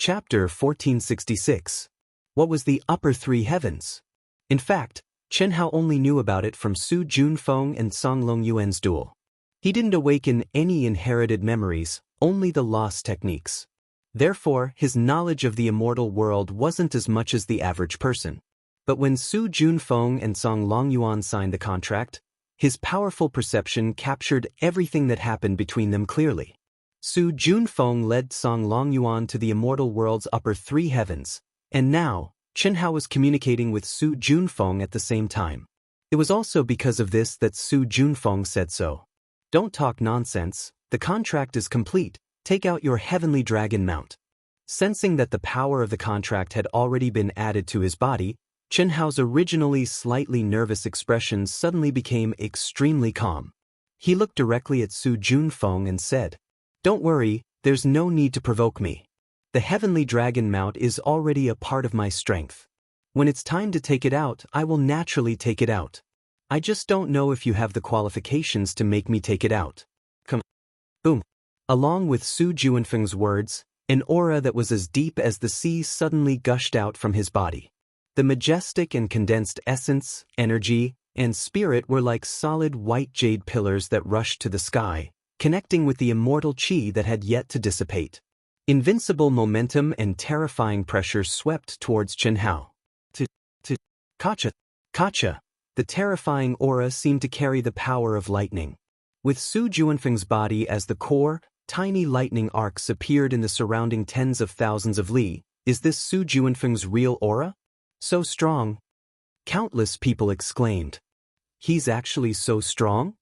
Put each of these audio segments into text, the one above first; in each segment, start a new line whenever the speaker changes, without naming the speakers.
Chapter 1466. What was the upper three heavens? In fact, Chen Hao only knew about it from Su Junfeng and Song Longyuan's duel. He didn't awaken any inherited memories, only the lost techniques. Therefore, his knowledge of the immortal world wasn't as much as the average person. But when Su Junfeng and Song Longyuan signed the contract, his powerful perception captured everything that happened between them clearly. Su Junfeng led Song Longyuan to the immortal world's upper three heavens, and now, Chen Hao was communicating with Su Junfeng at the same time. It was also because of this that Su Junfeng said so. Don't talk nonsense, the contract is complete, take out your heavenly dragon mount. Sensing that the power of the contract had already been added to his body, Chen Hao's originally slightly nervous expression suddenly became extremely calm. He looked directly at Su Junfeng and said, "Don't worry, there's no need to provoke me. The heavenly dragon mount is already a part of my strength. When it's time to take it out, I will naturally take it out. I just don't know if you have the qualifications to make me take it out. Come." Boom. Along with Su Junfeng's words, an aura that was as deep as the sea suddenly gushed out from his body. The majestic and condensed essence, energy, and spirit were like solid white jade pillars that rushed to the sky, connecting with the immortal qi that had yet to dissipate. Invincible momentum and terrifying pressure swept towards Chen Hao. Kacha. The terrifying aura seemed to carry the power of lightning. With Su Junfeng's body as the core, tiny lightning arcs appeared in the surrounding tens of thousands of li. Is this Su Junfeng's real aura? So strong? Countless people exclaimed. He's actually so strong?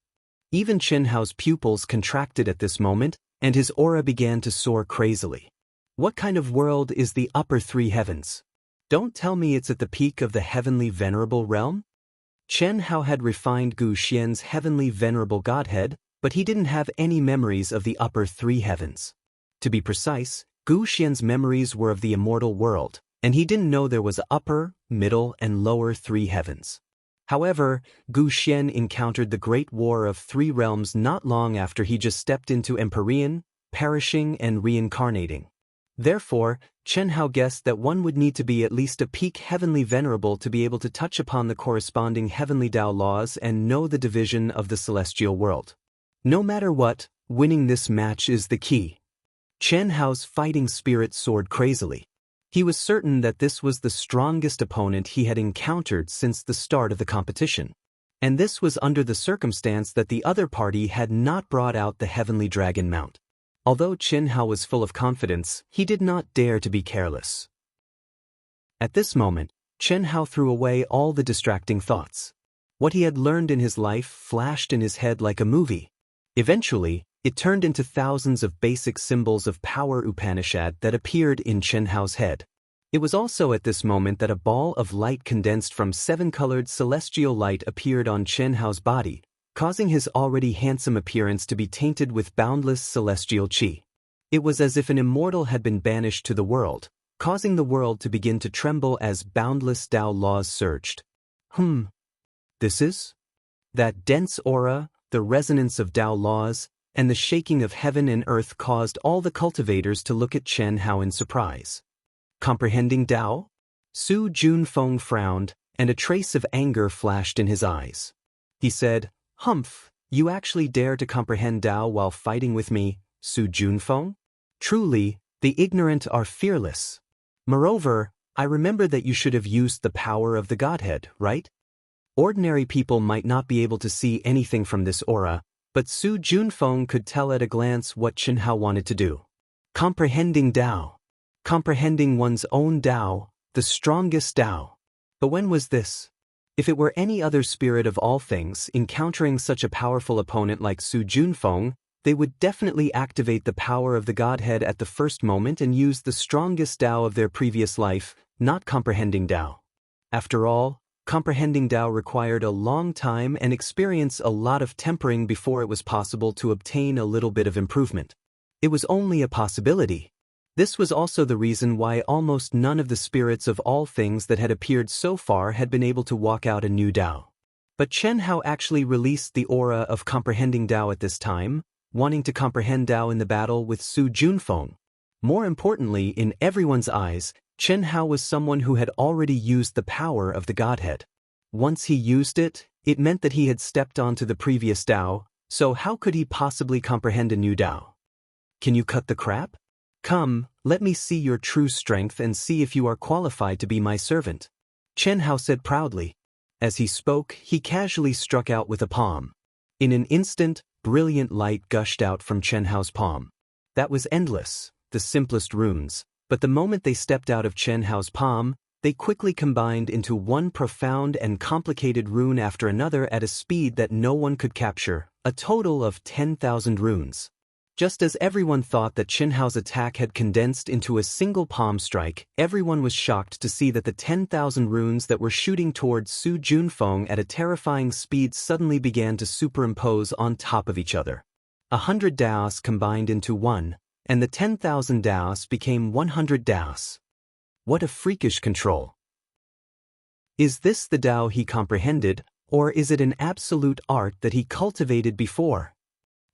Even Chen Hao's pupils contracted at this moment, and his aura began to soar crazily. What kind of world is the upper three heavens? Don't tell me it's at the peak of the heavenly venerable realm? Chen Hao had refined Gu Xian's heavenly venerable godhead, but he didn't have any memories of the upper three heavens. To be precise, Gu Xian's memories were of the immortal world, and he didn't know there was upper, middle, and lower three heavens. However, Gu Xian encountered the Great War of Three Realms not long after he just stepped into Empyrean, perishing and reincarnating. Therefore, Chen Hao guessed that one would need to be at least a peak heavenly venerable to be able to touch upon the corresponding heavenly Tao laws and know the division of the celestial world. No matter what, winning this match is the key. Chen Hao's fighting spirit soared crazily. He was certain that this was the strongest opponent he had encountered since the start of the competition. And this was under the circumstance that the other party had not brought out the heavenly dragon mount. Although Chen Hao was full of confidence, he did not dare to be careless. At this moment, Chen Hao threw away all the distracting thoughts. What he had learned in his life flashed in his head like a movie. Eventually, it turned into thousands of basic symbols of power Upanishad that appeared in Chen Hao's head. It was also at this moment that a ball of light condensed from seven-colored celestial light appeared on Chen Hao's body, causing his already handsome appearance to be tainted with boundless celestial qi. It was as if an immortal had been banished to the world, causing the world to begin to tremble as boundless Tao laws surged. This is? That dense aura, the resonance of Tao laws, and the shaking of heaven and earth caused all the cultivators to look at Chen Hao in surprise. Comprehending Tao? Su Junfeng frowned, and a trace of anger flashed in his eyes. He said, "Humph, you actually dare to comprehend Tao while fighting with me, Su Junfeng? Truly, the ignorant are fearless. Moreover, I remember that you should have used the power of the Godhead, right? Ordinary people might not be able to see anything from this aura, but Su Junfeng could tell at a glance what Chen Hao wanted to do. Comprehending Tao. Comprehending one's own Tao, the strongest Tao. But when was this? If it were any other spirit of all things encountering such a powerful opponent like Su Junfeng, they would definitely activate the power of the Godhead at the first moment and use the strongest Tao of their previous life, not comprehending Tao. After all, comprehending Tao required a long time and experience a lot of tempering before it was possible to obtain a little bit of improvement. It was only a possibility. This was also the reason why almost none of the spirits of all things that had appeared so far had been able to walk out a new Tao. But Chen Hao actually released the aura of comprehending Tao at this time, wanting to comprehend Tao in the battle with Su Junfeng. More importantly, in everyone's eyes, Chen Hao was someone who had already used the power of the Godhead. Once he used it, it meant that he had stepped onto the previous Tao, so how could he possibly comprehend a new Tao? Can you cut the crap? Come, let me see your true strength and see if you are qualified to be my servant. Chen Hao said proudly. As he spoke, he casually struck out with a palm. In an instant, brilliant light gushed out from Chen Hao's palm. That was endless, the simplest runes, but the moment they stepped out of Chen Hao's palm, they quickly combined into one profound and complicated rune after another at a speed that no one could capture, a total of 10,000 runes. Just as everyone thought that Chen Hao's attack had condensed into a single palm strike, everyone was shocked to see that the 10,000 runes that were shooting towards Su Junfeng at a terrifying speed suddenly began to superimpose on top of each other. 100 Daos combined into one, and the 10,000 Daos became 100 Daos. What a freakish control! Is this the Tao he comprehended, or is it an absolute art that he cultivated before?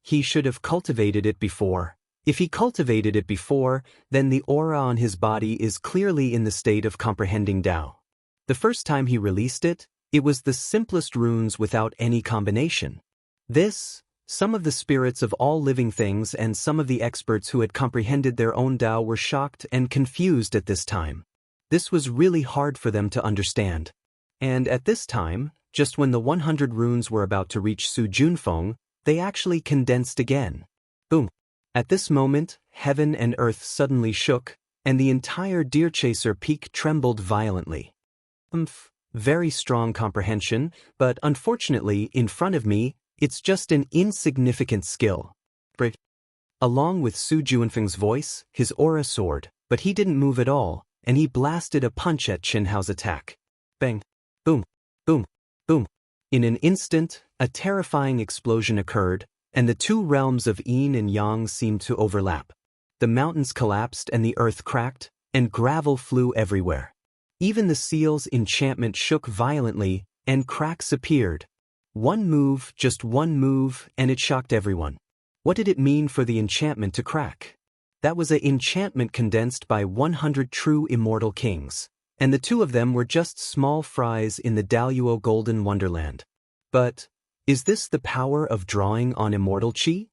He should have cultivated it before. If he cultivated it before, then the aura on his body is clearly in the state of comprehending Tao. The first time he released it, it was the simplest runes without any combination. Some of the spirits of all living things and some of the experts who had comprehended their own Tao were shocked and confused at this time. This was really hard for them to understand. And at this time, just when the 100 runes were about to reach Su Junfeng, they actually condensed again. Boom. At this moment, heaven and earth suddenly shook, and the entire Deer Chaser peak trembled violently. Very strong comprehension, but unfortunately, in front of me, it's just an insignificant skill. Along with Su Junfeng's voice, his aura soared, but he didn't move at all, and he blasted a punch at Chen Hao's attack. Bang. Boom. Boom. Boom. In an instant, a terrifying explosion occurred, and the two realms of yin and yang seemed to overlap. The mountains collapsed and the earth cracked, and gravel flew everywhere. Even the seal's enchantment shook violently, and cracks appeared. One move, just one move, and it shocked everyone. What did it mean for the enchantment to crack? That was an enchantment condensed by 100 true immortal kings, and the two of them were just small fries in the Daluo Golden Wonderland. But, is this the power of drawing on immortal chi?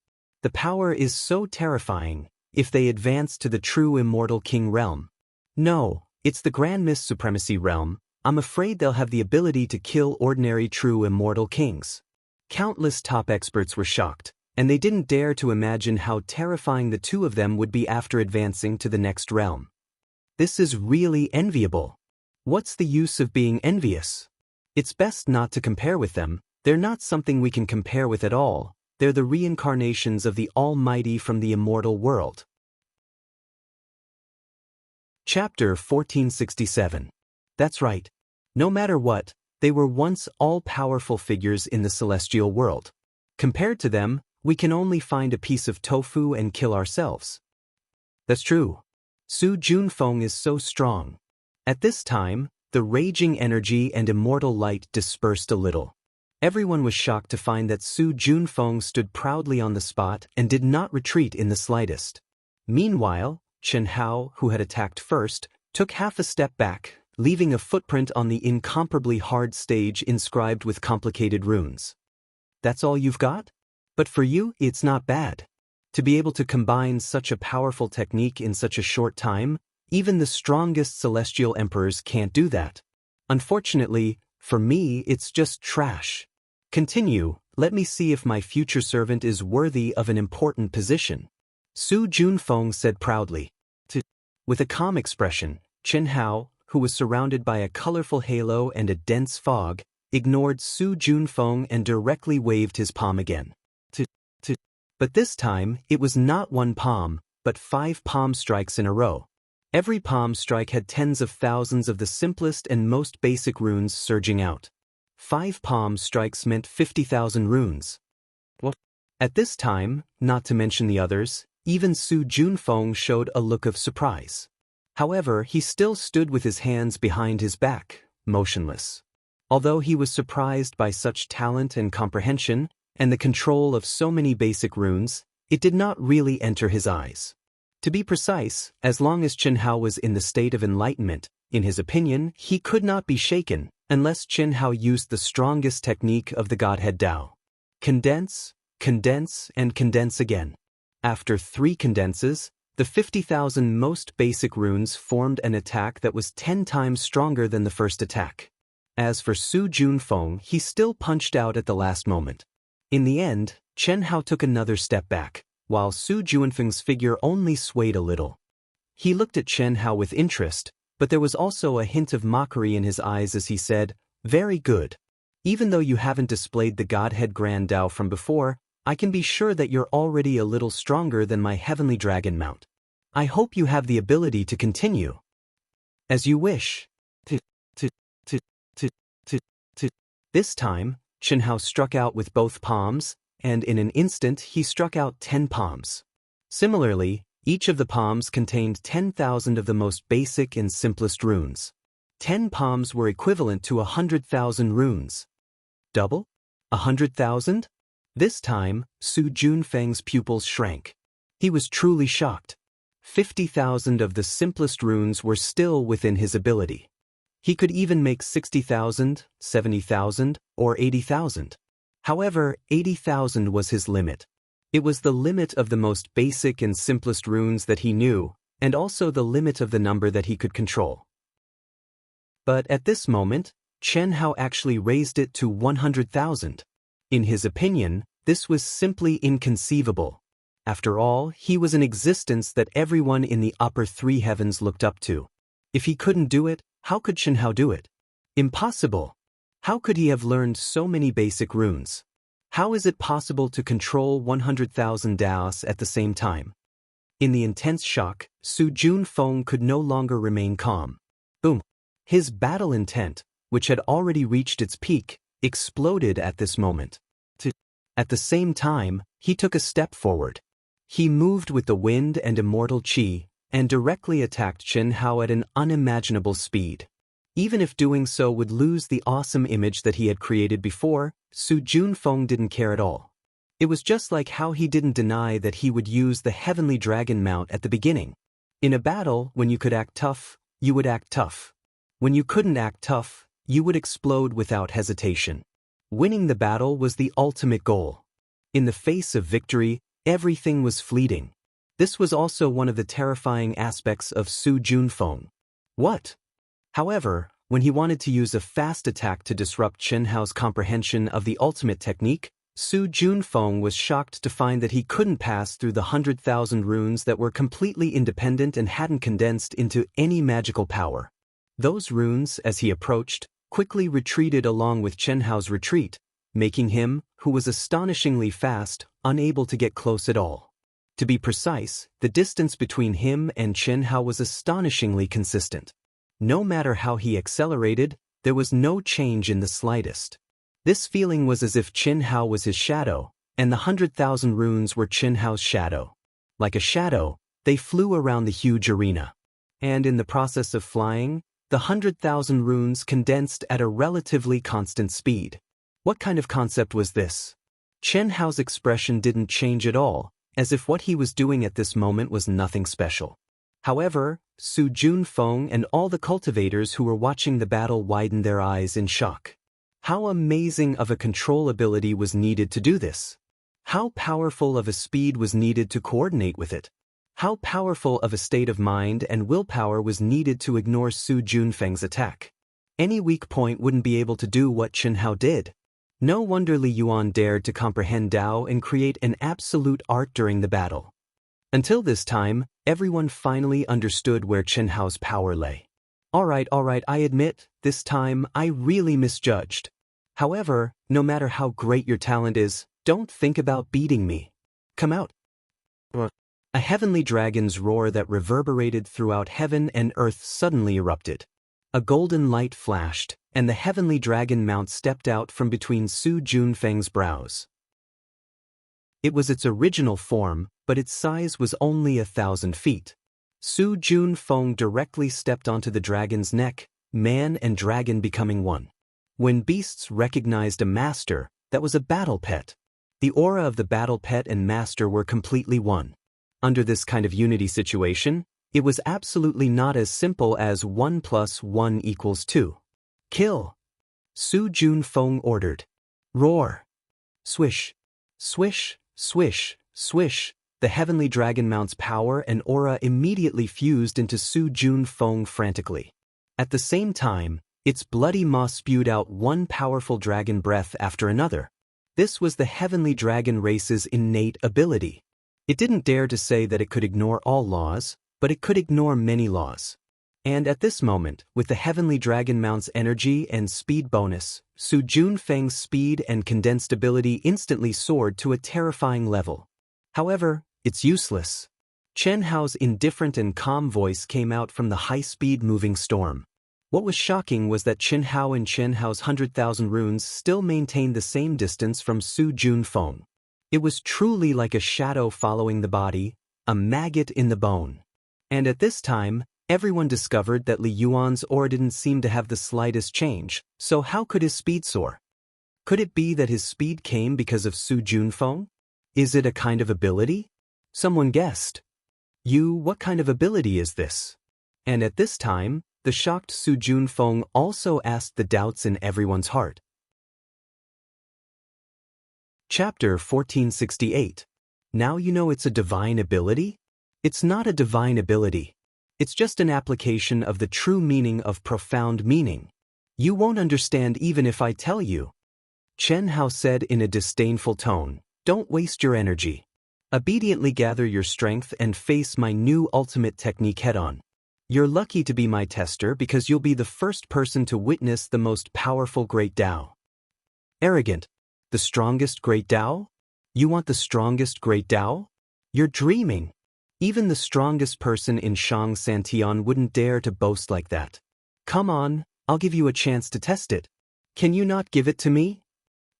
The power is so terrifying, if they advance to the true immortal king realm. No, it's the Grand Mist Supremacy realm. I'm afraid they'll have the ability to kill ordinary true immortal kings. Countless top experts were shocked, and they didn't dare to imagine how terrifying the two of them would be after advancing to the next realm. This is really enviable. What's the use of being envious? It's best not to compare with them. They're not something we can compare with at all. They're the reincarnations of the Almighty from the immortal world. Chapter 1467. That's right. No matter what, they were once all-powerful figures in the celestial world. Compared to them, we can only find a piece of tofu and kill ourselves. That's true. Su Junfeng is so strong. At this time, the raging energy and immortal light dispersed a little. Everyone was shocked to find that Su Junfeng stood proudly on the spot and did not retreat in the slightest. Meanwhile, Chen Hao, who had attacked first, took half a step back, leaving a footprint on the incomparably hard stage inscribed with complicated runes. That's all you've got? But for you, it's not bad. To be able to combine such a powerful technique in such a short time, even the strongest celestial emperors can't do that. Unfortunately, for me, it's just trash. Continue, let me see if my future servant is worthy of an important position. Su Junfeng said proudly. With a calm expression, Chen Hao, who was surrounded by a colorful halo and a dense fog, ignored Su Junfeng and directly waved his palm again. But this time, it was not one palm, but 5 palm strikes in a row. Every palm strike had tens of thousands of the simplest and most basic runes surging out. 5 palm strikes meant 50,000 runes. What? At this time, not to mention the others, even Su Junfeng showed a look of surprise. However, he still stood with his hands behind his back, motionless. Although he was surprised by such talent and comprehension, and the control of so many basic runes, it did not really enter his eyes. To be precise, as long as Chen Hao was in the state of enlightenment, in his opinion, he could not be shaken, unless Chen Hao used the strongest technique of the Godhead Tao. Condense, condense, and condense again. After 3 condenses, the 50,000 most basic runes formed an attack that was 10 times stronger than the first attack. As for Su Junfeng, he still punched out at the last moment. In the end, Chen Hao took another step back, while Su Junfeng's figure only swayed a little. He looked at Chen Hao with interest, but there was also a hint of mockery in his eyes as he said, "Very good. Even though you haven't displayed the Godhead Grand Tao from before, I can be sure that you're already a little stronger than my heavenly dragon mount. I hope you have the ability to continue." "As you wish." This time, Chen Hao struck out with both palms, and in an instant he struck out 10 palms. Similarly, each of the palms contained 10,000 of the most basic and simplest runes. 10 palms were equivalent to 100,000 runes. Double? 100,000? This time, Su Junfeng's pupils shrank. He was truly shocked. 50,000 of the simplest runes were still within his ability. He could even make 60,000, 70,000, or 80,000. However, 80,000 was his limit. It was the limit of the most basic and simplest runes that he knew, and also the limit of the number that he could control. But at this moment, Chen Hao actually raised it to 100,000. In his opinion, this was simply inconceivable. After all, he was an existence that everyone in the upper 3 heavens looked up to. If he couldn't do it, how could Chen Hao do it? Impossible. How could he have learned so many basic runes? How is it possible to control 100,000 Daos at the same time? In the intense shock, Su Junfeng could no longer remain calm. Boom! His battle intent, which had already reached its peak, exploded at this moment. At the same time, he took a step forward. He moved with the wind and immortal qi, and directly attacked Chen Hao at an unimaginable speed. Even if doing so would lose the awesome image that he had created before, Su Junfeng didn't care at all. It was just like how he didn't deny that he would use the heavenly dragon mount at the beginning. In a battle, when you could act tough, you would act tough. When you couldn't act tough, you would explode without hesitation. Winning the battle was the ultimate goal. In the face of victory, everything was fleeting. This was also one of the terrifying aspects of Su Junfeng. What? However, when he wanted to use a fast attack to disrupt Chen Hao's comprehension of the ultimate technique, Su Junfeng was shocked to find that he couldn't pass through the 100,000 runes that were completely independent and hadn't condensed into any magical power. Those runes, as he approached, quickly retreated along with Chen Hao's retreat, making him, who was astonishingly fast, unable to get close at all. To be precise, the distance between him and Chen Hao was astonishingly consistent. No matter how he accelerated, there was no change in the slightest. This feeling was as if Chen Hao was his shadow, and the 100,000 runes were Chen Hao's shadow. Like a shadow, they flew around the huge arena. And in the process of flying, the 100,000 runes condensed at a relatively constant speed. What kind of concept was this? Chen Hao's expression didn't change at all, as if what he was doing at this moment was nothing special. However, Su Junfeng and all the cultivators who were watching the battle widened their eyes in shock. How amazing of a control ability was needed to do this? How powerful of a speed was needed to coordinate with it? How powerful of a state of mind and willpower was needed to ignore Su Junfeng's attack? Any weak point wouldn't be able to do what Chen Hao did. No wonder Li Yuan dared to comprehend Tao and create an absolute art during the battle. Until this time, everyone finally understood where Chen Hao's power lay. Alright, I admit, this time I really misjudged. However, no matter how great your talent is, don't think about beating me. Come out. A heavenly dragon's roar that reverberated throughout heaven and earth suddenly erupted. A golden light flashed, and the heavenly dragon mount stepped out from between Su Junfeng's brows. It was its original form, but its size was only 1,000 feet. Su Junfeng directly stepped onto the dragon's neck, man and dragon becoming one. When beasts recognized a master, that was a battle pet. The aura of the battle pet and master were completely one. Under this kind of unity situation, it was absolutely not as simple as 1 + 1 = 2. Kill! Su Junfeng ordered. Roar! Swish! Swish! Swish! Swish! The heavenly dragon mount's power and aura immediately fused into Su Junfeng frantically. At the same time, its bloody maw spewed out one powerful dragon breath after another. This was the heavenly dragon race's innate ability. It didn't dare to say that it could ignore all laws, but it could ignore many laws. And at this moment, with the heavenly dragon mount's energy and speed bonus, Su Junfeng's speed and condensed ability instantly soared to a terrifying level. However, it's useless. Chen Hao's indifferent and calm voice came out from the high-speed moving storm. What was shocking was that Chen Hao and Chen Hao's 100,000 runes still maintained the same distance from Su Junfeng. It was truly like a shadow following the body, a maggot in the bone. And at this time, everyone discovered that Li Yuan's aura didn't seem to have the slightest change, so how could his speed soar? Could it be that his speed came because of Su Junfeng? Is it a kind of ability? Someone guessed. What kind of ability is this? And at this time, the shocked Su Junfeng also asked the doubts in everyone's heart. Chapter 1468. Now you know it's a divine ability? It's not a divine ability. It's just an application of the true meaning of profound meaning. You won't understand even if I tell you. Chen Hao said in a disdainful tone, don't waste your energy. Obediently gather your strength and face my new ultimate technique head-on. You're lucky to be my tester because you'll be the first person to witness the most powerful Great Tao. Arrogant. The strongest Great Tao? You want the strongest Great Tao? You're dreaming. Even the strongest person in Shang Santian wouldn't dare to boast like that. Come on, I'll give you a chance to test it. Can you not give it to me?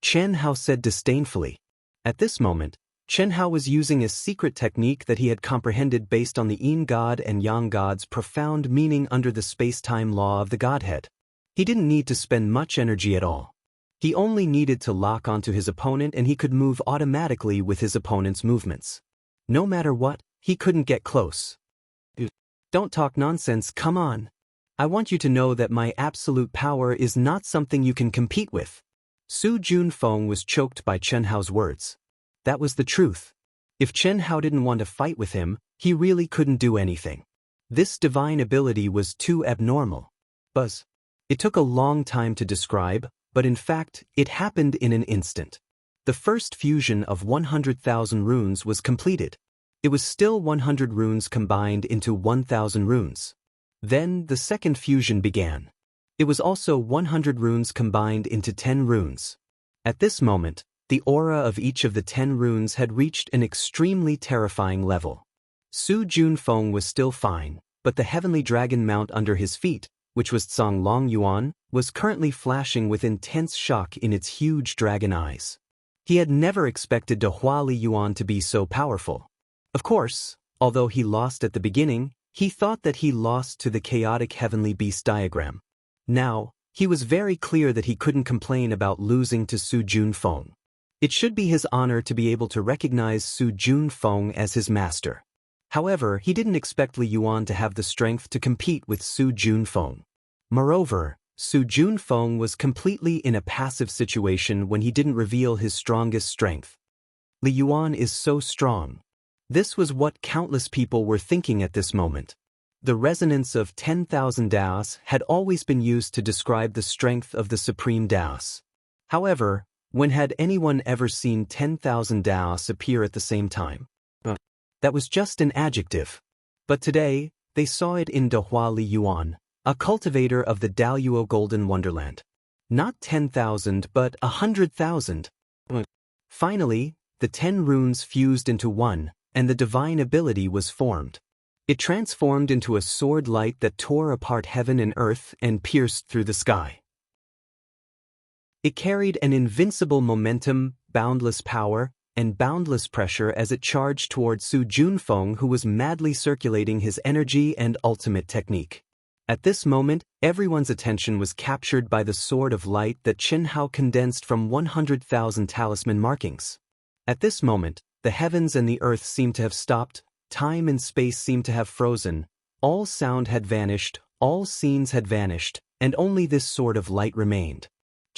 Chen Hao said disdainfully. At this moment, Chen Hao was using a secret technique that he had comprehended based on the Yin God and Yang God's profound meaning under the space-time law of the Godhead. He didn't need to spend much energy at all. He only needed to lock onto his opponent and he could move automatically with his opponent's movements. No matter what, he couldn't get close. Don't talk nonsense, come on. I want you to know that my absolute power is not something you can compete with. Su Junfeng was choked by Chen Hao's words. That was the truth. If Chen Hao didn't want to fight with him, he really couldn't do anything. This divine ability was too abnormal. Buzz. It took a long time to describe, but in fact, it happened in an instant. The first fusion of 100,000 runes was completed. It was still 100 runes combined into 1,000 runes. Then the second fusion began. It was also 100 runes combined into 10 runes. At this moment, the aura of each of the 10 runes had reached an extremely terrifying level. Su Junfeng was still fine, but the heavenly dragon mount under his feet, which was Tsang Long Yuan, was currently flashing with intense shock in its huge dragon eyes. He had never expected Hua Li Yuan to be so powerful. Of course, although he lost at the beginning, he thought that he lost to the chaotic heavenly beast diagram. Now, he was very clear that he couldn't complain about losing to Su Junfeng. It should be his honor to be able to recognize Su Junfeng as his master. However, he didn't expect Li Yuan to have the strength to compete with Su Junfeng. Moreover, Su Junfeng was completely in a passive situation when he didn't reveal his strongest strength. Li Yuan is so strong. This was what countless people were thinking at this moment. The resonance of 10,000 Daos had always been used to describe the strength of the Supreme Daos. However, when had anyone ever seen 10,000 Daos appear at the same time? That was just an adjective. But today, they saw it in Hua Li Yuan, a cultivator of the Daoyuo Golden Wonderland. Not 10,000 but 100,000. Finally, the 10 runes fused into one, and the divine ability was formed. It transformed into a sword light that tore apart heaven and earth and pierced through the sky. It carried an invincible momentum, boundless power, and boundless pressure as it charged toward Su Junfeng, who was madly circulating his energy and ultimate technique. At this moment, everyone's attention was captured by the sword of light that Chen Hao condensed from 100,000 talisman markings. At this moment, the heavens and the earth seemed to have stopped, time and space seemed to have frozen, all sound had vanished, all scenes had vanished, and only this sword of light remained.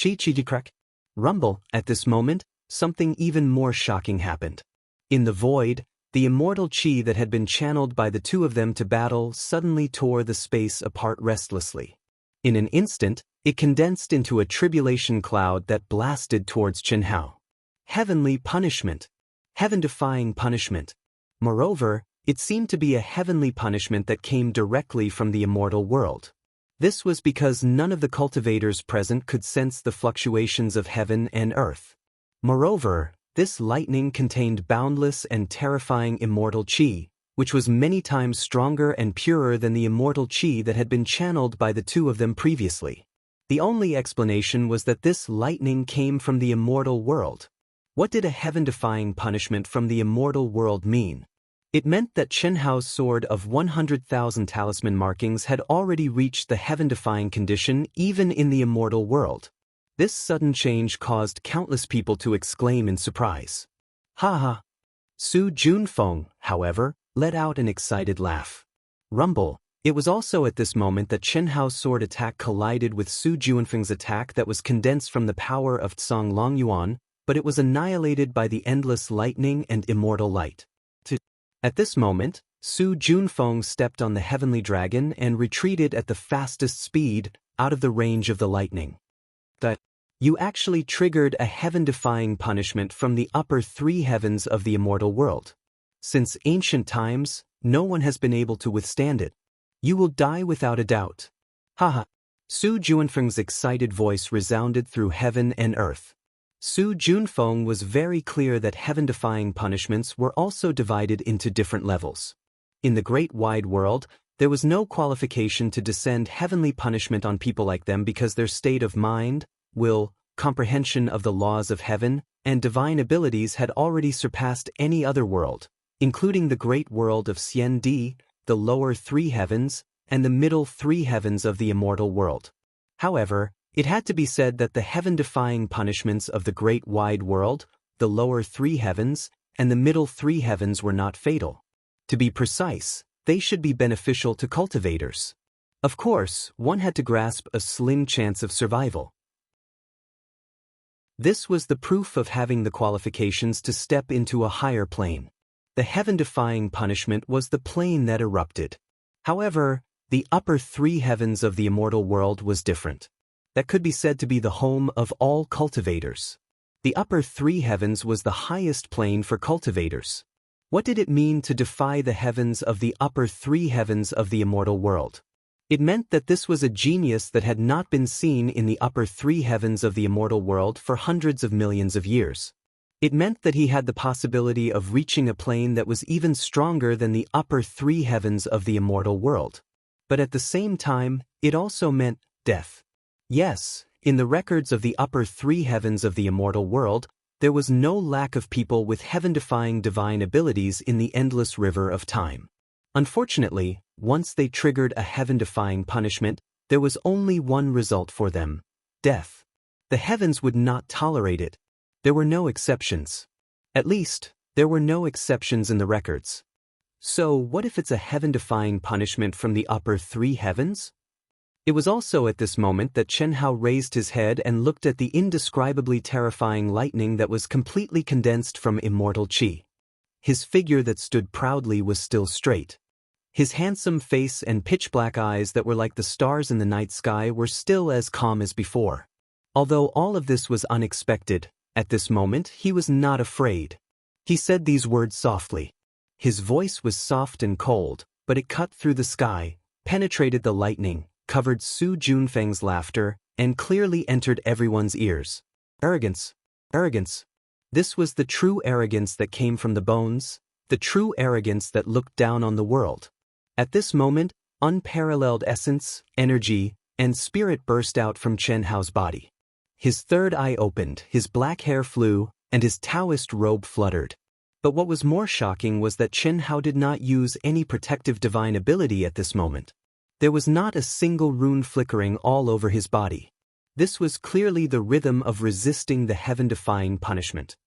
Chi-chi-di-crack. Rumble, at this moment, something even more shocking happened. In the void, the immortal chi that had been channeled by the two of them to battle suddenly tore the space apart restlessly. In an instant, it condensed into a tribulation cloud that blasted towards Chenhao. Heavenly punishment. Heaven-defying punishment. Moreover, it seemed to be a heavenly punishment that came directly from the immortal world. This was because none of the cultivators present could sense the fluctuations of heaven and earth. Moreover, this lightning contained boundless and terrifying immortal chi, which was many times stronger and purer than the immortal chi that had been channeled by the two of them previously. The only explanation was that this lightning came from the immortal world. What did a heaven-defying punishment from the immortal world mean? It meant that Chenhao's sword of 100,000 talisman markings had already reached the heaven-defying condition even in the immortal world. This sudden change caused countless people to exclaim in surprise. Ha ha! Su Junfeng, however, let out an excited laugh. Rumble. It was also at this moment that Chenhao's sword attack collided with Su Junfeng's attack that was condensed from the power of Tsang Longyuan, but it was annihilated by the endless lightning and immortal light. At this moment, Su Junfeng stepped on the heavenly dragon and retreated at the fastest speed, out of the range of the lightning. You actually triggered a heaven-defying punishment from the upper three heavens of the immortal world. Since ancient times, no one has been able to withstand it. You will die without a doubt. Haha. Su Junfeng's excited voice resounded through heaven and earth. Su Junfeng was very clear that heaven-defying punishments were also divided into different levels. In the great wide world, there was no qualification to descend heavenly punishment on people like them because their state of mind, will, comprehension of the laws of heaven, and divine abilities had already surpassed any other world, including the great world of Xian Di, the lower three heavens, and the middle three heavens of the immortal world. However, it had to be said that the heaven-defying punishments of the great wide world, the lower three heavens, and the middle three heavens were not fatal. To be precise, they should be beneficial to cultivators. Of course, one had to grasp a slim chance of survival. This was the proof of having the qualifications to step into a higher plane. The heaven-defying punishment was the plane that erupted. However, the upper three heavens of the immortal world was different. That could be said to be the home of all cultivators. The upper three heavens was the highest plane for cultivators. What did it mean to defy the heavens of the upper three heavens of the immortal world? It meant that this was a genius that had not been seen in the upper three heavens of the immortal world for hundreds of millions of years. It meant that he had the possibility of reaching a plane that was even stronger than the upper three heavens of the immortal world. But at the same time, it also meant death. Yes, in the records of the upper three heavens of the immortal world, there was no lack of people with heaven-defying divine abilities in the endless river of time. Unfortunately, once they triggered a heaven-defying punishment, there was only one result for them: death. The heavens would not tolerate it. There were no exceptions. At least, there were no exceptions in the records. So what if it's a heaven-defying punishment from the upper three heavens? It was also at this moment that Chenhao raised his head and looked at the indescribably terrifying lightning that was completely condensed from immortal chi. His figure that stood proudly was still straight. His handsome face and pitch-black eyes that were like the stars in the night sky were still as calm as before. Although all of this was unexpected, at this moment he was not afraid. He said these words softly. His voice was soft and cold, but it cut through the sky, penetrated the lightning, covered Su Junfeng's laughter, and clearly entered everyone's ears. Arrogance. Arrogance. This was the true arrogance that came from the bones, the true arrogance that looked down on the world. At this moment, unparalleled essence, energy, and spirit burst out from Chenhao's body. His third eye opened, his black hair flew, and his Taoist robe fluttered. But what was more shocking was that Chenhao did not use any protective divine ability at this moment. There was not a single rune flickering all over his body. This was clearly the rhythm of resisting the heaven-defying punishment.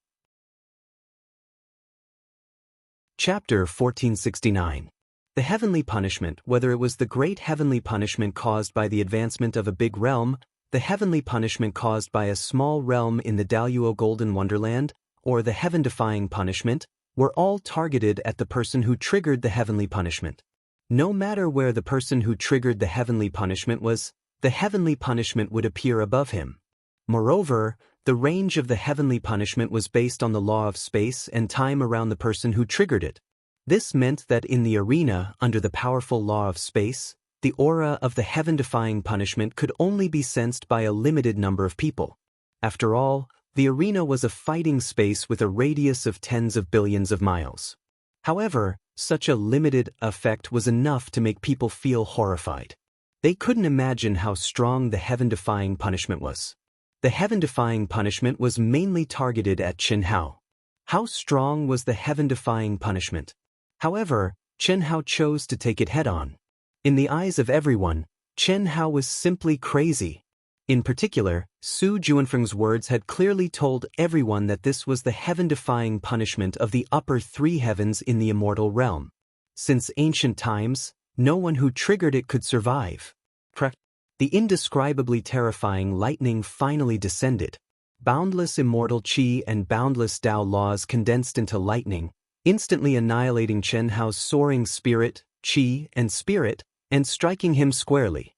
Chapter 1469. The heavenly punishment, whether it was the great heavenly punishment caused by the advancement of a big realm, the heavenly punishment caused by a small realm in the Daluo Golden Wonderland, or the heaven-defying punishment, were all targeted at the person who triggered the heavenly punishment. No matter where the person who triggered the heavenly punishment was, the heavenly punishment would appear above him. Moreover, the range of the heavenly punishment was based on the law of space and time around the person who triggered it. This meant that in the arena, under the powerful law of space, the aura of the heaven-defying punishment could only be sensed by a limited number of people. After all, the arena was a fighting space with a radius of tens of billions of miles. However, such a limited effect was enough to make people feel horrified. They couldn't imagine how strong the heaven-defying punishment was. The heaven-defying punishment was mainly targeted at Chen Hao. How strong was the heaven-defying punishment? However, Chen Hao chose to take it head-on. In the eyes of everyone, Chen Hao was simply crazy. In particular, Su Juanfeng's words had clearly told everyone that this was the heaven-defying punishment of the upper three heavens in the immortal realm. Since ancient times, no one who triggered it could survive. The indescribably terrifying lightning finally descended. Boundless immortal qi and boundless Tao laws condensed into lightning, instantly annihilating Chen Hao's soaring spirit, qi, and spirit, and striking him squarely.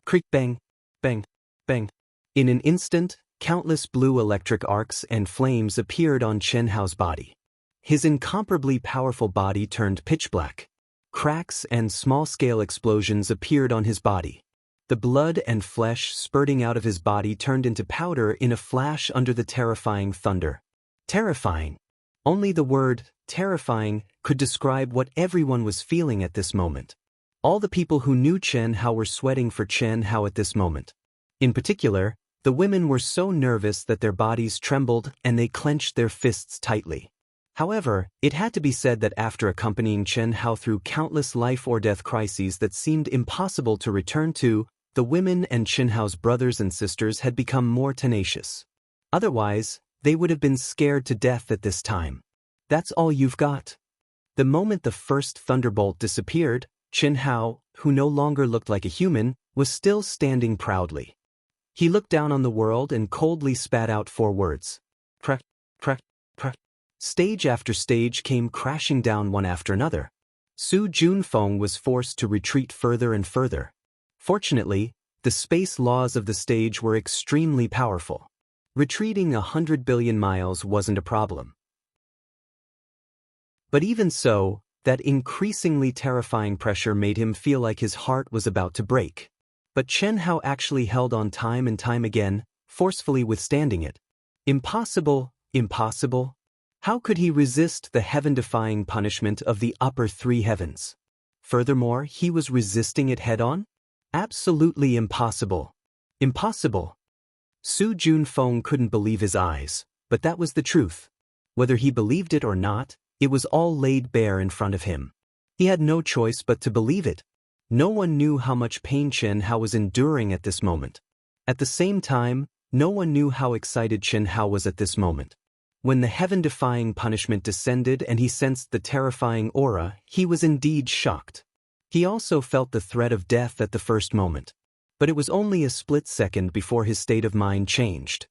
Creak bang, bang, bang. In an instant, countless blue electric arcs and flames appeared on Chen Hao's body. His incomparably powerful body turned pitch black. Cracks and small-scale explosions appeared on his body. The blood and flesh spurting out of his body turned into powder in a flash under the terrifying thunder. Terrifying. Only the word, terrifying, could describe what everyone was feeling at this moment. All the people who knew Chen Hao were sweating for Chen Hao at this moment. In particular, the women were so nervous that their bodies trembled and they clenched their fists tightly. However, it had to be said that after accompanying Chen Hao through countless life-or-death crises that seemed impossible to return to, the women and Chen Hao's brothers and sisters had become more tenacious. Otherwise, they would have been scared to death at this time. That's all you've got. The moment the first thunderbolt disappeared, Chen Hao, who no longer looked like a human, was still standing proudly. He looked down on the world and coldly spat out 4 words. Crack, crack, crack. Stage after stage came crashing down one after another. Su Junfeng was forced to retreat further and further. Fortunately, the space laws of the stage were extremely powerful. Retreating 100 billion miles wasn't a problem. But even so, that increasingly terrifying pressure made him feel like his heart was about to break. But Chen Hao actually held on time and time again, forcefully withstanding it. Impossible, impossible. How could he resist the heaven-defying punishment of the upper three heavens? Furthermore, he was resisting it head-on? Absolutely impossible. Impossible. Su Junfeng couldn't believe his eyes, but that was the truth. Whether he believed it or not, it was all laid bare in front of him. He had no choice but to believe it. No one knew how much pain Chen Hao was enduring at this moment. At the same time, no one knew how excited Chen Hao was at this moment. When the heaven-defying punishment descended and he sensed the terrifying aura, he was indeed shocked. He also felt the threat of death at the first moment. But it was only a split second before his state of mind changed.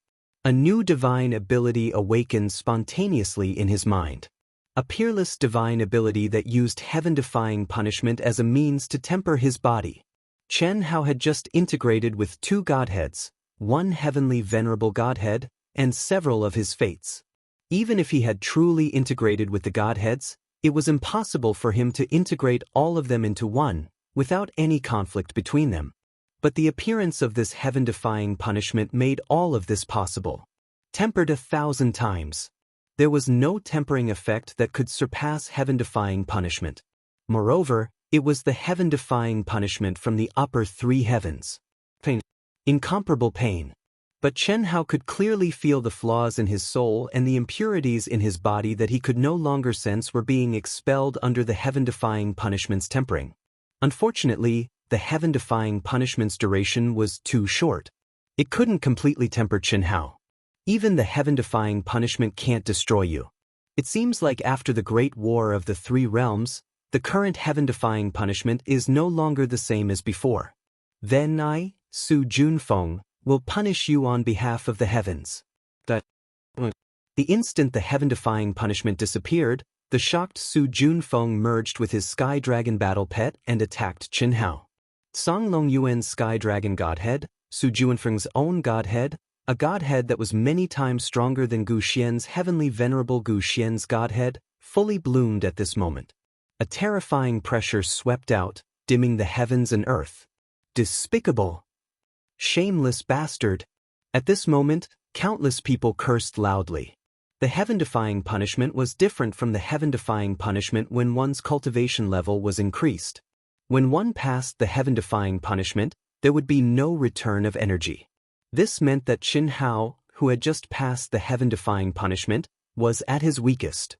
A new divine ability awakened spontaneously in his mind. A peerless divine ability that used heaven-defying punishment as a means to temper his body. Chen Hao had just integrated with 2 godheads, one heavenly venerable godhead, and several of his fates. Even if he had truly integrated with the godheads, it was impossible for him to integrate all of them into one, without any conflict between them. But the appearance of this heaven-defying punishment made all of this possible. Tempered 1,000 times. There was no tempering effect that could surpass heaven-defying punishment. Moreover, it was the heaven-defying punishment from the upper three heavens. Pain. Incomparable pain. But Chen Hao could clearly feel the flaws in his soul and the impurities in his body that he could no longer sense were being expelled under the heaven-defying punishment's tempering. Unfortunately, the heaven-defying punishment's duration was too short. It couldn't completely temper Chen Hao. Even the heaven-defying punishment can't destroy you. It seems like after the Great War of the Three Realms, the current heaven-defying punishment is no longer the same as before. Then I, Su Junfeng, will punish you on behalf of the heavens. The instant the heaven-defying punishment disappeared, the shocked Su Junfeng merged with his Sky Dragon battle pet and attacked Qin Hao. Songlong Yuan's Sky Dragon godhead, Su Junfeng's own godhead, a godhead that was many times stronger than Gu Xian's heavenly venerable Gu Xian's godhead, fully bloomed at this moment. A terrifying pressure swept out, dimming the heavens and earth. Despicable! Shameless bastard! At this moment, countless people cursed loudly. The heaven-defying punishment was different from the heaven-defying punishment when one's cultivation level was increased. When one passed the heaven-defying punishment, there would be no return of energy. This meant that Qin Hao, who had just passed the heaven-defying punishment, was at his weakest.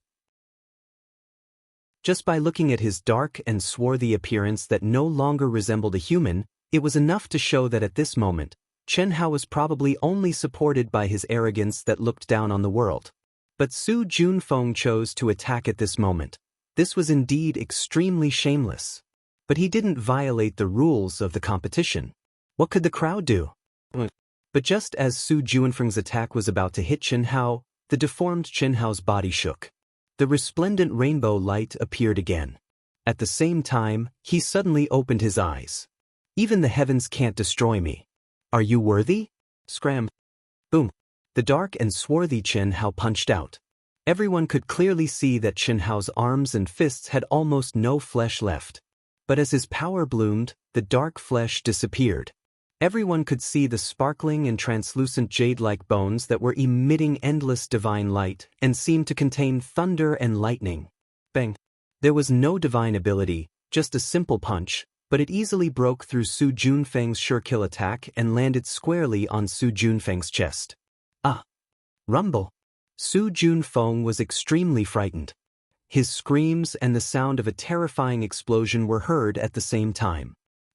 Just by looking at his dark and swarthy appearance that no longer resembled a human, it was enough to show that at this moment, Qin Hao was probably only supported by his arrogance that looked down on the world. But Su Junfeng chose to attack at this moment. This was indeed extremely shameless. But he didn't violate the rules of the competition. What could the crowd do? But just as Su Junfeng's attack was about to hit Qin Hao, the deformed Qin Hao's body shook. The resplendent rainbow light appeared again. At the same time, he suddenly opened his eyes. Even the heavens can't destroy me. Are you worthy? Scram. Boom. The dark and swarthy Qin Hao punched out. Everyone could clearly see that Qin Hao's arms and fists had almost no flesh left. But as his power bloomed, the dark flesh disappeared. Everyone could see the sparkling and translucent jade-like bones that were emitting endless divine light and seemed to contain thunder and lightning. Bang! There was no divine ability, just a simple punch, but it easily broke through Su Junfeng's sure-kill attack and landed squarely on Su Junfeng's chest. Ah! Rumble! Su Junfeng was extremely frightened. His screams and the sound of a terrifying explosion were heard at the same time.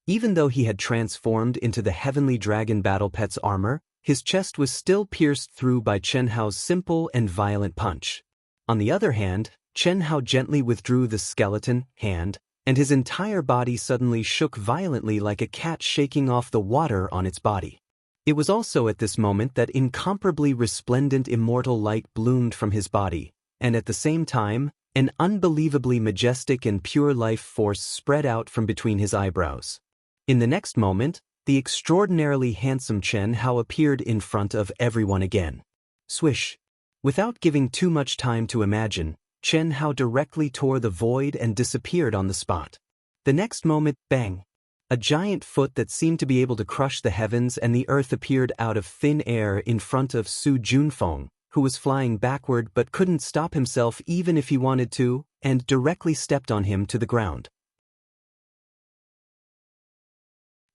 Even though he had transformed into the heavenly dragon battle pet's armor, his chest was still pierced through by Qin Hao's simple and violent punch. On the other hand, Qin Hao gently withdrew the skeleton hand, and his entire body suddenly shook violently like a cat shaking off the water on its body. It was also at this moment that incomparably resplendent immortal light bloomed from his body, and at the same time, an unbelievably majestic and pure life force spread out from between his eyebrows. In the next moment, the extraordinarily handsome Qin Hao appeared in front of everyone again. Swish! Without giving too much time to imagine, Qin Hao directly tore the void and disappeared on the spot. The next moment, bang! A giant foot that seemed to be able to crush the heavens and the earth appeared out of thin air in front of Su Junfeng, who was flying backward but couldn't stop himself even if he wanted to, and directly stepped on him to the ground.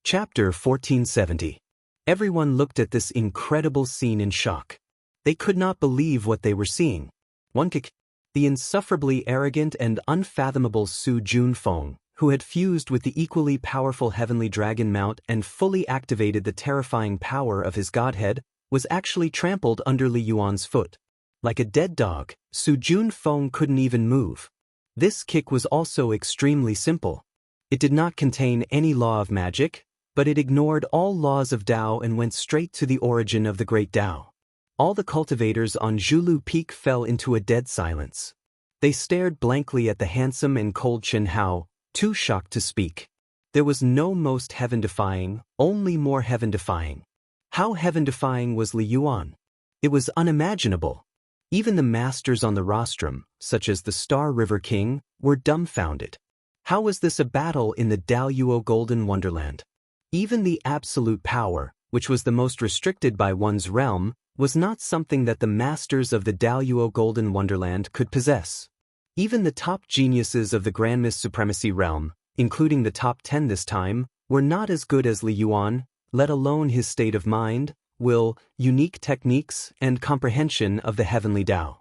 Chapter 1470. Everyone looked at this incredible scene in shock. They could not believe what they were seeing. The insufferably arrogant and unfathomable Su Junfeng, who had fused with the equally powerful heavenly dragon mount and fully activated the terrifying power of his godhead, was actually trampled under Li Yuan's foot. Like a dead dog, Su Junfeng couldn't even move. This kick was also extremely simple. It did not contain any law of magic, but it ignored all laws of Tao and went straight to the origin of the great Tao. All the cultivators on Zhulu Peak fell into a dead silence. They stared blankly at the handsome and cold Qin Hao, too shocked to speak. There was no most heaven-defying, only more heaven-defying. How heaven-defying was Li Yuan? It was unimaginable. Even the masters on the rostrum, such as the Star River King, were dumbfounded. How was this a battle in the Daoyuo Golden Wonderland? Even the absolute power, which was the most restricted by one's realm, was not something that the masters of the Daoyuo Golden Wonderland could possess. Even the top geniuses of the Grandmist Supremacy realm, including the top 10 this time, were not as good as Li Yuan, let alone his state of mind, will, unique techniques, and comprehension of the heavenly Tao.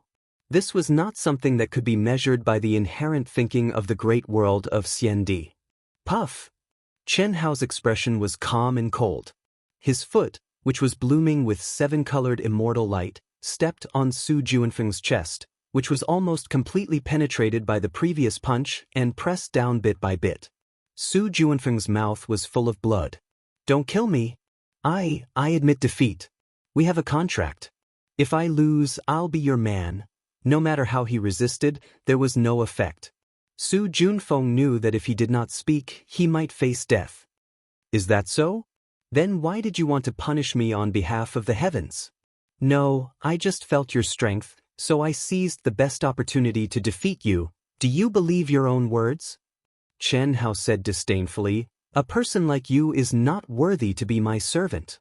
This was not something that could be measured by the inherent thinking of the great world of Xiandi. Puff! Qin Hao's expression was calm and cold. His foot, which was blooming with 7-colored immortal light, stepped on Su Junfeng's chest, which was almost completely penetrated by the previous punch and pressed down bit by bit. Su Juanfeng's mouth was full of blood. "Don't kill me. I admit defeat. We have a contract. If I lose, I'll be your man." No matter how he resisted, there was no effect. Su Junfeng knew that if he did not speak, he might face death. "Is that so? Then why did you want to punish me on behalf of the heavens?" "No, I just felt your strength, so I seized the best opportunity to defeat you. Do you believe your own words?" Chen Hao said disdainfully, "A person like you is not worthy to be my servant."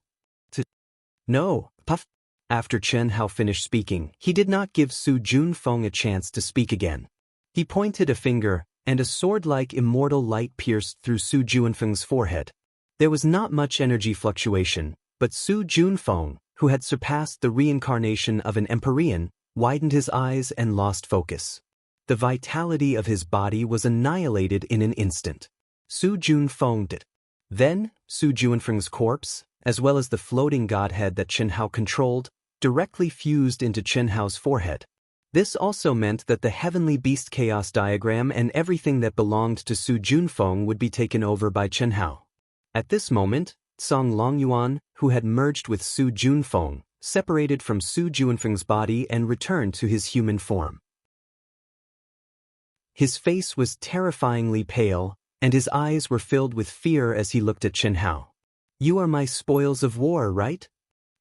"No, puff." After Chen Hao finished speaking, he did not give Su Junfeng a chance to speak again. He pointed a finger, and a sword-like immortal light pierced through Su Junfeng's forehead. There was not much energy fluctuation, but Su Junfeng, who had surpassed the reincarnation of an Empyrean, widened his eyes and lost focus. The vitality of his body was annihilated in an instant. Su Junfeng did. Then, Su Junfeng's corpse, as well as the floating godhead that Chen Hao controlled, directly fused into Chen Hao's forehead. This also meant that the heavenly beast chaos diagram and everything that belonged to Su Junfeng would be taken over by Chen Hao. At this moment, Song Longyuan, who had merged with Su Junfeng, separated from Su Juanfeng's body and returned to his human form. His face was terrifyingly pale, and his eyes were filled with fear as he looked at Chen Hao. "You are my spoils of war, right?"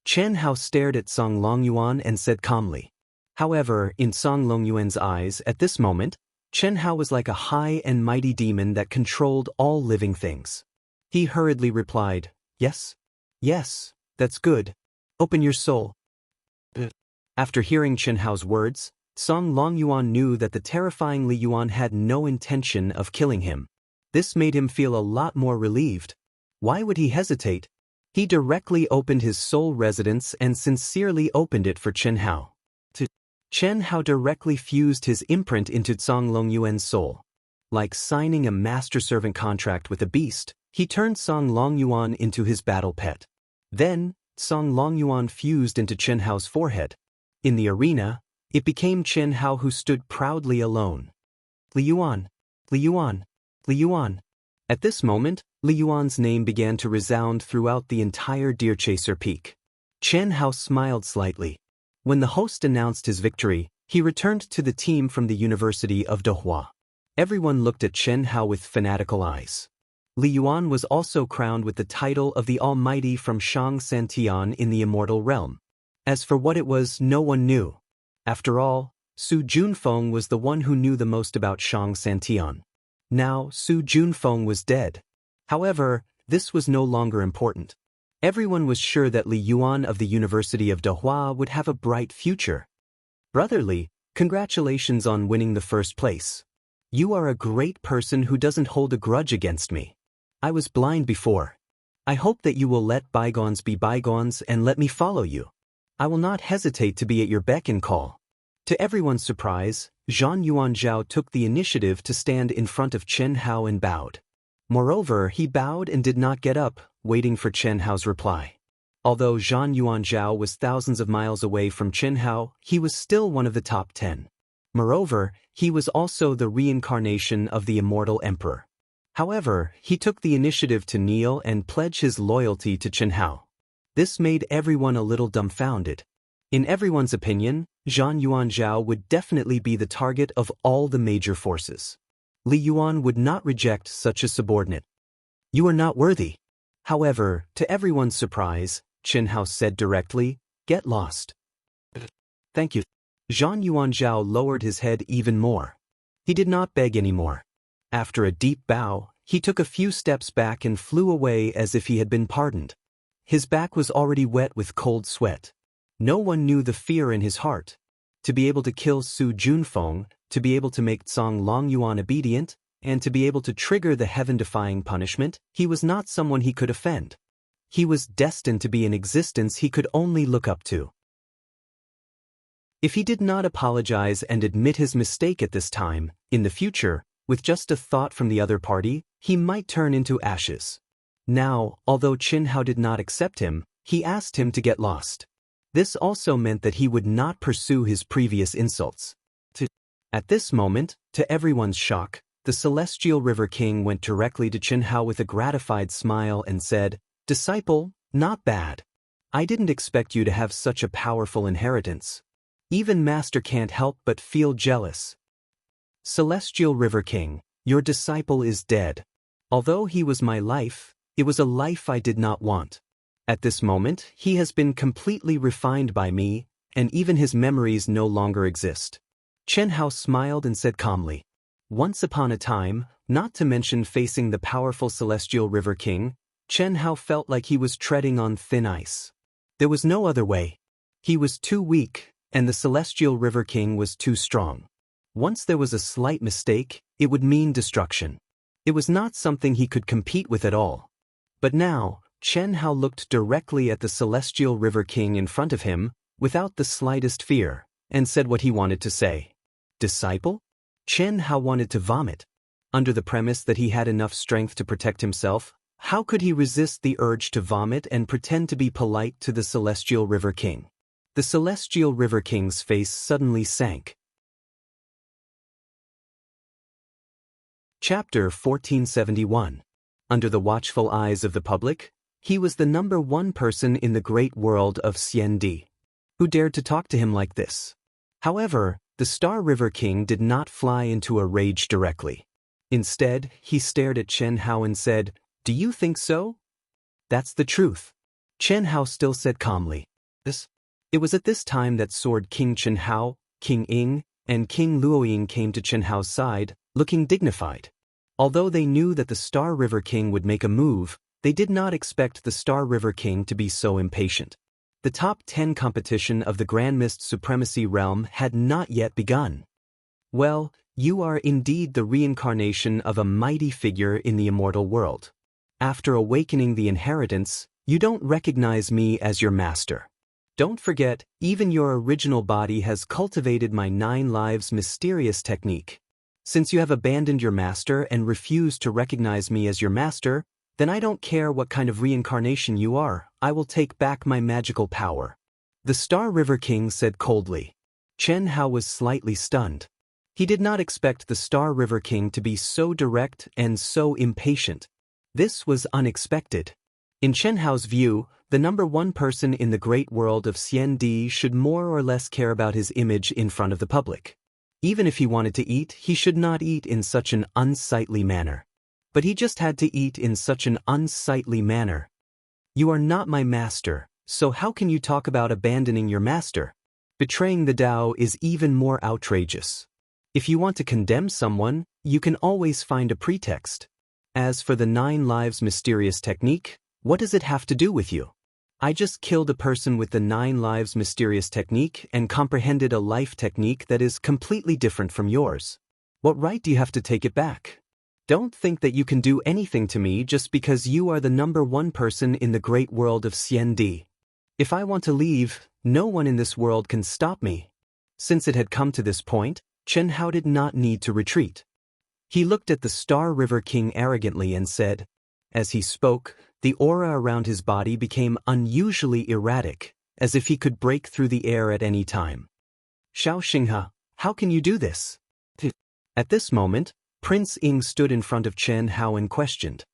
Chen Hao stared at Song Longyuan and said calmly. However, in Song Longyuan's eyes at this moment, Chen Hao was like a high and mighty demon that controlled all living things. He hurriedly replied, "Yes? Yes, that's good. Open your soul." After hearing Chen Hao's words, Song Longyuan knew that the terrifying Li Yuan had no intention of killing him. This made him feel a lot more relieved. Why would he hesitate? He directly opened his soul residence and sincerely opened it for Chen Hao. Chen Hao directly fused his imprint into Song Longyuan's soul. Like signing a master-servant contract with a beast, he turned Song Longyuan into his battle pet. Then, Song Longyuan fused into Chen Hao's forehead. In the arena, it became Chen Hao who stood proudly alone. "Li Yuan, Li Yuan, Li Yuan." At this moment, Li Yuan's name began to resound throughout the entire Deer Chaser Peak. Chen Hao smiled slightly. When the host announced his victory, he returned to the team from the University of Dehua. Everyone looked at Chen Hao with fanatical eyes. Li Yuan was also crowned with the title of the Almighty from Shang Santian in the Immortal Realm. As for what it was, no one knew. After all, Su Junfeng was the one who knew the most about Shang Santian. Now, Su Junfeng was dead. However, this was no longer important. Everyone was sure that Li Yuan of the University of Dehua would have a bright future. "Brother Li, congratulations on winning the first place. You are a great person who doesn't hold a grudge against me. I was blind before. I hope that you will let bygones be bygones and let me follow you. I will not hesitate to be at your beck and call." To everyone's surprise, Zhan Yuanzhao took the initiative to stand in front of Chen Hao and bowed. Moreover, he bowed and did not get up, waiting for Chen Hao's reply. Although Zhan Yuanzhao was thousands of miles away from Chen Hao, he was still one of the top 10. Moreover, he was also the reincarnation of the immortal emperor. However, he took the initiative to kneel and pledge his loyalty to Chen Hao. This made everyone a little dumbfounded. In everyone's opinion, Zhan Yuanzhao would definitely be the target of all the major forces. Li Yuan would not reject such a subordinate. "You are not worthy." However, to everyone's surprise, Chen Hao said directly, "Get lost." "Thank you." Zhan Yuanzhao lowered his head even more. He did not beg anymore. After a deep bow, he took a few steps back and flew away as if he had been pardoned. His back was already wet with cold sweat. No one knew the fear in his heart. To be able to kill Su Junfeng, to be able to make Song Longyuan obedient, and to be able to trigger the heaven-defying punishment, he was not someone he could offend. He was destined to be an existence he could only look up to. If he did not apologize and admit his mistake at this time, in the future, with just a thought from the other party, he might turn into ashes. Now, although Chen Hao did not accept him, he asked him to get lost. This also meant that he would not pursue his previous insults. At this moment, to everyone's shock, the Celestial River King went directly to Chen Hao with a gratified smile and said, "Disciple, not bad. I didn't expect you to have such a powerful inheritance. Even Master can't help but feel jealous. Celestial River King, your disciple is dead. Although he was my life, it was a life I did not want. At this moment, he has been completely refined by me, and even his memories no longer exist." Chen Hao smiled and said calmly, "Once upon a time, not to mention facing the powerful Celestial River King, Chen Hao felt like he was treading on thin ice. There was no other way. He was too weak, and the Celestial River King was too strong. Once there was a slight mistake, it would mean destruction. It was not something he could compete with at all. But now, Chen Hao looked directly at the Celestial River King in front of him, without the slightest fear, and said what he wanted to say. Disciple? Chen Hao wanted to vomit. Under the premise that he had enough strength to protect himself, how could he resist the urge to vomit and pretend to be polite to the Celestial River King? The Celestial River King's face suddenly sank. Chapter 1471. Under the watchful eyes of the public, he was the number one person in the great world of Xiandi. Who dared to talk to him like this? However, the Star River King did not fly into a rage directly. Instead, he stared at Chen Hao and said, "Do you think so?" "That's the truth." Chen Hao still said calmly. It was at this time that Sword King Chen Hao, King Ying, and King Luoying came to Chen Hao's side, looking dignified. Although they knew that the Star River King would make a move, they did not expect the Star River King to be so impatient. The top 10 competition of the Grand Mist Supremacy Realm had not yet begun. "Well, you are indeed the reincarnation of a mighty figure in the immortal world. After awakening the inheritance, you don't recognize me as your master. Don't forget, even your original body has cultivated my 9 lives mysterious technique. Since you have abandoned your master and refused to recognize me as your master, then I don't care what kind of reincarnation you are, I will take back my magical power." The Star River King said coldly. Chen Hao was slightly stunned. He did not expect the Star River King to be so direct and so impatient. This was unexpected. In Chen Hao's view, the number one person in the great world of Xiandi should more or less care about his image in front of the public. Even if he wanted to eat, he should not eat in such an unsightly manner. But he just had to eat in such an unsightly manner. "You are not my master, so how can you talk about abandoning your master? Betraying the Tao is even more outrageous. If you want to condemn someone, you can always find a pretext. As for the 9 lives mysterious technique, what does it have to do with you? I just killed a person with the 9 lives mysterious technique and comprehended a life technique that is completely different from yours. What right do you have to take it back? Don't think that you can do anything to me just because you are the number one person in the great world of Xiandi. If I want to leave, no one in this world can stop me." Since it had come to this point, Chen Hao did not need to retreat. He looked at the Star River King arrogantly and said. As he spoke, the aura around his body became unusually erratic, as if he could break through the air at any time. "Xiao Xinghe, how can you do this?" At this moment, Prince Ying stood in front of Chen Hao and questioned.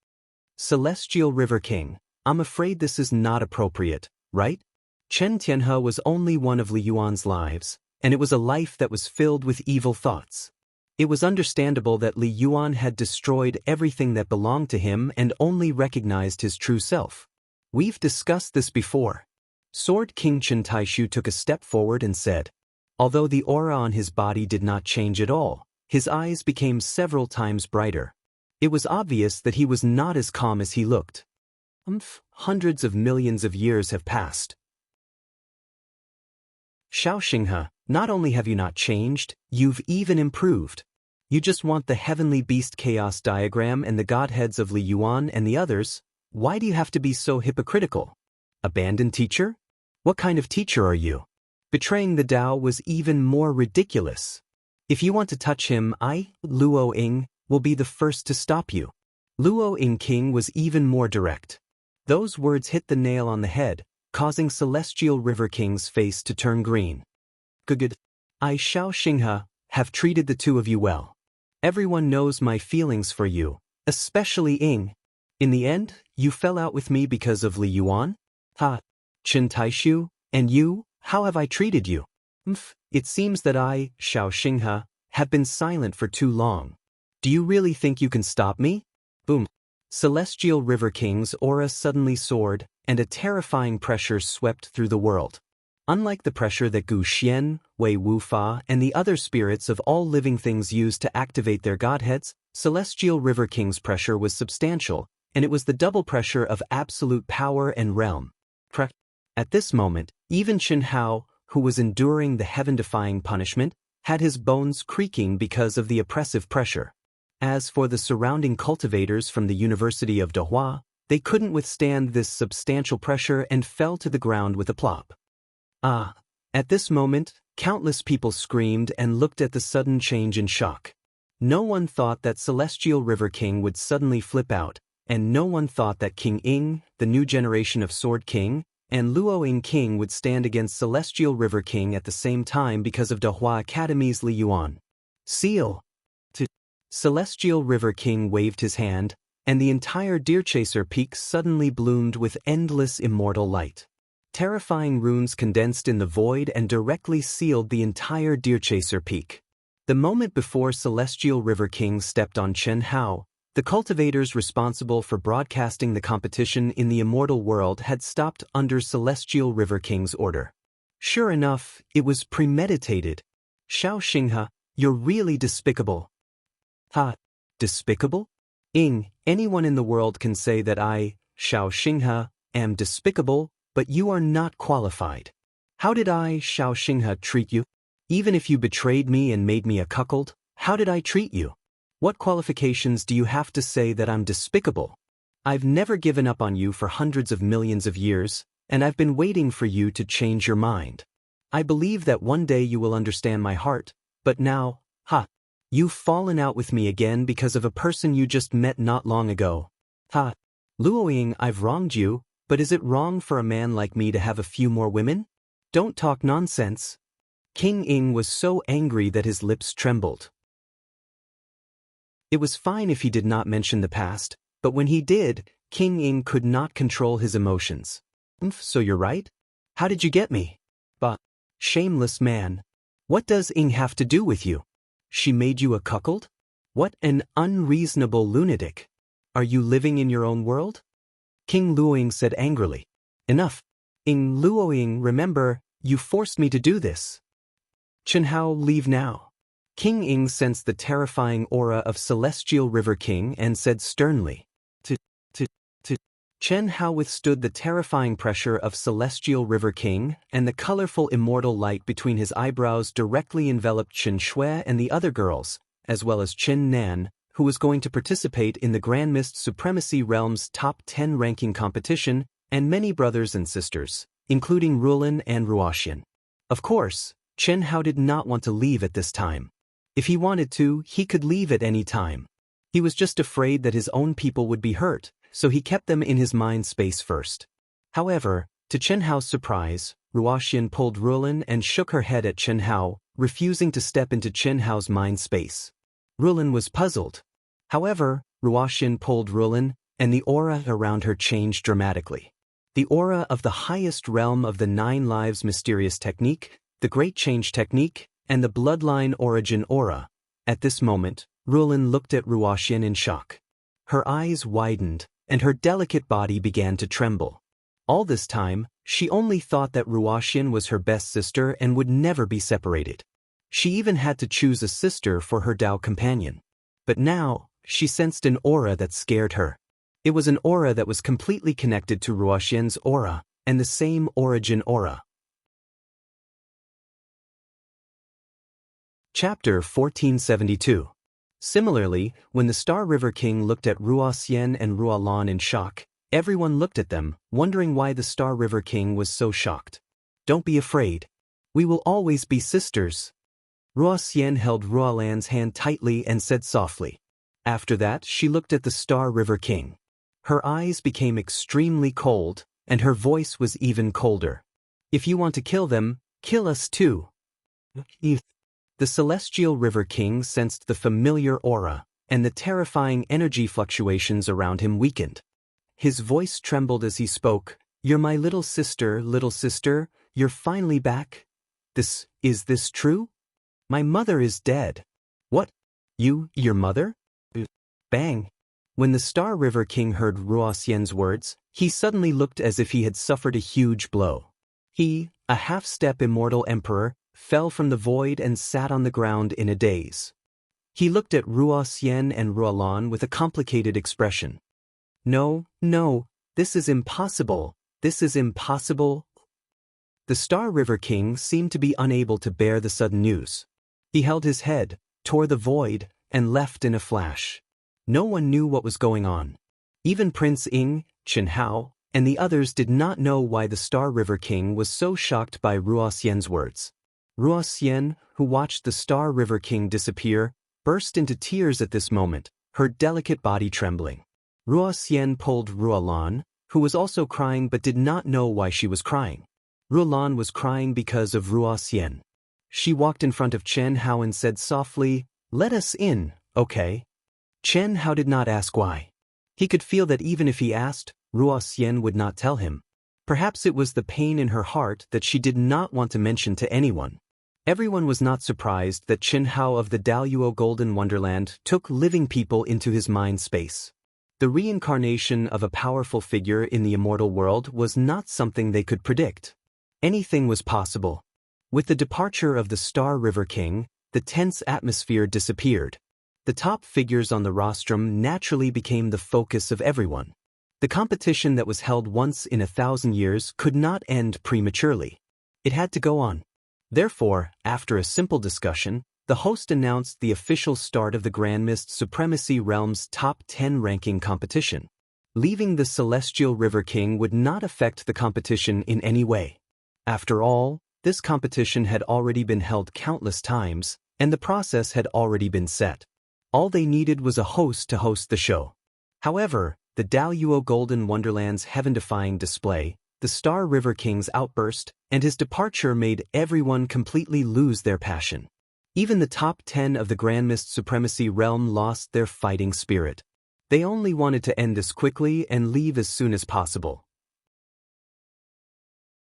"Celestial River King, I'm afraid this is not appropriate, right? Chen Tianhe was only one of Li Yuan's lives, and it was a life that was filled with evil thoughts. It was understandable that Li Yuan had destroyed everything that belonged to him and only recognized his true self. We've discussed this before." Sword King Chen Taishu took a step forward and said. Although the aura on his body did not change at all, his eyes became several times brighter. It was obvious that he was not as calm as he looked. Hundreds of millions of years have passed. "Xiao Xinghe, not only have you not changed, you've even improved. You just want the heavenly beast chaos diagram and the godheads of Li Yuan and the others. Why do you have to be so hypocritical? Abandoned teacher? What kind of teacher are you? Betraying the Tao was even more ridiculous. If you want to touch him, I, Luo Ying, will be the first to stop you." Luo Ying King was even more direct. Those words hit the nail on the head, causing Celestial River King's face to turn green. "Good. I, Xiao Xinghe, have treated the two of you well. Everyone knows my feelings for you, especially Ying. In the end, you fell out with me because of Li Yuan? Ha! Chen Taishu, and you, how have I treated you? It seems that I, Xiao Xinghe, have been silent for too long. Do you really think you can stop me? Boom. Celestial River King's aura suddenly soared, and a terrifying pressure swept through the world. Unlike the pressure that Gu Xian, Wei Wufa, and the other spirits of all living things used to activate their godheads, Celestial River King's pressure was substantial, and it was the double pressure of absolute power and realm. At this moment, even Qin Hao, who was enduring the heaven-defying punishment, had his bones creaking because of the oppressive pressure. As for the surrounding cultivators from the University of Dehua, they couldn't withstand this substantial pressure and fell to the ground with a plop. At this moment, countless people screamed and looked at the sudden change in shock. No one thought that Celestial River King would suddenly flip out, and no one thought that King Ying, the new generation of Sword King, and Luo Ying King would stand against Celestial River King at the same time because of Dehua Academy's Li Yuan. Seal! Celestial River King waved his hand, and the entire Deerchaser Peak suddenly bloomed with endless immortal light. Terrifying runes condensed in the void and directly sealed the entire Deerchaser Peak. The moment before Celestial River King stepped on Chen Hao, the cultivators responsible for broadcasting the competition in the immortal world had stopped under Celestial River King's order. Sure enough, it was premeditated. Xiao Xinghe, you're really despicable. Ha! Despicable? Ying, anyone in the world can say that I, Xiao Xinghe, am despicable, but you are not qualified. How did I, Xiao Xinghe, treat you? Even if you betrayed me and made me a cuckold, how did I treat you? What qualifications do you have to say that I'm despicable? I've never given up on you for hundreds of millions of years, and I've been waiting for you to change your mind. I believe that one day you will understand my heart, but now, you've fallen out with me again because of a person you just met not long ago. Luo Ying, I've wronged you, but is it wrong for a man like me to have a few more women? Don't talk nonsense. King Ying was so angry that his lips trembled. It was fine if he did not mention the past, but when he did, King Ying could not control his emotions. So you're right? How did you get me? But, shameless man. What does Ying have to do with you? She made you a cuckold? What an unreasonable lunatic. Are you living in your own world? King Luoying said angrily. Enough. Ying Luoying, remember, you forced me to do this. Chen Hao, leave now. King Ying sensed the terrifying aura of Celestial River King and said sternly. Chen Hao withstood the terrifying pressure of Celestial River King, and the colorful immortal light between his eyebrows directly enveloped Chen Shui and the other girls, as well as Chen Nan, who was going to participate in the Grand Mist Supremacy Realm's top 10 ranking competition, and many brothers and sisters, including Rulin and Ruoxian. Of course, Chen Hao did not want to leave at this time. If he wanted to, he could leave at any time. He was just afraid that his own people would be hurt, so he kept them in his mind space first. However, to Chen Hao's surprise, Ruoxian pulled Rulin and shook her head at Chen Hao, refusing to step into Chen Hao's mind space. Rulin was puzzled. However, Ruoxian pulled Rulin, and the aura around her changed dramatically. The aura of the highest realm of the 9 Lives Mysterious Technique, the Great Change Technique, and the Bloodline Origin Aura. At this moment, Rulin looked at Ruoxian in shock. Her eyes widened, and her delicate body began to tremble. All this time, she only thought that Ruoxian was her best sister and would never be separated. She even had to choose a sister for her Dao companion. But now, she sensed an aura that scared her. It was an aura that was completely connected to Ruoxian's aura, and the same origin aura. Chapter 1472. Similarly, when the Star River King looked at Ruoxian and Ruolan in shock, everyone looked at them, wondering why the Star River King was so shocked. Don't be afraid. We will always be sisters. Ruoxian held Ruolan's hand tightly and said softly. After that, she looked at the Star River King. Her eyes became extremely cold, and her voice was even colder. If you want to kill them, kill us too. The celestial river king sensed the familiar aura, and the terrifying energy fluctuations around him weakened. His voice trembled as he spoke. "You're my little sister, you're finally back? Is this true? My mother is dead." "What? Your mother?" Bang! When the Star River King heard Ruoxian's words, he suddenly looked as if he had suffered a huge blow. He, a half-step immortal emperor, fell from the void and sat on the ground in a daze. He looked at Ruoxian and Ruolan with a complicated expression. No, this is impossible. This is impossible." The Star River King seemed to be unable to bear the sudden news. He held his head, tore the void, and left in a flash. No one knew what was going on. Even Prince Ying, Chen Hao, and the others did not know why the Star River King was so shocked by Ruoxian's words. Ruoxian, who watched the Star River King disappear, burst into tears at this moment, her delicate body trembling. Ruoxian pulled Ruolan, who was also crying but did not know why she was crying. Ruolan was crying because of Ruoxian. She walked in front of Chen Hao and said softly, "Let us in, okay?" Chen Hao did not ask why. He could feel that even if he asked, Ruoxian would not tell him. Perhaps it was the pain in her heart that she did not want to mention to anyone. Everyone was not surprised that Chen Hao of the Daluo Golden Wonderland took living people into his mind space. The reincarnation of a powerful figure in the immortal world was not something they could predict. Anything was possible. With the departure of the Star River King, the tense atmosphere disappeared. The top figures on the rostrum naturally became the focus of everyone. The competition that was held once in 1,000 years could not end prematurely. It had to go on. Therefore, after a simple discussion, the host announced the official start of the Grand Mist Supremacy Realm's top 10 ranking competition. Leaving the Celestial River King would not affect the competition in any way. After all, this competition had already been held countless times, and the process had already been set. All they needed was a host to host the show. However, the Daluo Golden Wonderland's heaven-defying display, the Star River King's outburst, and his departure made everyone completely lose their passion. Even the top 10 of the Grand Mist Supremacy Realm lost their fighting spirit. They only wanted to end this quickly and leave as soon as possible.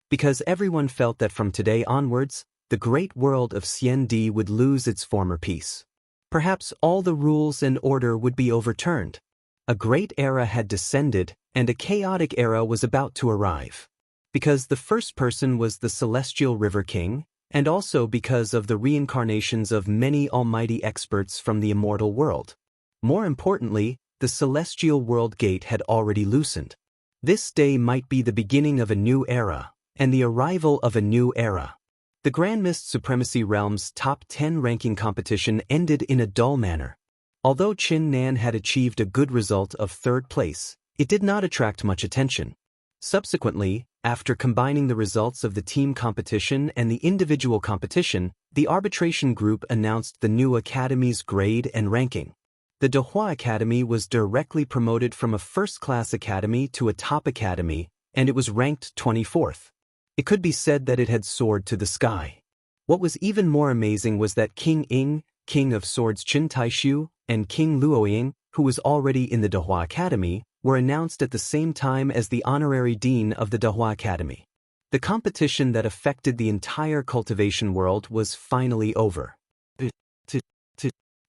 Because everyone felt that from today onwards, the great world of Xiandi would lose its former peace. Perhaps all the rules and order would be overturned. A great era had descended, and a chaotic era was about to arrive. Because the first person was the Celestial River King, and also because of the reincarnations of many almighty experts from the immortal world. More importantly, the Celestial World Gate had already loosened. This day might be the beginning of a new era, and the arrival of a new era. The Grand Mist Supremacy Realm's top 10 ranking competition ended in a dull manner. Although Qin Nan had achieved a good result of 3rd place, it did not attract much attention. Subsequently, after combining the results of the team competition and the individual competition, the arbitration group announced the new academy's grade and ranking. The Dehua Academy was directly promoted from a first-class academy to a top academy, and it was ranked 24th. It could be said that it had soared to the sky. What was even more amazing was that King Ying, King of Swords Qin Taishu, and King Luoying, who was already in the Dehua Academy, were announced at the same time as the honorary dean of the Dehua Academy. The competition that affected the entire cultivation world was finally over.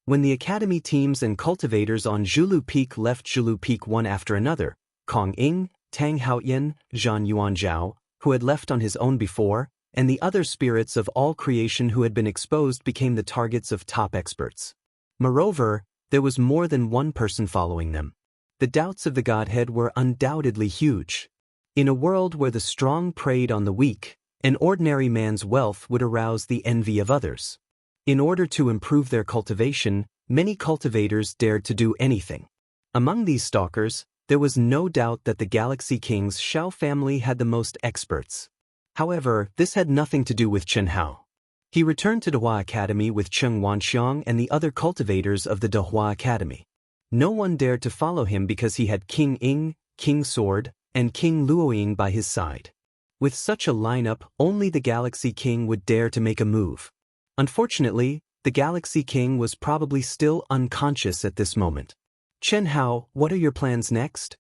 When the academy teams and cultivators on Zhulu Peak left Zhulu Peak one after another, Kong Ying, Tang Haoyan, Zhan Yuanzhao, who had left on his own before, and the other spirits of all creation who had been exposed became the targets of top experts. Moreover, there was more than one person following them. The doubts of the Godhead were undoubtedly huge. In a world where the strong preyed on the weak, an ordinary man's wealth would arouse the envy of others. In order to improve their cultivation, many cultivators dared to do anything. Among these stalkers, there was no doubt that the Galaxy King's Shao family had the most experts. However, this had nothing to do with Chen Hao. He returned to Dehua Academy with Cheng Wanxiang and the other cultivators of the Dehua Academy. No one dared to follow him because he had King Ying, King Sword, and King Luoying by his side. With such a lineup, only the Galaxy King would dare to make a move. Unfortunately, the Galaxy King was probably still unconscious at this moment. Chen Hao, what are your plans next?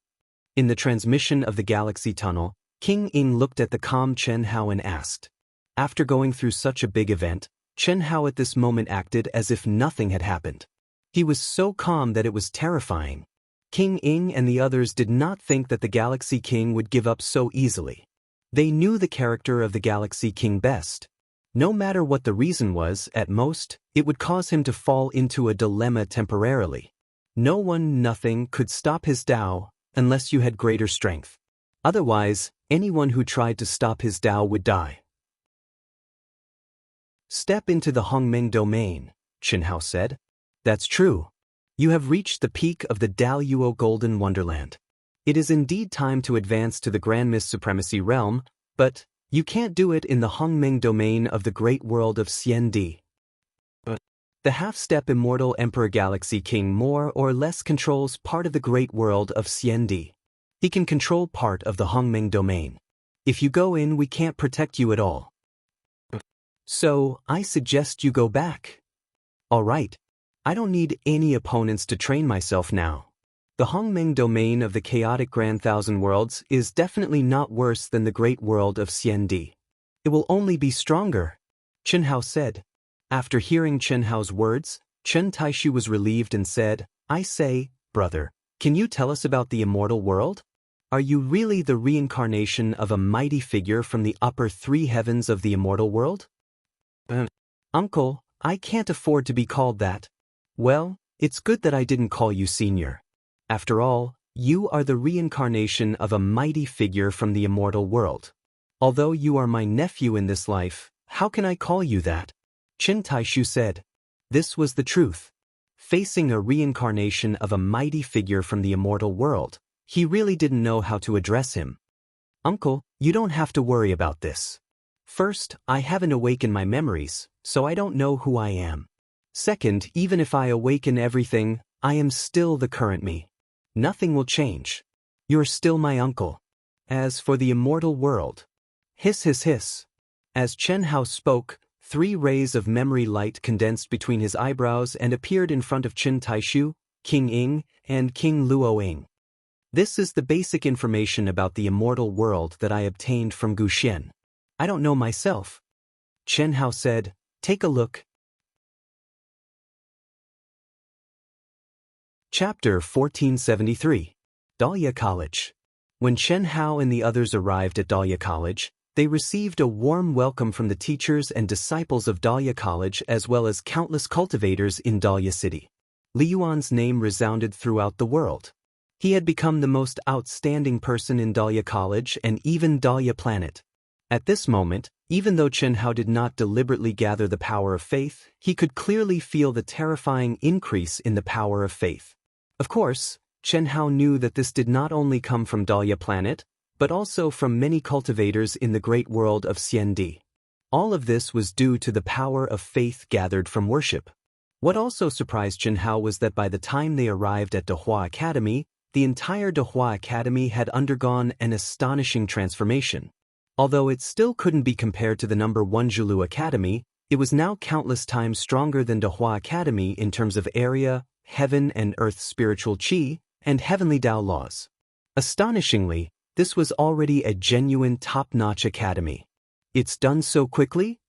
In the transmission of the Galaxy Tunnel, King Ying looked at the calm Chen Hao and asked. After going through such a big event, Chen Hao at this moment acted as if nothing had happened. He was so calm that it was terrifying. King Ying and the others did not think that the Galaxy King would give up so easily. They knew the character of the Galaxy King best. No matter what the reason was, at most, it would cause him to fall into a dilemma temporarily. No one, nothing could stop his Tao unless you had greater strength. Otherwise, anyone who tried to stop his Tao would die. Step into the Hongmeng domain, Chen Hao said. That's true. You have reached the peak of the Daluo Golden Wonderland. It is indeed time to advance to the Grand Mist Supremacy Realm, but you can't do it in the Hongmeng domain of the great world of Xiandi. The half-step immortal Emperor Galaxy King more or less controls part of the great world of Xiandi. He can control part of the Hongmeng domain. If you go in, we can't protect you at all. So, I suggest you go back. All right. I don't need any opponents to train myself now. The Hongmeng domain of the chaotic Grand Thousand Worlds is definitely not worse than the great world of Xiandi. It will only be stronger, Chen Hao said. After hearing Chen Hao's words, Chen Taishu was relieved and said, I say, brother, can you tell us about the immortal world? Are you really the reincarnation of a mighty figure from the upper three heavens of the immortal world? Uncle, I can't afford to be called that. Well, it's good that I didn't call you senior. After all, you are the reincarnation of a mighty figure from the immortal world. Although you are my nephew in this life, how can I call you that? Chen Taishu said. This was the truth. Facing a reincarnation of a mighty figure from the immortal world, he really didn't know how to address him. Uncle, you don't have to worry about this. First, I haven't awakened my memories, so I don't know who I am. Second, even if I awaken everything, I am still the current me. Nothing will change. You're still my uncle. As for the immortal world. Hiss hiss hiss. As Chen Hao spoke, 3 rays of memory light condensed between his eyebrows and appeared in front of Chen Taishu, King Ying, and King Luo Ying. This is the basic information about the immortal world that I obtained from Gu Xian. I don't know myself. Chen Hao said, take a look. Chapter 1473. Dahlia College. When Chen Hao and the others arrived at Dahlia College, they received a warm welcome from the teachers and disciples of Dahlia College as well as countless cultivators in Dahlia City. Li Yuan's name resounded throughout the world. He had become the most outstanding person in Dahlia College and even Dahlia Planet. At this moment, even though Chen Hao did not deliberately gather the power of faith, he could clearly feel the terrifying increase in the power of faith. Of course, Chen Hao knew that this did not only come from Dahlia Planet, but also from many cultivators in the great world of Xiandi. All of this was due to the power of faith gathered from worship. What also surprised Chen Hao was that by the time they arrived at Dehua Academy, the entire Dehua Academy had undergone an astonishing transformation. Although it still couldn't be compared to the number 1 Zhulu Academy, it was now countless times stronger than Dehua Academy in terms of area, heaven and earth spiritual qi, and heavenly Tao laws. Astonishingly, this was already a genuine top-notch academy. It's done so quickly?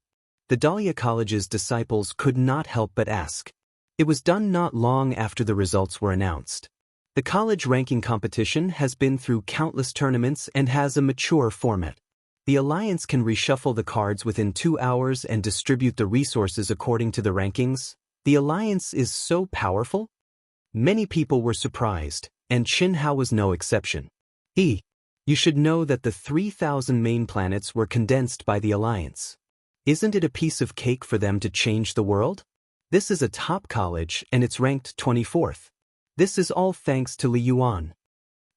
The Dahlia College's disciples could not help but ask. It was done not long after the results were announced. The college ranking competition has been through countless tournaments and has a mature format. The Alliance can reshuffle the cards within 2 hours and distribute the resources according to the rankings. The Alliance is so powerful? Many people were surprised, and Chen Hao was no exception. You should know that the 3,000 main planets were condensed by the Alliance. Isn't it a piece of cake for them to change the world? This is a top college and it's ranked 24th. This is all thanks to Li Yuan.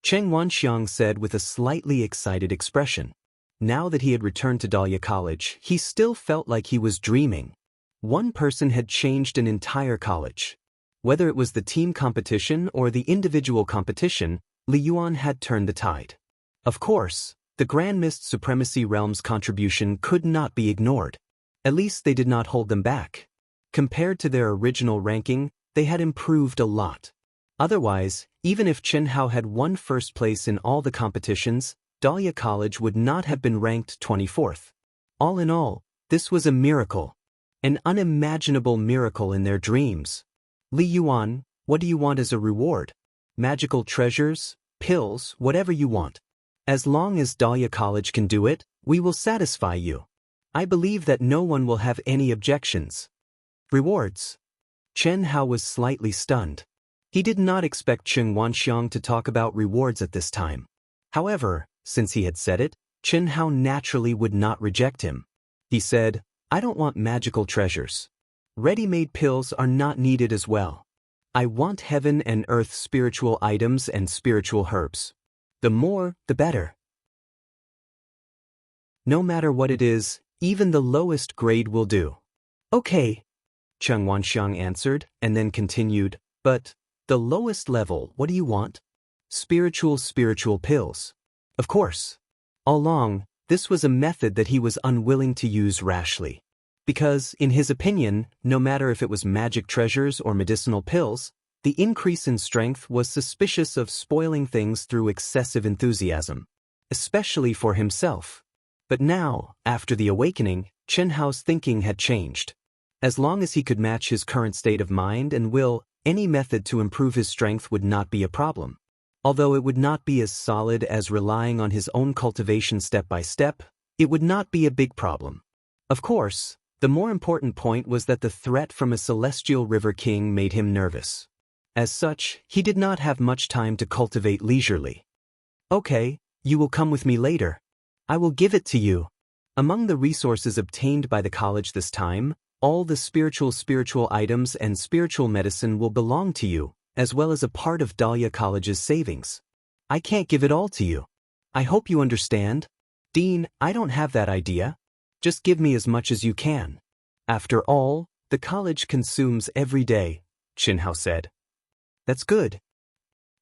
Cheng Wanxiang said with a slightly excited expression. Now that he had returned to Dahlia College, he still felt like he was dreaming. One person had changed an entire college. Whether it was the team competition or the individual competition, Li Yuan had turned the tide. Of course, the Grand Mist Supremacy Realm's contribution could not be ignored. At least they did not hold them back. compared to their original ranking, they had improved a lot. Otherwise, even if Chen Hao had won first place in all the competitions, Dahlia College would not have been ranked 24th. All in all, this was a miracle. An unimaginable miracle in their dreams. Li Yuan, what do you want as a reward? Magical treasures, pills, whatever you want. As long as Dahlia College can do it, we will satisfy you. I believe that no one will have any objections. Rewards. Chen Hao was slightly stunned. He did not expect Chen Wanxiang to talk about rewards at this time. However, since he had said it, Chen Hao naturally would not reject him. He said, I don't want magical treasures. Ready-made pills are not needed as well. I want heaven and earth spiritual items and spiritual herbs. The more, the better. No matter what it is, even the lowest grade will do. Okay, Chen Wanxiang answered, and then continued, but the lowest level, what do you want? Spiritual pills. Of course. All along, this was a method that he was unwilling to use rashly. Because, in his opinion, no matter if it was magic treasures or medicinal pills, the increase in strength was suspicious of spoiling things through excessive enthusiasm. Especially for himself. But now, after the awakening, Chen Hao's thinking had changed. As long as he could match his current state of mind and will, any method to improve his strength would not be a problem. Although it would not be as solid as relying on his own cultivation step by step, it would not be a big problem. Of course, the more important point was that the threat from a celestial river king made him nervous. As such, he did not have much time to cultivate leisurely. Okay, you will come with me later. I will give it to you. Among the resources obtained by the college this time, all the spiritual items and spiritual medicine will belong to you, as well as a part of Dahlia College's savings. I can't give it all to you. I hope you understand. Dean, I don't have that idea. Just give me as much as you can. After all, the college consumes every day, Chen Hao said. That's good.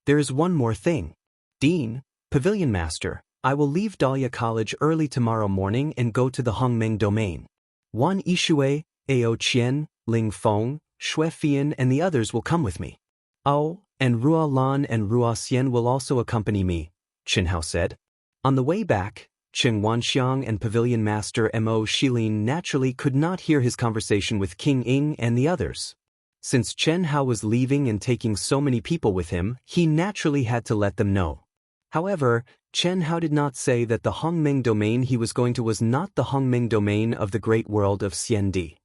There is one more thing. Dean, Pavilion Master, I will leave Dahlia College early tomorrow morning and go to the Hongmeng domain. Wan Yishui, Ao Qian, Ling Feng, Xue Fian and the others will come with me. Oh, and Rua Lan and Rua Xian will also accompany me, Chen Hao said. On the way back, Chen Wanxiang and Pavilion Master Mo Shilin naturally could not hear his conversation with King Ying and the others. Since Chen Hao was leaving and taking so many people with him, he naturally had to let them know. However, Chen Hao did not say that the Hongmeng domain he was going to was not the Hongmeng domain of the great world of Xiandi.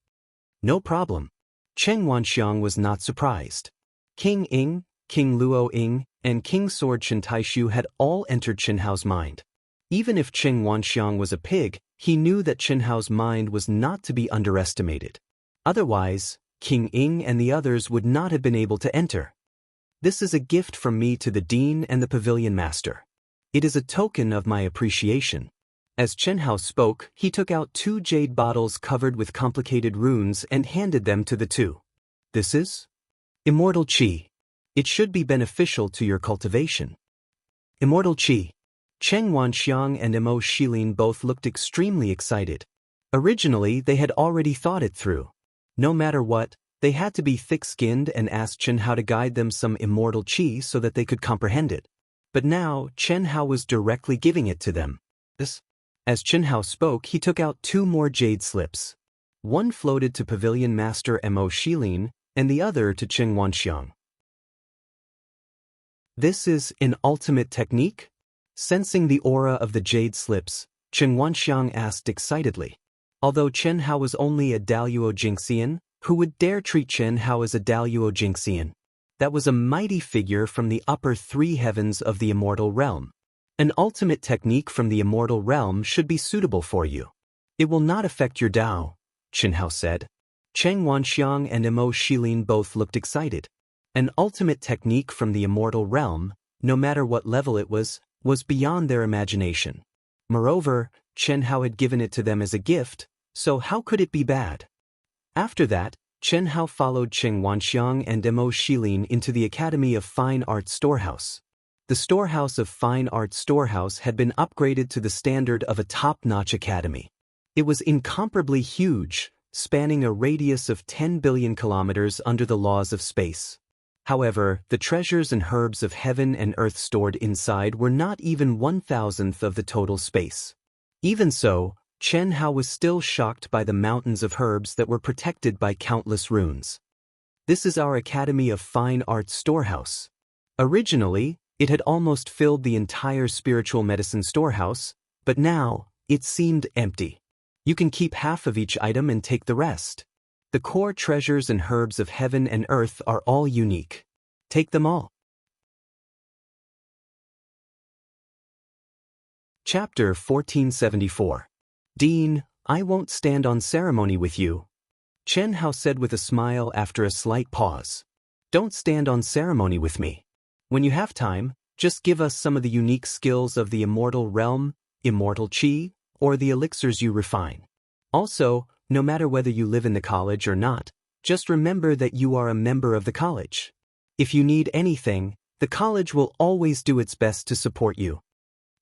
No problem. Chen Wanxiang was not surprised. King Ying, King Luo Ying, and King Sword Chen Taishu had all entered Chen Hao's mind. Even if Chen Wanxiang was a pig, he knew that Chen Hao's mind was not to be underestimated. Otherwise, King Ying and the others would not have been able to enter. This is a gift from me to the Dean and the Pavilion Master. It is a token of my appreciation. As Chen Hao spoke, he took out 2 jade bottles covered with complicated runes and handed them to the two. This is Immortal Qi. It should be beneficial to your cultivation. Immortal Qi. Cheng Wanxiang and Mo Shilin both looked extremely excited. Originally, they had already thought it through. No matter what, they had to be thick-skinned and asked Chen Hao to guide them some immortal qi so that they could comprehend it. But now, Chen Hao was directly giving it to them. As Chen Hao spoke, he took out 2 more jade slips. One floated to Pavilion Master Mo Shilin, and the other to Cheng Wanxiang. This is an ultimate technique? Sensing the aura of the jade slips, Cheng Wanxiang asked excitedly. Although Chen Hao was only a Daluo Jingxian, who would dare treat Chen Hao as a Daluo Jingxian? That was a mighty figure from the upper 3 heavens of the immortal realm. An ultimate technique from the immortal realm should be suitable for you. It will not affect your Dao, Chen Hao said. Cheng Wanxiang and Mo Shilin both looked excited. An ultimate technique from the immortal realm, no matter what level it was beyond their imagination. Moreover, Chen Hao had given it to them as a gift, so how could it be bad? After that, Chen Hao followed Cheng Wanxiang and Mo Shilin into the Academy of Fine Arts Storehouse. The Storehouse of Fine Arts Storehouse had been upgraded to the standard of a top-notch academy. It was incomparably huge, spanning a radius of 10 billion kilometers under the laws of space. However, the treasures and herbs of heaven and earth stored inside were not even 1,000th of the total space. Even so, Chen Hao was still shocked by the mountains of herbs that were protected by countless runes. This is our Academy of Fine Arts storehouse. Originally, it had almost filled the entire spiritual medicine storehouse, but now, it seemed empty. You can keep half of each item and take the rest. The core treasures and herbs of heaven and earth are all unique. Take them all. Chapter 1474. Dean, I won't stand on ceremony with you. Chen Hao said with a smile after a slight pause. Don't stand on ceremony with me. When you have time, just give us some of the unique skills of the immortal realm, immortal qi, or the elixirs you refine. Also, no matter whether you live in the college or not, just remember that you are a member of the college. If you need anything, the college will always do its best to support you.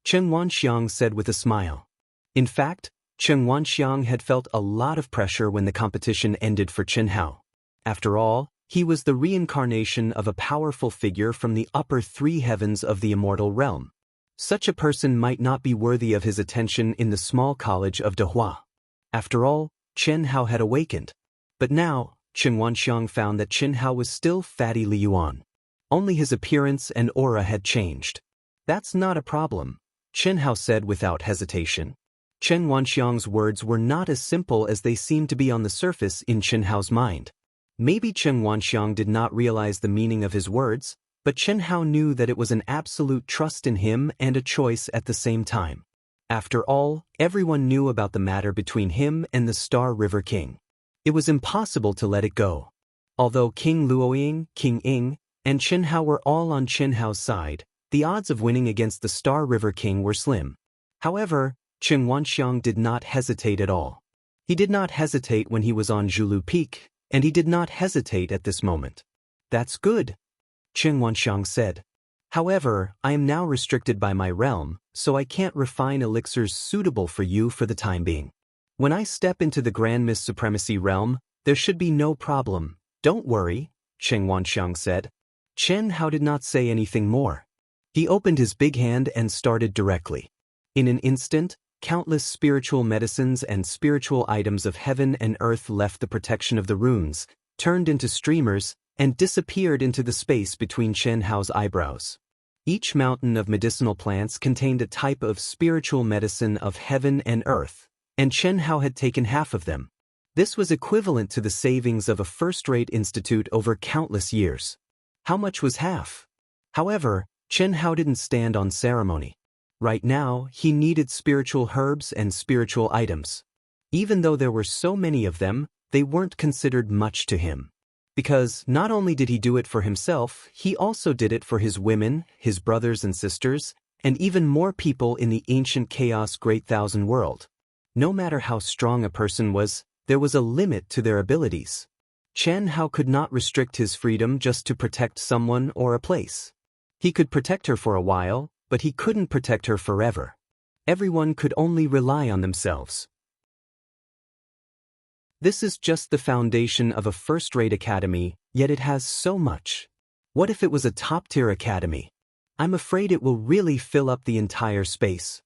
Chen Wanxiang said with a smile. In fact, Chen Wanxiang had felt a lot of pressure when the competition ended for Chen Hao. After all, he was the reincarnation of a powerful figure from the upper three heavens of the immortal realm. Such a person might not be worthy of his attention in the small college of Dehua. After all, Chen Hao had awakened. But now, Chen Wanxiang found that Chen Hao was still Fatty Liyuan. Only his appearance and aura had changed. That's not a problem, Chen Hao said without hesitation. Chen Wanxiang's words were not as simple as they seemed to be on the surface in Chen Hao's mind. Maybe Chen Wanxiang did not realize the meaning of his words, but Chen Hao knew that it was an absolute trust in him and a choice at the same time. After all, everyone knew about the matter between him and the Star River King. It was impossible to let it go. Although King Luoying, King Ying, and Chen Hao were all on Chen Hao's side, the odds of winning against the Star River King were slim. However, Chen Wanxiang did not hesitate at all. He did not hesitate when he was on Zhulu Peak, and he did not hesitate at this moment. That's good, Chen Wanxiang said. However, I am now restricted by my realm, so I can't refine elixirs suitable for you for the time being. When I step into the Grand Mist Supremacy realm, there should be no problem. Don't worry, Chen Wanxiang said. Chen Hao did not say anything more. He opened his big hand and started directly. In an instant, countless spiritual medicines and spiritual items of heaven and earth left the protection of the runes, turned into streamers, and disappeared into the space between Chen Hao's eyebrows. Each mountain of medicinal plants contained a type of spiritual medicine of heaven and earth, and Chen Hao had taken half of them. This was equivalent to the savings of a first-rate institute over countless years. How much was half? However, Chen Hao didn't stand on ceremony. Right now, he needed spiritual herbs and spiritual items. Even though there were so many of them, they weren't considered much to him. Because not only did he do it for himself, he also did it for his women, his brothers and sisters, and even more people in the ancient chaos Great Thousand World. No matter how strong a person was, there was a limit to their abilities. Chen Hao could not restrict his freedom just to protect someone or a place. He could protect her for a while, but he couldn't protect her forever. Everyone could only rely on themselves. This is just the foundation of a first-rate academy, yet it has so much. What if it was a top-tier academy? I'm afraid it will really fill up the entire space.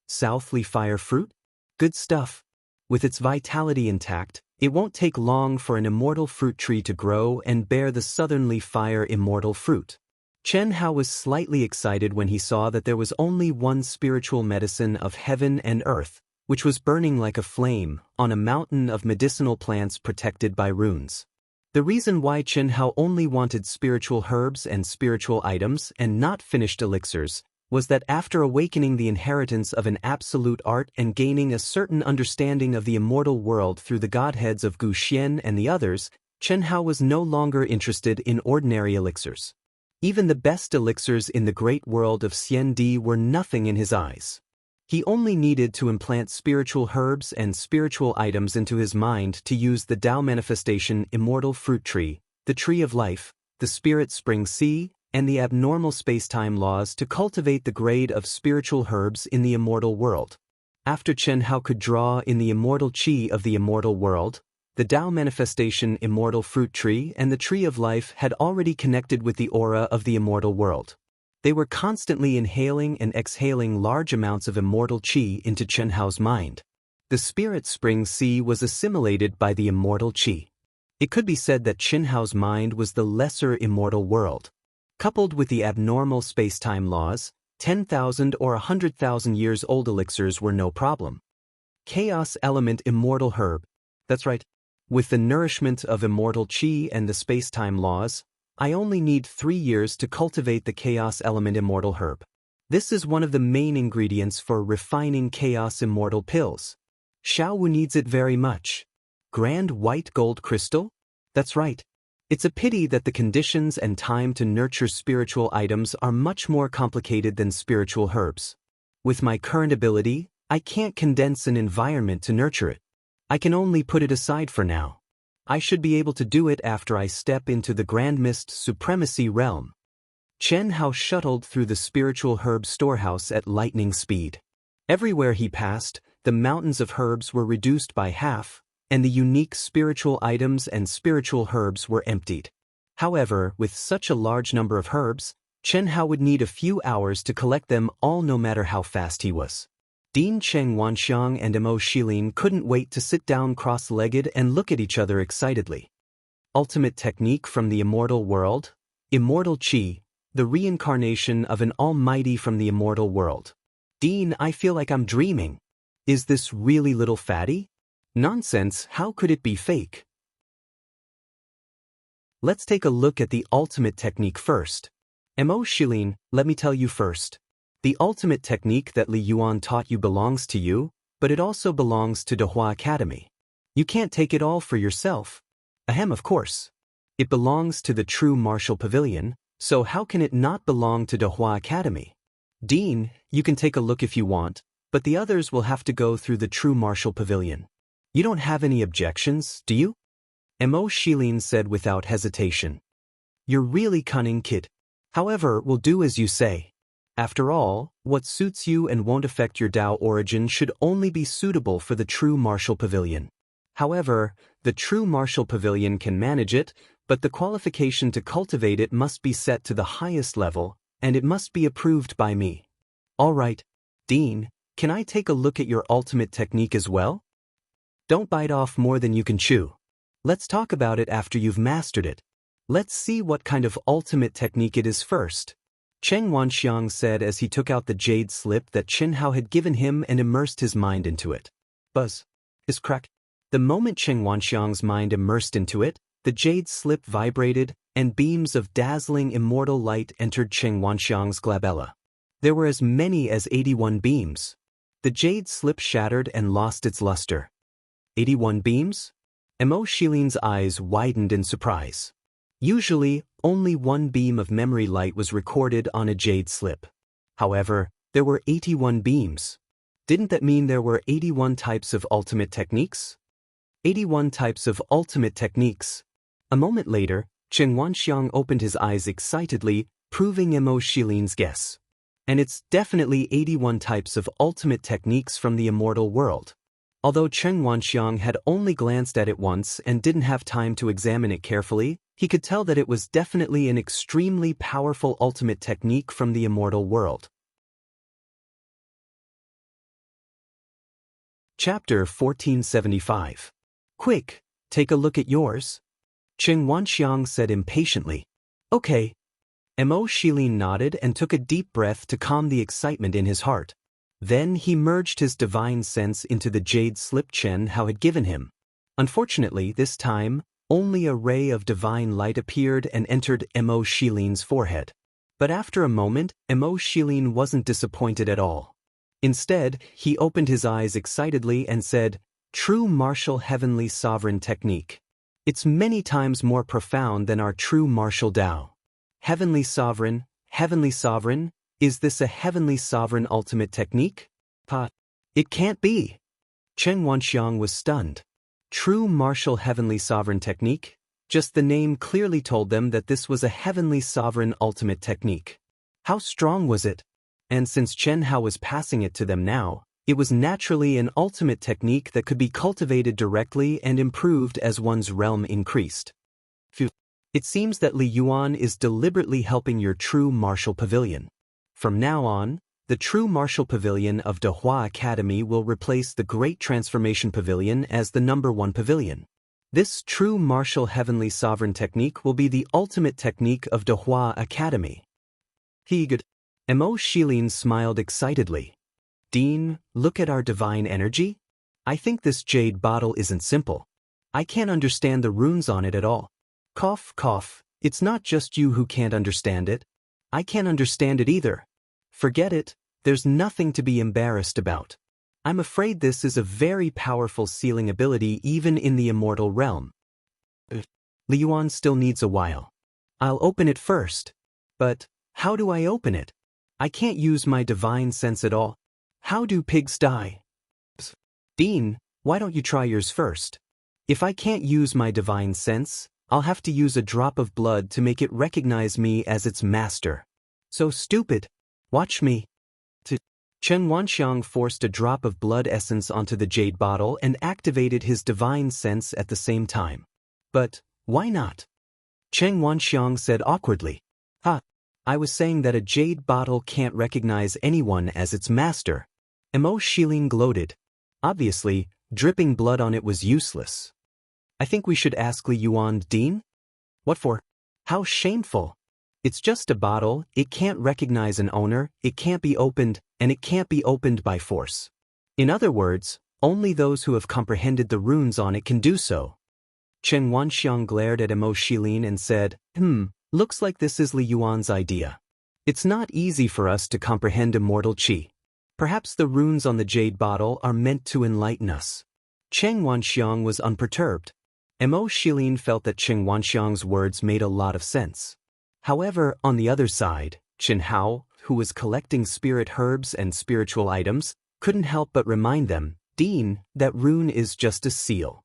Southly Fire Fruit? Good stuff. With its vitality intact, it won't take long for an immortal fruit tree to grow and bear the Southernly Fire immortal fruit. Chen Hao was slightly excited when he saw that there was only one spiritual medicine of heaven and earth, which was burning like a flame on a mountain of medicinal plants protected by runes. The reason why Chen Hao only wanted spiritual herbs and spiritual items and not finished elixirs was that after awakening the inheritance of an absolute art and gaining a certain understanding of the immortal world through the godheads of Gu Xian and the others, Chen Hao was no longer interested in ordinary elixirs. Even the best elixirs in the great world of Xian Di were nothing in his eyes. He only needed to implant spiritual herbs and spiritual items into his mind to use the Tao Manifestation Immortal Fruit Tree, the Tree of Life, the Spirit Spring Sea, and the abnormal space-time laws to cultivate the grade of spiritual herbs in the immortal world. After Chen Hao could draw in the immortal qi of the immortal world, the Tao manifestation immortal fruit tree and the tree of life had already connected with the aura of the immortal world. They were constantly inhaling and exhaling large amounts of immortal qi into Chen Hao's mind. The spirit spring sea was assimilated by the immortal qi. It could be said that Chen Hao's mind was the lesser immortal world. Coupled with the abnormal space-time laws, 10,000 or 100,000 years old elixirs were no problem. Chaos element immortal herb. That's right. With the nourishment of immortal qi and the space-time laws, I only need 3 years to cultivate the chaos element immortal herb. This is one of the main ingredients for refining chaos immortal pills. Xiaowu needs it very much. Grand white gold crystal? That's right. It's a pity that the conditions and time to nurture spiritual items are much more complicated than spiritual herbs. With my current ability, I can't condense an environment to nurture it. I can only put it aside for now. I should be able to do it after I step into the Grand Mist Supremacy realm. Chen Hao shuttled through the spiritual herb storehouse at lightning speed. Everywhere he passed, the mountains of herbs were reduced by half, and the unique spiritual items and spiritual herbs were emptied. However, with such a large number of herbs, Chen Hao would need a few hours to collect them all no matter how fast he was. Dean Cheng Wanxiang and Mo Shilin couldn't wait to sit down cross-legged and look at each other excitedly. Ultimate technique from the immortal world, immortal qi, the reincarnation of an almighty from the immortal world. Dean, I feel like I'm dreaming. Is this really little fatty? Nonsense, how could it be fake? Let's take a look at the ultimate technique first. Mo Shilin, let me tell you first. The ultimate technique that Li Yuan taught you belongs to you, but it also belongs to Dehua Academy. You can't take it all for yourself. Ahem, of course. It belongs to the true martial pavilion, so how can it not belong to Dehua Academy? Dean, you can take a look if you want, but the others will have to go through the true martial pavilion. You don't have any objections, do you? Mo Shilin said without hesitation. You're really cunning, kid. However, we'll do as you say. After all, what suits you and won't affect your Tao origin should only be suitable for the true martial pavilion. However, the true martial pavilion can manage it, but the qualification to cultivate it must be set to the highest level, and it must be approved by me. All right, Dean, can I take a look at your ultimate technique as well? Don't bite off more than you can chew. Let's talk about it after you've mastered it. Let's see what kind of ultimate technique it is first. Cheng Wanxiang said as he took out the jade slip that Chen Hao had given him and immersed his mind into it. Buzz. Is crack. The moment Cheng Wanxiang's mind immersed into it, the jade slip vibrated, and beams of dazzling immortal light entered Cheng Wanxiang's glabella. There were as many as 81 beams. The jade slip shattered and lost its luster. 81 beams? Mo Shilin's eyes widened in surprise. Usually, only one beam of memory light was recorded on a jade slip. However, there were 81 beams. Didn't that mean there were 81 types of ultimate techniques? 81 types of ultimate techniques. A moment later, Cheng Wanxiang opened his eyes excitedly, proving Mo Shilin's guess. And it's definitely 81 types of ultimate techniques from the immortal world. Although Cheng Wanxiang had only glanced at it once and didn't have time to examine it carefully, he could tell that it was definitely an extremely powerful ultimate technique from the immortal world. Chapter 1475. Quick, take a look at yours. Cheng Wanxiang said impatiently. Okay. Mo Shilin nodded and took a deep breath to calm the excitement in his heart. Then he merged his divine sense into the jade slip Chen Hao had given him. Unfortunately, this time, only a ray of divine light appeared and entered Mo Shilin's forehead. But after a moment, Mo Shilin wasn't disappointed at all. Instead, he opened his eyes excitedly and said, True martial heavenly sovereign technique. It's many times more profound than our true martial Tao. Heavenly sovereign, is this a heavenly sovereign ultimate technique? It can't be. Cheng Wanxiang was stunned. True martial heavenly sovereign technique? Just the name clearly told them that this was a heavenly sovereign ultimate technique. How strong was it? And since Chen Hao was passing it to them now, It was naturally an ultimate technique that could be cultivated directly and improved as one's realm increased. It seems that Li Yuan is deliberately helping your true martial pavilion. From now on, the true martial pavilion of Dehua Academy will replace the Great Transformation Pavilion as the #1 pavilion. This true martial heavenly sovereign technique will be the ultimate technique of Dehua Academy. Good. Mo Shilin smiled excitedly. Dean, look at our divine energy. I think this jade bottle isn't simple. I can't understand the runes on it at all. Cough, cough, it's not just you who can't understand it. I can't understand it either. Forget it, there's nothing to be embarrassed about. I'm afraid this is a very powerful sealing ability even in the immortal realm. Li Yuan still needs a while. I'll open it first. But, how do I open it? I can't use my divine sense at all. How do pigs die? Dean, why don't you try yours first? If I can't use my divine sense, I'll have to use a drop of blood to make it recognize me as its master. So stupid. Watch me. Chen Wanxiang forced a drop of blood essence onto the jade bottle and activated his divine sense at the same time. But, why not? Chen Wanxiang said awkwardly. I was saying that a jade bottle can't recognize anyone as its master. Mo Shilin gloated. Obviously, dripping blood on it was useless. I think we should ask Li Yuan, Dean? What for? How shameful. It's just a bottle, it can't recognize an owner, it can't be opened, and it can't be opened by force. In other words, only those who have comprehended the runes on it can do so. Chen Wanxiang glared at Mo Shilin and said, looks like this is Li Yuan's idea. It's not easy for us to comprehend immortal qi. Perhaps the runes on the jade bottle are meant to enlighten us. Chen Wanxiang was unperturbed. Mo Shilin felt that Chen Wanxiang's words made a lot of sense. However, on the other side, Chen Hao, who was collecting spirit herbs and spiritual items, couldn't help but remind them, Dean, that rune is just a seal.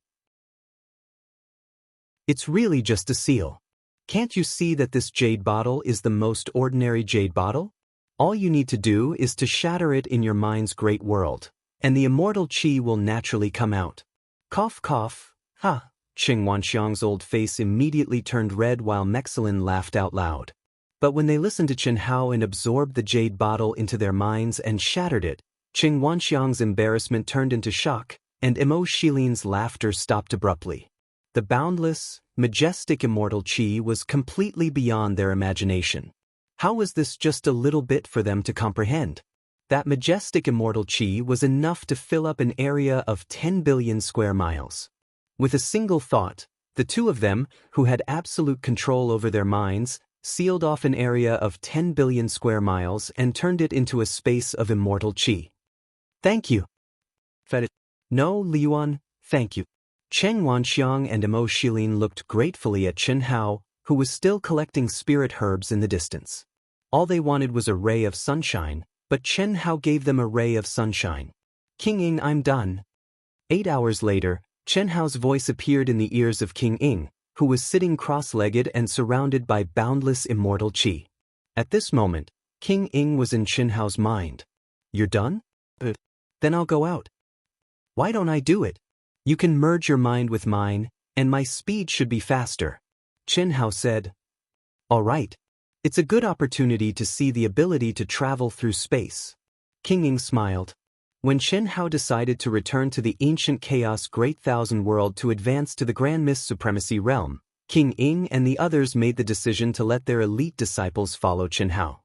It's really just a seal. Can't you see that this jade bottle is the most ordinary jade bottle? All you need to do is to shatter it in your mind's great world, and the immortal qi will naturally come out. Cough, cough, ha. Chen Wanxiang's old face immediately turned red while Mexilin laughed out loud. But when they listened to Chen Hao and absorbed the jade bottle into their minds and shattered it, Chen Wanxiang's embarrassment turned into shock, and Mo Shilin's laughter stopped abruptly. The boundless, majestic immortal qi was completely beyond their imagination. How was this just a little bit for them to comprehend? That majestic immortal qi was enough to fill up an area of 10 billion square miles. With a single thought, the two of them, who had absolute control over their minds, sealed off an area of 10 billion square miles and turned it into a space of immortal qi. Thank you. No, Li Yuan, thank you. Chen Wanxiang and Mo Shilin looked gratefully at Chen Hao, who was still collecting spirit herbs in the distance. All they wanted was a ray of sunshine, but Chen Hao gave them a ray of sunshine. King Ying, I'm done. 8 hours later, Chen Hao's voice appeared in the ears of King Ying, who was sitting cross-legged and surrounded by boundless immortal qi. At this moment, King Ying was in Chen Hao's mind. You're done? Then I'll go out. Why don't I do it? You can merge your mind with mine, and my speed should be faster. Chen Hao said. All right. It's a good opportunity to see the ability to travel through space. King Ying smiled. When Chen Hao decided to return to the ancient chaos Great Thousand World to advance to the Grand Mist Supremacy Realm, King Ying and the others made the decision to let their elite disciples follow Chen Hao.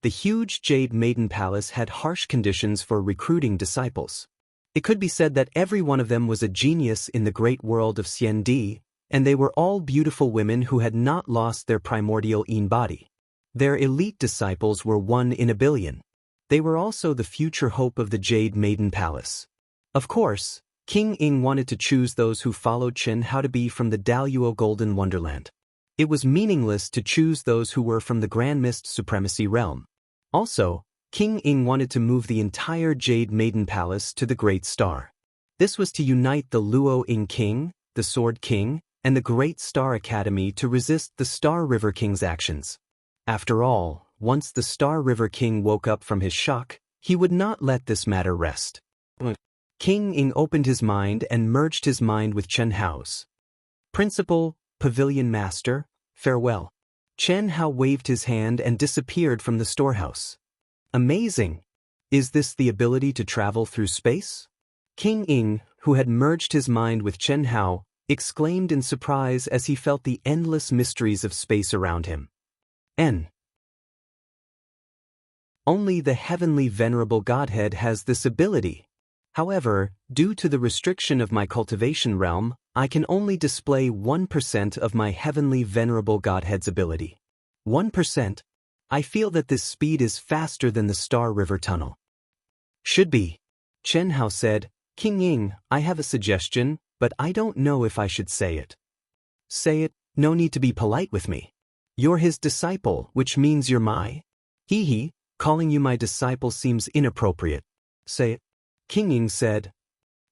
The huge Jade Maiden Palace had harsh conditions for recruiting disciples. It could be said that every one of them was a genius in the great world of Xiandi, and they were all beautiful women who had not lost their primordial Yin body. Their elite disciples were 1 in a billion. They were also the future hope of the Jade Maiden Palace. Of course, King Ying wanted to choose those who followed Chen Hao to be from the Daluo Golden Wonderland. It was meaningless to choose those who were from the Grand Mist Supremacy Realm. Also, King Ying wanted to move the entire Jade Maiden Palace to the Great Star. This was to unite the Luo Ying King, the Sword King, and the Great Star Academy to resist the Star River King's actions. After all, once the Star River King woke up from his shock, he would not let this matter rest. King Ing opened his mind and merged his mind with Chen Hao's. Principal, Pavilion Master, farewell. Chen Hao waved his hand and disappeared from the storehouse. Amazing! Is this the ability to travel through space? King Ing, who had merged his mind with Chen Hao, exclaimed in surprise as he felt the endless mysteries of space around him. Only the heavenly venerable Godhead has this ability. However, due to the restriction of my cultivation realm, I can only display 1% of my heavenly venerable Godhead's ability. 1%? I feel that this speed is faster than the Star River Tunnel. Should be. Chen Hao said, King Ying, I have a suggestion, but I don't know if I should say it. Say it, no need to be polite with me. You're his disciple, which means you're my. Hee, calling you my disciple seems inappropriate. Say it. King Ying said,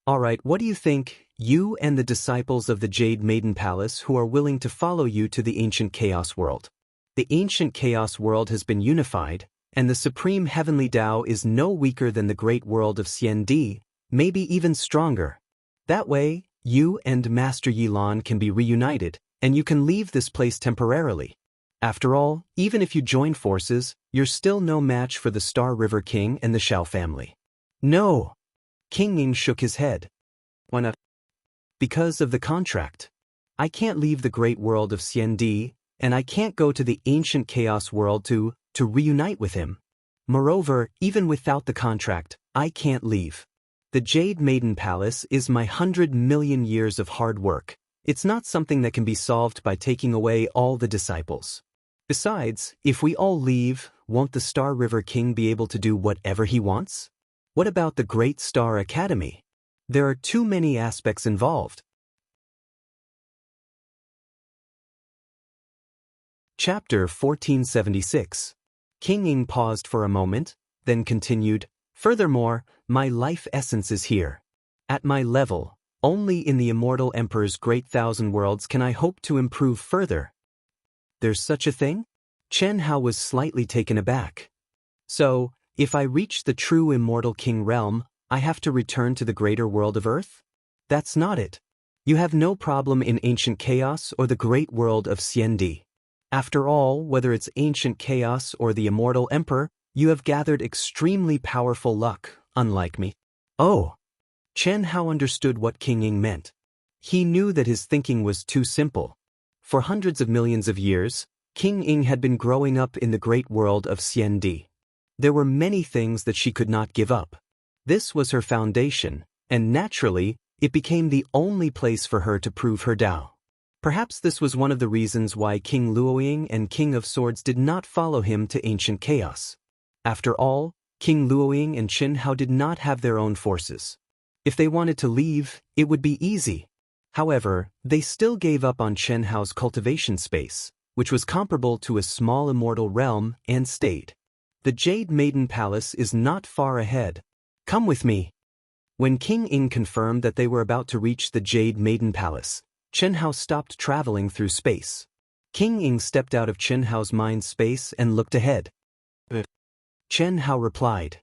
all right, what do you think, you and the disciples of the Jade Maiden Palace who are willing to follow you to the ancient Chaos World? The ancient Chaos World has been unified, and the Supreme Heavenly Tao is no weaker than the great world of Xian Di, maybe even stronger. That way, you and Master Yilan can be reunited, and you can leave this place temporarily. After all, even if you join forces, you're still no match for the Star River King and the Shao family. No! King Ying shook his head. Why not? Because of the contract. I can't leave the great world of Xian Di, and I can't go to the ancient Chaos World to reunite with him. Moreover, even without the contract, I can't leave. The Jade Maiden Palace is my 100 million years of hard work. It's not something that can be solved by taking away all the disciples. Besides, if we all leave, won't the Star River King be able to do whatever he wants? What about the Great Star Academy? There are too many aspects involved. Chapter 1476. King Ying paused for a moment, then continued, furthermore, my life essence is here. At my level, only in the immortal Emperor's great thousand worlds can I hope to improve further. There's such a thing? Chen Hao was slightly taken aback. So, if I reach the true immortal king realm, I have to return to the greater world of Earth? That's not it. You have no problem in ancient chaos or the great world of Xian Di. After all, whether it's ancient chaos or the immortal emperor, you have gathered extremely powerful luck, unlike me. Oh! Chen Hao understood what King Ying meant. He knew that his thinking was too simple. For hundreds of millions of years, King Ying had been growing up in the great world of Xian Di. There were many things that she could not give up. This was her foundation, and naturally, it became the only place for her to prove her Tao. Perhaps this was one of the reasons why King Luoying and King of Swords did not follow him to ancient chaos. After all, King Luoying and Chen Hao did not have their own forces. If they wanted to leave, it would be easy. However, they still gave up on Chen Hao's cultivation space, which was comparable to a small immortal realm, and stayed. The Jade Maiden Palace is not far ahead. Come with me. When King Ying confirmed that they were about to reach the Jade Maiden Palace, Chen Hao stopped traveling through space. King Ying stepped out of Chen Hao's mind space and looked ahead. Chen Hao replied.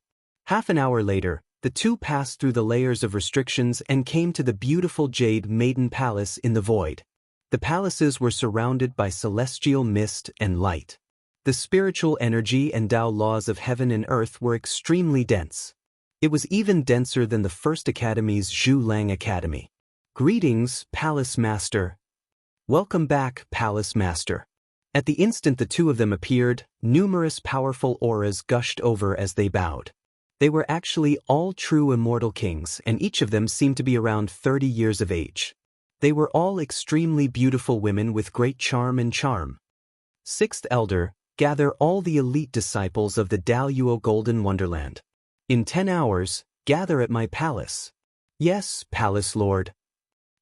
Half an hour later, the two passed through the layers of restrictions and came to the beautiful Jade Maiden Palace in the void. The palaces were surrounded by celestial mist and light. The spiritual energy and Tao laws of heaven and earth were extremely dense. It was even denser than the first academy's Zhu Lang Academy. Greetings, Palace Master. Welcome back, Palace Master. At the instant the two of them appeared, numerous powerful auras gushed over as they bowed. They were actually all true immortal kings, and each of them seemed to be around 30 years of age. They were all extremely beautiful women with great charm and charm. Sixth Elder, gather all the elite disciples of the Daoyuo Golden Wonderland. In 10 hours, gather at my palace. Yes, Palace Lord.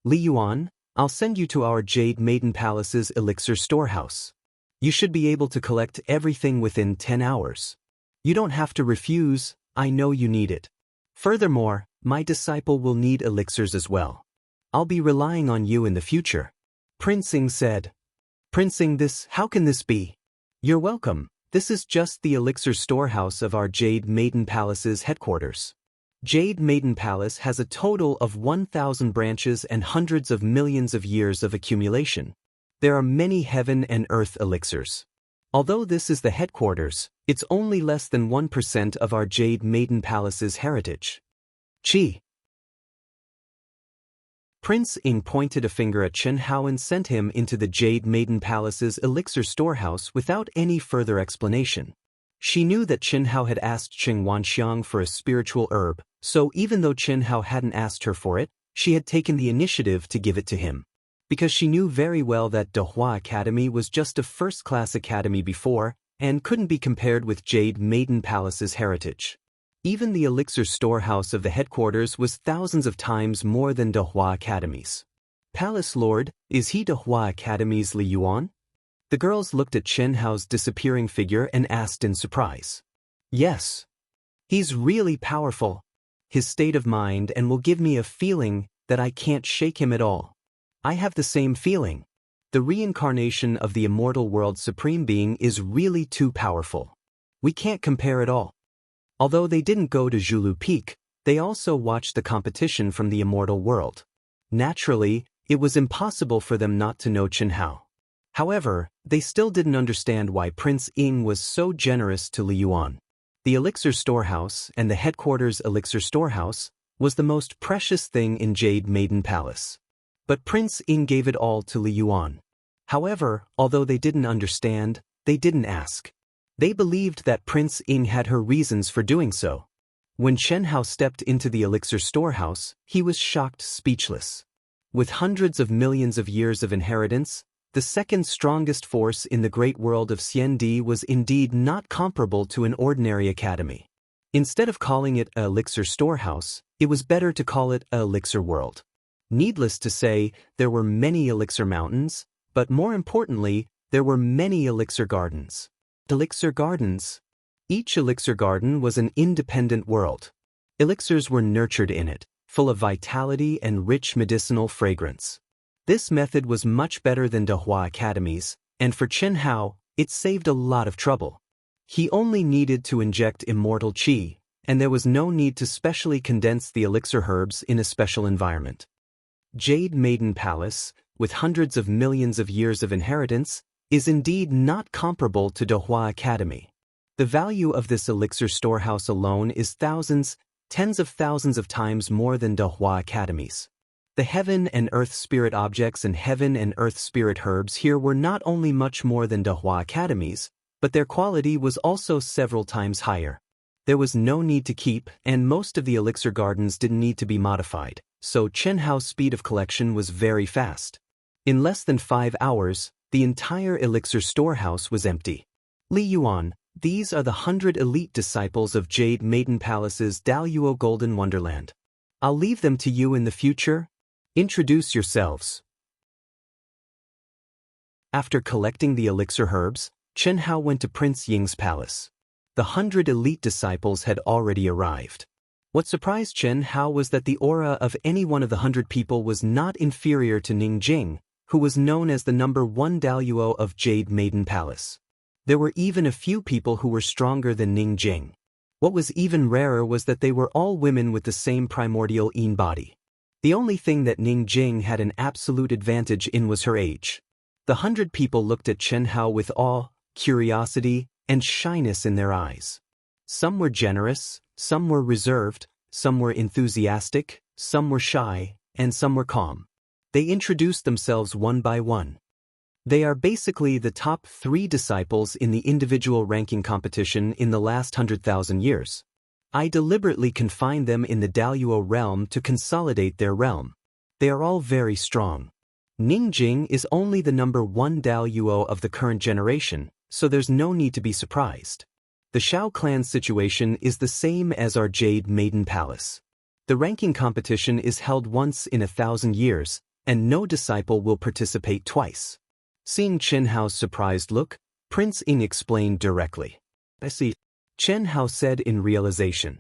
Li Yuan, I'll send you to our Jade Maiden Palace's elixir storehouse. You should be able to collect everything within 10 hours. You don't have to refuse, I know you need it. Furthermore, my disciple will need elixirs as well. I'll be relying on you in the future. Prince Ying said. Prince Ying, how can this be? You're welcome. This is just the elixir storehouse of our Jade Maiden Palace's headquarters. Jade Maiden Palace has a total of 1,000 branches and hundreds of millions of years of accumulation. There are many heaven and earth elixirs. Although this is the headquarters, it's only less than 1% of our Jade Maiden Palace's heritage. Chi. Prince Ying pointed a finger at Chen Hao and sent him into the Jade Maiden Palace's elixir storehouse without any further explanation. She knew that Chen Hao had asked Qing Wanxiang for a spiritual herb, so even though Chen Hao hadn't asked her for it, she had taken the initiative to give it to him. Because she knew very well that Dehua Academy was just a first-class academy before, and couldn't be compared with Jade Maiden Palace's heritage. Even the elixir storehouse of the headquarters was thousands of times more than Dehua Academy's. Palace Lord, is he Dehua Academy's Li Yuan? The girls looked at Chen Hao's disappearing figure and asked in surprise. Yes. He's really powerful. His state of mind and will give me a feeling that I can't shake him at all. I have the same feeling. The reincarnation of the immortal world's supreme being is really too powerful. We can't compare at all. Although they didn't go to Zhulu Peak, they also watched the competition from the immortal world. Naturally, it was impossible for them not to know Chen Hao. However, they still didn't understand why Prince Ying was so generous to Li Yuan. The elixir storehouse and the headquarters elixir storehouse was the most precious thing in Jade Maiden Palace. But Prince Ying gave it all to Li Yuan. However, although they didn't understand, they didn't ask. They believed that Prince Ying had her reasons for doing so. When Chen Hao stepped into the elixir storehouse, he was shocked speechless. With hundreds of millions of years of inheritance, the second strongest force in the great world of Xiandi was indeed not comparable to an ordinary academy. Instead of calling it an elixir storehouse, it was better to call it an elixir world. Needless to say, there were many elixir mountains, but more importantly, there were many elixir gardens. Elixir gardens. Each elixir garden was an independent world. Elixirs were nurtured in it, full of vitality and rich medicinal fragrance. This method was much better than Dehua Academy's, and for Chen Hao, it saved a lot of trouble. He only needed to inject immortal qi, and there was no need to specially condense the elixir herbs in a special environment. Jade Maiden Palace, with hundreds of millions of years of inheritance, is indeed not comparable to Dehua Academy. The value of this elixir storehouse alone is thousands, tens of thousands of times more than Dehua Academy's. The heaven and earth spirit objects and heaven and earth spirit herbs here were not only much more than Dehua Academy's, but their quality was also several times higher. There was no need to keep, and most of the elixir gardens didn't need to be modified, so Chen Hao's speed of collection was very fast. In less than 5 hours, the entire elixir storehouse was empty. Li Yuan, these are the 100 elite disciples of Jade Maiden Palace's Daluo Golden Wonderland. I'll leave them to you in the future. Introduce yourselves. After collecting the elixir herbs, Chen Hao went to Prince Ying's palace. The 100 elite disciples had already arrived. What surprised Chen Hao was that the aura of any one of the 100 people was not inferior to Ning Jing, who was known as the #1 Daluo of Jade Maiden Palace. There were even a few people who were stronger than Ning Jing. What was even rarer was that they were all women with the same primordial Yin body. The only thing that Ning Jing had an absolute advantage in was her age. The 100 people looked at Chen Hao with awe, curiosity, and shyness in their eyes. Some were generous, some were reserved, some were enthusiastic, some were shy, and some were calm. They introduced themselves one by one. They are basically the top 3 disciples in the individual ranking competition in the last 100,000 years. I deliberately confined them in the Daluo realm to consolidate their realm. They are all very strong. Ning Jing is only the #1 Daluo of the current generation, so there's no need to be surprised. The Shao clan's situation is the same as our Jade Maiden Palace. The ranking competition is held once in 1,000 years, and no disciple will participate twice. Seeing Chen Hao's surprised look, Prince Ying explained directly. I see. Chen Hao said in realization.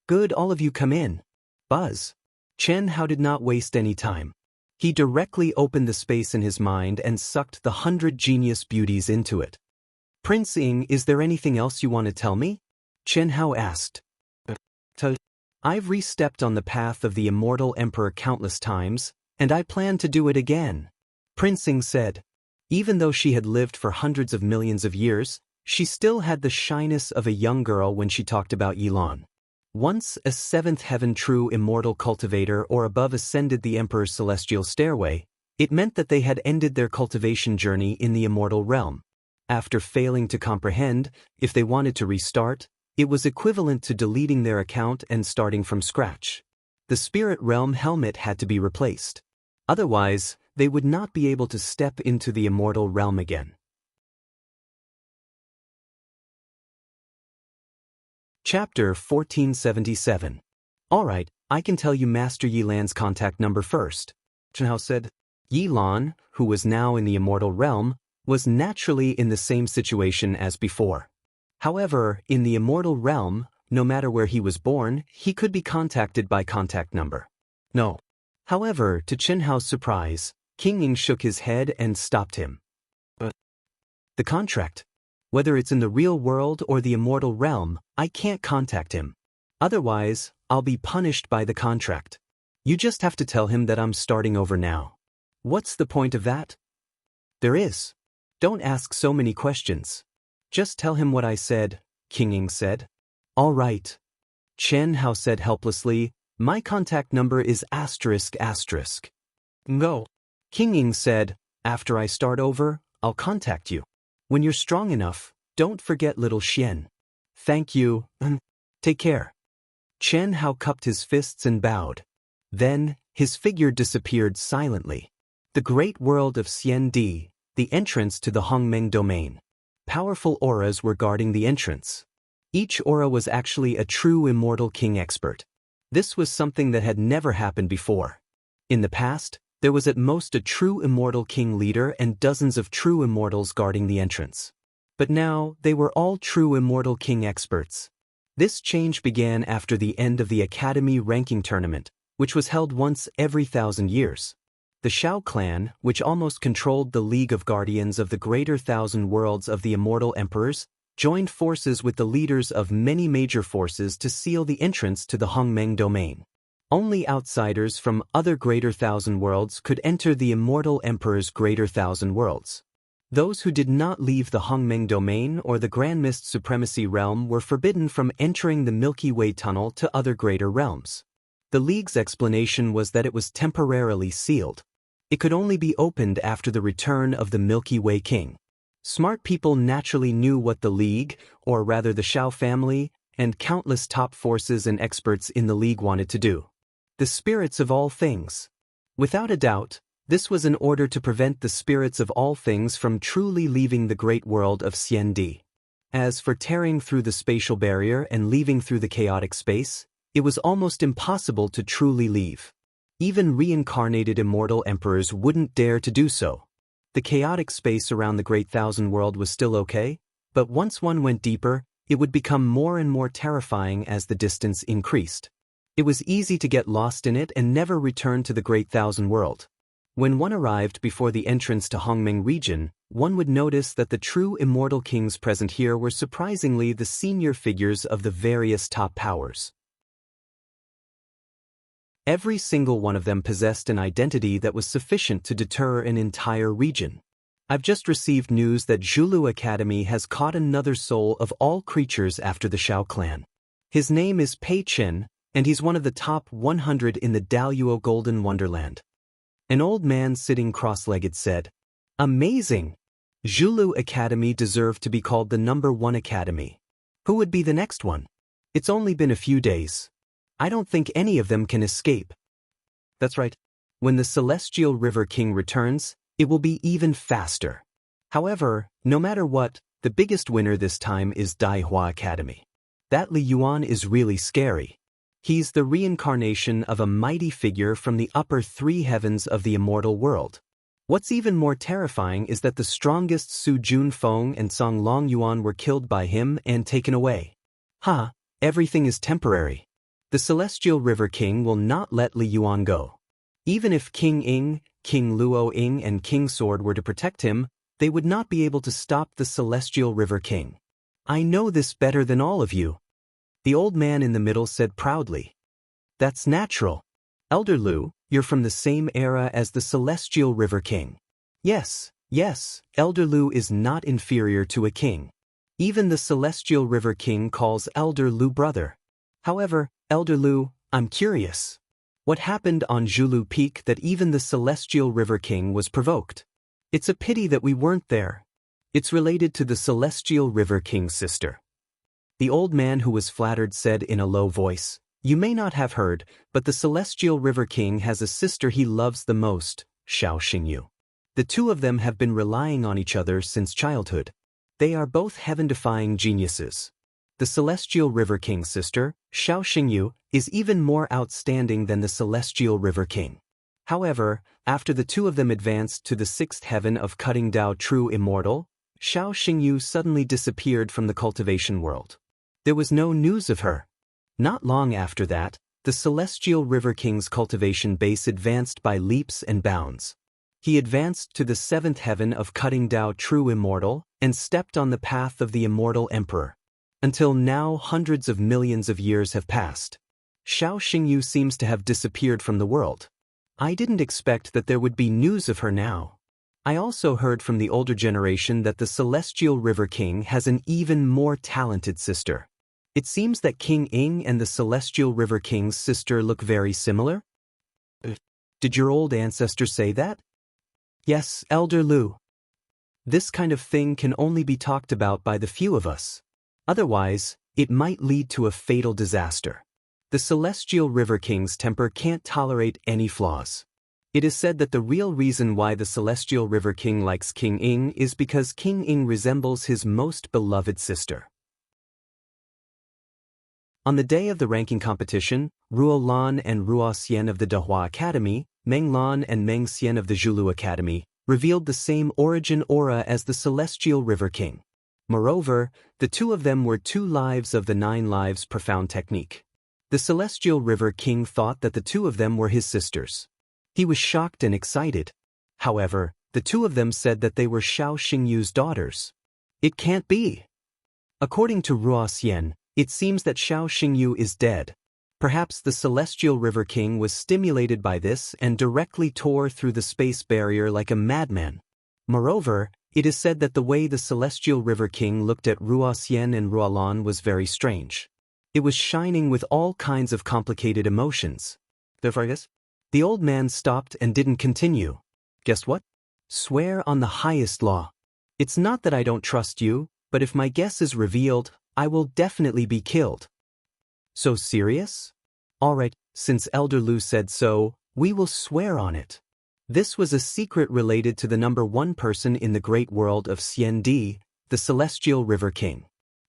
Good, all of you come in. Buzz. Chen Hao did not waste any time. He directly opened the space in his mind and sucked the 100 genius beauties into it. Prince Ying, is there anything else you want to tell me? Chen Hao asked. I've re-stepped on the path of the immortal emperor countless times, and I plan to do it again. Prince Ing said. Even though she had lived for hundreds of millions of years, she still had the shyness of a young girl when she talked about Yilan. Once a seventh heaven true immortal cultivator or above ascended the emperor's celestial stairway, it meant that they had ended their cultivation journey in the immortal realm. After failing to comprehend, if they wanted to restart, it was equivalent to deleting their account and starting from scratch. The spirit realm helmet had to be replaced. Otherwise, they would not be able to step into the immortal realm again. Chapter 1477. Alright, I can tell you Master Yilan's contact number first. Chenhao said. Yilan, who was now in the immortal realm, was naturally in the same situation as before. However, in the immortal realm, no matter where he was born, he could be contacted by contact number. No. However, to Chenhao's surprise, King Ying shook his head and stopped him. But the contract. Whether it's in the real world or the immortal realm, I can't contact him. Otherwise, I'll be punished by the contract. You just have to tell him that I'm starting over now. What's the point of that? There is. Don't ask so many questions. Just tell him what I said, King Ying said. All right. Chenhao said helplessly, my contact number is ***. Go. King Ying said, after I start over, I'll contact you. When you're strong enough, don't forget little Xian. Thank you, take care. Chenhao cupped his fists and bowed. Then, his figure disappeared silently. The great world of Xian Di, the entrance to the Hongmeng domain. Powerful auras were guarding the entrance. Each aura was actually a true immortal king expert. This was something that had never happened before. In the past, there was at most a true immortal king leader and dozens of true immortals guarding the entrance. But now, they were all true immortal king experts. This change began after the end of the Academy ranking tournament, which was held once every 1,000 years. The Shao clan, which almost controlled the League of Guardians of the Greater Thousand Worlds of the Immortal Emperors, joined forces with the leaders of many major forces to seal the entrance to the Hongmeng domain. Only outsiders from other Greater Thousand Worlds could enter the Immortal Emperor's Greater Thousand Worlds. Those who did not leave the Hongmeng domain or the Grand Mist Supremacy realm were forbidden from entering the Milky Way tunnel to other greater realms. The League's explanation was that it was temporarily sealed. It could only be opened after the return of the Milky Way King. Smart people naturally knew what the League, or rather the Shao family, and countless top forces and experts in the League wanted to do. The spirits of all things. Without a doubt, this was in order to prevent the spirits of all things from truly leaving the great world of Xian Di. As for tearing through the spatial barrier and leaving through the chaotic space, it was almost impossible to truly leave. Even reincarnated immortal emperors wouldn't dare to do so. The chaotic space around the Great Thousand World was still okay, but once one went deeper, it would become more and more terrifying as the distance increased. It was easy to get lost in it and never return to the Great Thousand World. When one arrived before the entrance to Hongmeng region, one would notice that the true immortal kings present here were surprisingly the senior figures of the various top powers. Every single one of them possessed an identity that was sufficient to deter an entire region. I've just received news that Zhulu Academy has caught another soul of all creatures after the Shao clan. His name is Pei Chen, and he's one of the top 100 in the Daluo Golden Wonderland. An old man sitting cross-legged said, Amazing! Zhulu Academy deserved to be called the #1 academy. Who would be the next one? It's only been a few days. I don't think any of them can escape. That's right. When the Celestial River King returns, it will be even faster. However, no matter what, the biggest winner this time is Daihua Academy. That Li Yuan is really scary. He's the reincarnation of a mighty figure from the upper 3 heavens of the immortal world. What's even more terrifying is that the strongest Su Junfeng and Song Long Yuan were killed by him and taken away. Everything is temporary. The Celestial River King will not let Li Yuan go. Even if King Ying, King Luo Ying and King Sword were to protect him, they would not be able to stop the Celestial River King. I know this better than all of you. The old man in the middle said proudly. That's natural. Elder Lu, you're from the same era as the Celestial River King. Yes, Elder Lu is not inferior to a king. Even the Celestial River King calls Elder Lu brother. However, Elder Lu, I'm curious. What happened on Zhulu Peak that even the Celestial River King was provoked? It's a pity that we weren't there. It's related to the Celestial River King's sister. The old man who was flattered said in a low voice, "You may not have heard, but the Celestial River King has a sister he loves the most, Xiao Xingyu. The two of them have been relying on each other since childhood. They are both heaven-defying geniuses. The Celestial River King's sister, Xiao Xingyu, is even more outstanding than the Celestial River King. However, after the two of them advanced to the sixth heaven of cutting Tao true immortal, Xiao Xingyu suddenly disappeared from the cultivation world. There was no news of her. Not long after that, the Celestial River King's cultivation base advanced by leaps and bounds. He advanced to the seventh heaven of cutting Tao true immortal and stepped on the path of the immortal emperor. Until now, hundreds of millions of years have passed. Xiao Xingyu seems to have disappeared from the world. I didn't expect that there would be news of her now. I also heard from the older generation that the Celestial River King has an even more talented sister. It seems that King Ying and the Celestial River King's sister look very similar. Did your old ancestor say that? Yes, Elder Lu. This kind of thing can only be talked about by the few of us. Otherwise, it might lead to a fatal disaster. The Celestial River King's temper can't tolerate any flaws. It is said that the real reason why the Celestial River King likes King Ying is because King Ying resembles his most beloved sister. On the day of the ranking competition, Ruo Lan and Ruo Xian of the Dehua Academy, Meng Lan and Meng Xian of the Zhulu Academy, revealed the same origin aura as the Celestial River King. Moreover, the two of them were 2 lives of the 9 lives profound technique. The Celestial River King thought that the two of them were his sisters. He was shocked and excited. However, the two of them said that they were Xiao Xingyu's daughters. It can't be. According to Ruo Xian, it seems that Xiao Xingyu is dead. Perhaps the Celestial River King was stimulated by this and directly tore through the space barrier like a madman. Moreover, it is said that the way the Celestial River King looked at Ruo Xian and Ruo Lan was very strange. It was shining with all kinds of complicated emotions. The old man stopped and didn't continue. Guess what? Swear on the highest law. It's not that I don't trust you, but if my guess is revealed, I will definitely be killed. So serious? Alright, since Elder Lu said so, we will swear on it. This was a secret related to the number 1 person in the great world of Xian Di, the Celestial River King.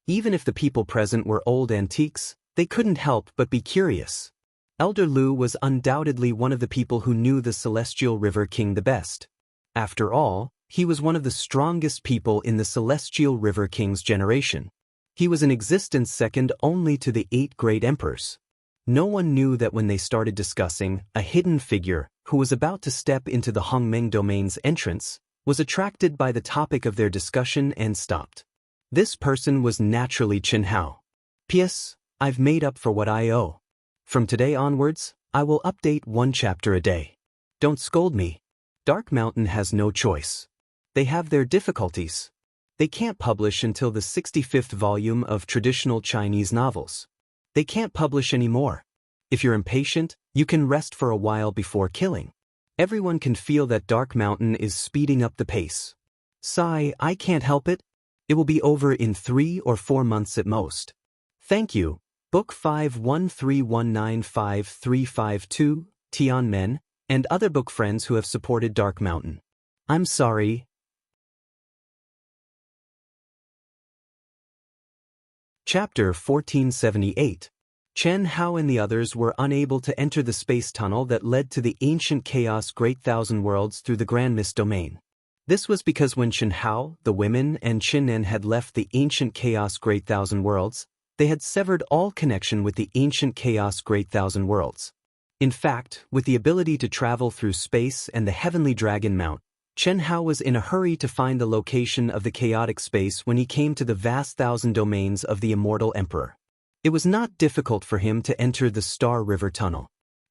Even if the people present were old antiques, they couldn't help but be curious. Elder Lu was undoubtedly one of the people who knew the Celestial River King the best. After all, he was one of the strongest people in the Celestial River King's generation. He was in existence second only to the 8 great emperors. No one knew that when they started discussing, a hidden figure, who was about to step into the Hongmeng domain's entrance, was attracted by the topic of their discussion and stopped. This person was naturally Qin Hao. P.S. I've made up for what I owe. From today onwards, I will update 1 chapter a day. Don't scold me. Dark Mountain has no choice. They have their difficulties. They can't publish until the 65th volume of traditional Chinese novels. They can't publish anymore. If you're impatient, you can rest for a while before killing. Everyone can feel that Dark Mountain is speeding up the pace. Sigh, I can't help it. It will be over in 3 or 4 months at most. Thank you. Book 513195352, Tianmen, and other book friends who have supported Dark Mountain. I'm sorry. Chapter 1478. Chen Hao and the others were unable to enter the space tunnel that led to the ancient chaos Great Thousand Worlds through the Grand Mist domain. This was because when Chen Hao, the women, and Qin Nen had left the ancient chaos Great Thousand Worlds, they had severed all connection with the ancient chaos Great Thousand Worlds. In fact, with the ability to travel through space and the heavenly dragon mount, Chen Hao was in a hurry to find the location of the chaotic space when he came to the vast thousand domains of the immortal emperor. It was not difficult for him to enter the Star River Tunnel.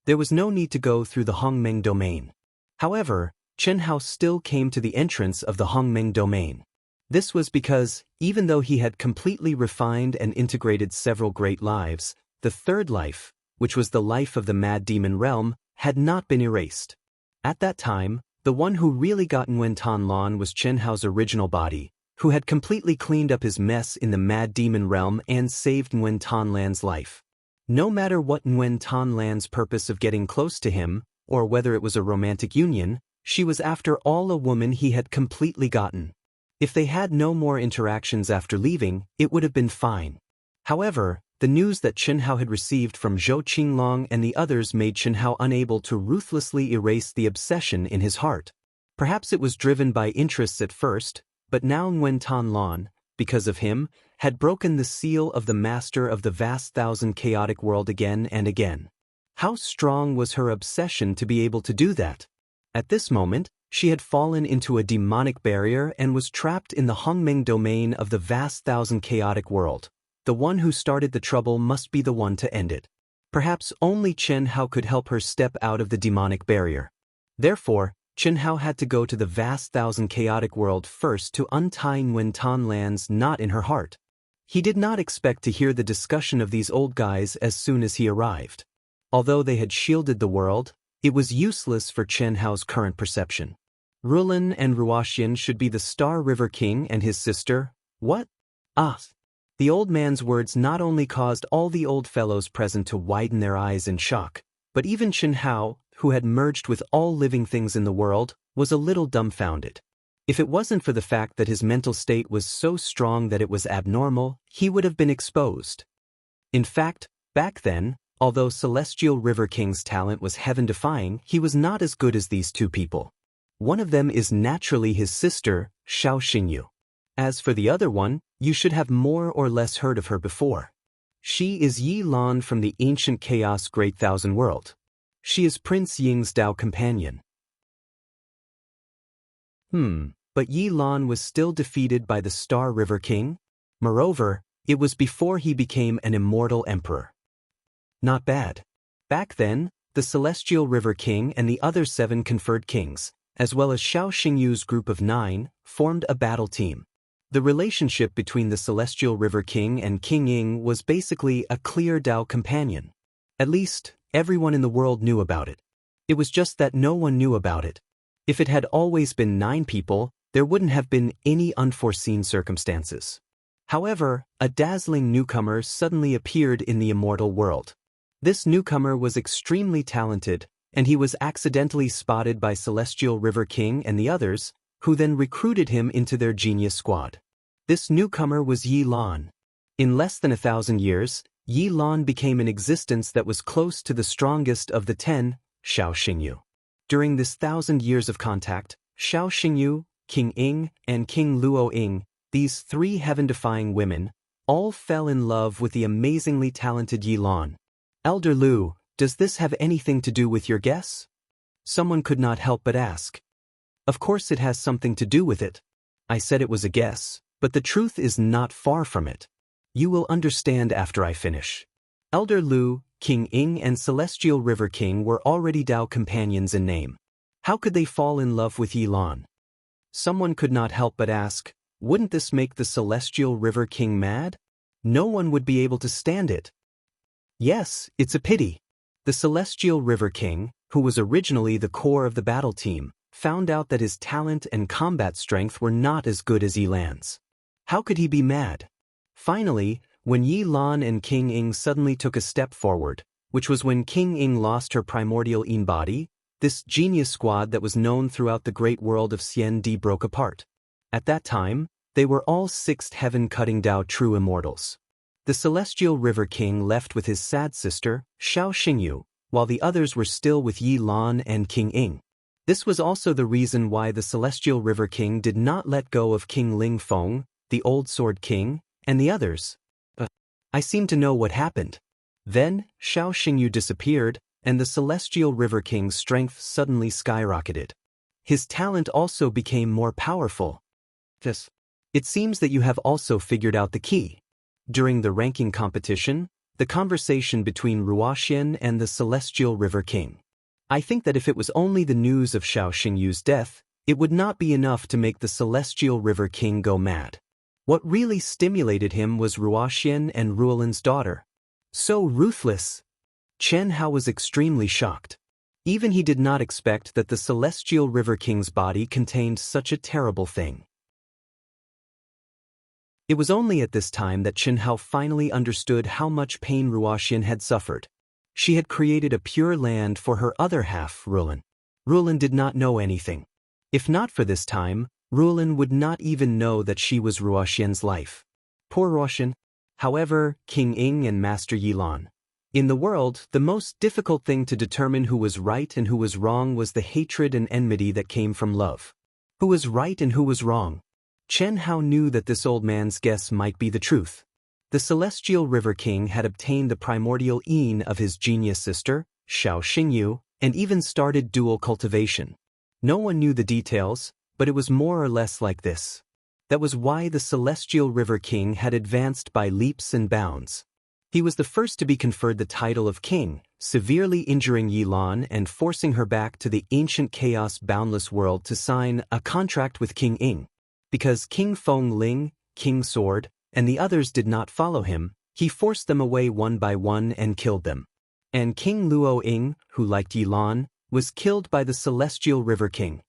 There was no need to go through the Hongmeng domain. However, Chen Hao still came to the entrance of the Hongmeng domain. This was because, even though he had completely refined and integrated several great lives, the third life, which was the life of the Mad Demon realm, had not been erased. At that time, the one who really got Nguyen Tan Lan was Chen Hao's original body, who had completely cleaned up his mess in the Mad Demon realm and saved Nguyen Tan Lan's life. No matter what Nguyen Tan Lan's purpose of getting close to him, or whether it was a romantic union, she was after all a woman he had completely gotten. If they had no more interactions after leaving, it would have been fine. However, the news that Chen Hao had received from Zhou Qinglong and the others made Chen Hao unable to ruthlessly erase the obsession in his heart. Perhaps it was driven by interests at first, but now Nguyen Tan Lan, because of him, had broken the seal of the master of the vast thousand chaotic world again and again. How strong was her obsession to be able to do that? At this moment, she had fallen into a demonic barrier and was trapped in the Hongmeng domain of the vast thousand chaotic world. The one who started the trouble must be the one to end it. Perhaps only Chen Hao could help her step out of the demonic barrier. Therefore, Chen Hao had to go to the vast thousand chaotic world first to untie Nguyen Tan Lan's knot in her heart. He did not expect to hear the discussion of these old guys as soon as he arrived. Although they had shielded the world, it was useless for Chen Hao's current perception. Rulin and Ruoxian should be the Star River King and his sister. What? Ah! The old man's words not only caused all the old fellows present to widen their eyes in shock, but even Chen Hao, who had merged with all living things in the world, was a little dumbfounded. If it wasn't for the fact that his mental state was so strong that it was abnormal, he would have been exposed. In fact, back then, although Celestial River King's talent was heaven-defying, he was not as good as these two people. One of them is naturally his sister, Xiao Xingyu. As for the other one, you should have more or less heard of her before. She is Yi Lan from the ancient Chaos Great Thousand World. She is Prince Ying's Dao companion. But Yi Lan was still defeated by the Star River King? Moreover, it was before he became an immortal emperor. Not bad. Back then, the Celestial River King and the other 7 conferred kings, as well as Xiao Xingyu's group of 9, formed a battle team. The relationship between the Celestial River King and King Ying was basically a clear Dao companion. At least, everyone in the world knew about it. It was just that no one knew about it. If it had always been 9 people, there wouldn't have been any unforeseen circumstances. However, a dazzling newcomer suddenly appeared in the immortal world. This newcomer was extremely talented, and he was accidentally spotted by Celestial River King and the others, who then recruited him into their genius squad. This newcomer was Yi Lan. In less than 1,000 years, Yi Lan became an existence that was close to the strongest of the 10, Xiao Xingyu. During this 1,000 years of contact, Xiao Xingyu, King Ying, and King Luo Ying, these 3 heaven-defying women, all fell in love with the amazingly talented Yi Lan. Elder Lu, does this have anything to do with your guess? Someone could not help but ask. Of course it has something to do with it. I said it was a guess, but the truth is not far from it. You will understand after I finish. Elder Lu, King Ying and Celestial River King were already Dao companions in name. How could they fall in love with Yi Lan? Someone could not help but ask, wouldn't this make the Celestial River King mad? No one would be able to stand it. Yes, it's a pity. The Celestial River King, who was originally the core of the battle team, found out that his talent and combat strength were not as good as Yi Lan's. How could he be mad? Finally, when Yi Lan and King Ying suddenly took a step forward, which was when King Ying lost her primordial Yin body, this genius squad that was known throughout the great world of Xian Di broke apart. At that time, they were all 6th heaven-cutting Dao true immortals. The Celestial River King left with his sad sister, Xiao Xingyu, while the others were still with Yi Lan and King Ying. This was also the reason why the Celestial River King did not let go of King Ling Feng, the Old Sword King, and the others. I seem to know what happened. Then, Xiao Xingyu disappeared, and the Celestial River King's strength suddenly skyrocketed. His talent also became more powerful. It seems that you have also figured out the key. During the ranking competition, the conversation between Ruoxian and the Celestial River King. I think that if it was only the news of Xiao Xingyu's death, it would not be enough to make the Celestial River King go mad. What really stimulated him was Ruoxian and Ruolin's daughter. So ruthless! Chen Hao was extremely shocked. Even he did not expect that the Celestial River King's body contained such a terrible thing. It was only at this time that Chen Hao finally understood how much pain Ruoxian had suffered. She had created a pure land for her other half, Ruolin. Ruolin did not know anything. If not for this time, Ruolin would not even know that she was Ruoxian's life. Poor Ruoxian. However, King Ying and Master Yilan. In the world, the most difficult thing to determine who was right and who was wrong was the hatred and enmity that came from love. Who was right and who was wrong? Chen Hao knew that this old man's guess might be the truth. The Celestial River King had obtained the primordial yin of his genius sister, Xiao Xingyu, and even started dual cultivation. No one knew the details, but it was more or less like this. That was why the Celestial River King had advanced by leaps and bounds. He was the first to be conferred the title of king, severely injuring Yilan and forcing her back to the ancient chaos boundless world to sign a contract with King Ying. Because King Feng Ling, King Sword, and the others did not follow him, he forced them away one by one and killed them. And King Luo Ying, who liked Yilan, was killed by the Celestial River King.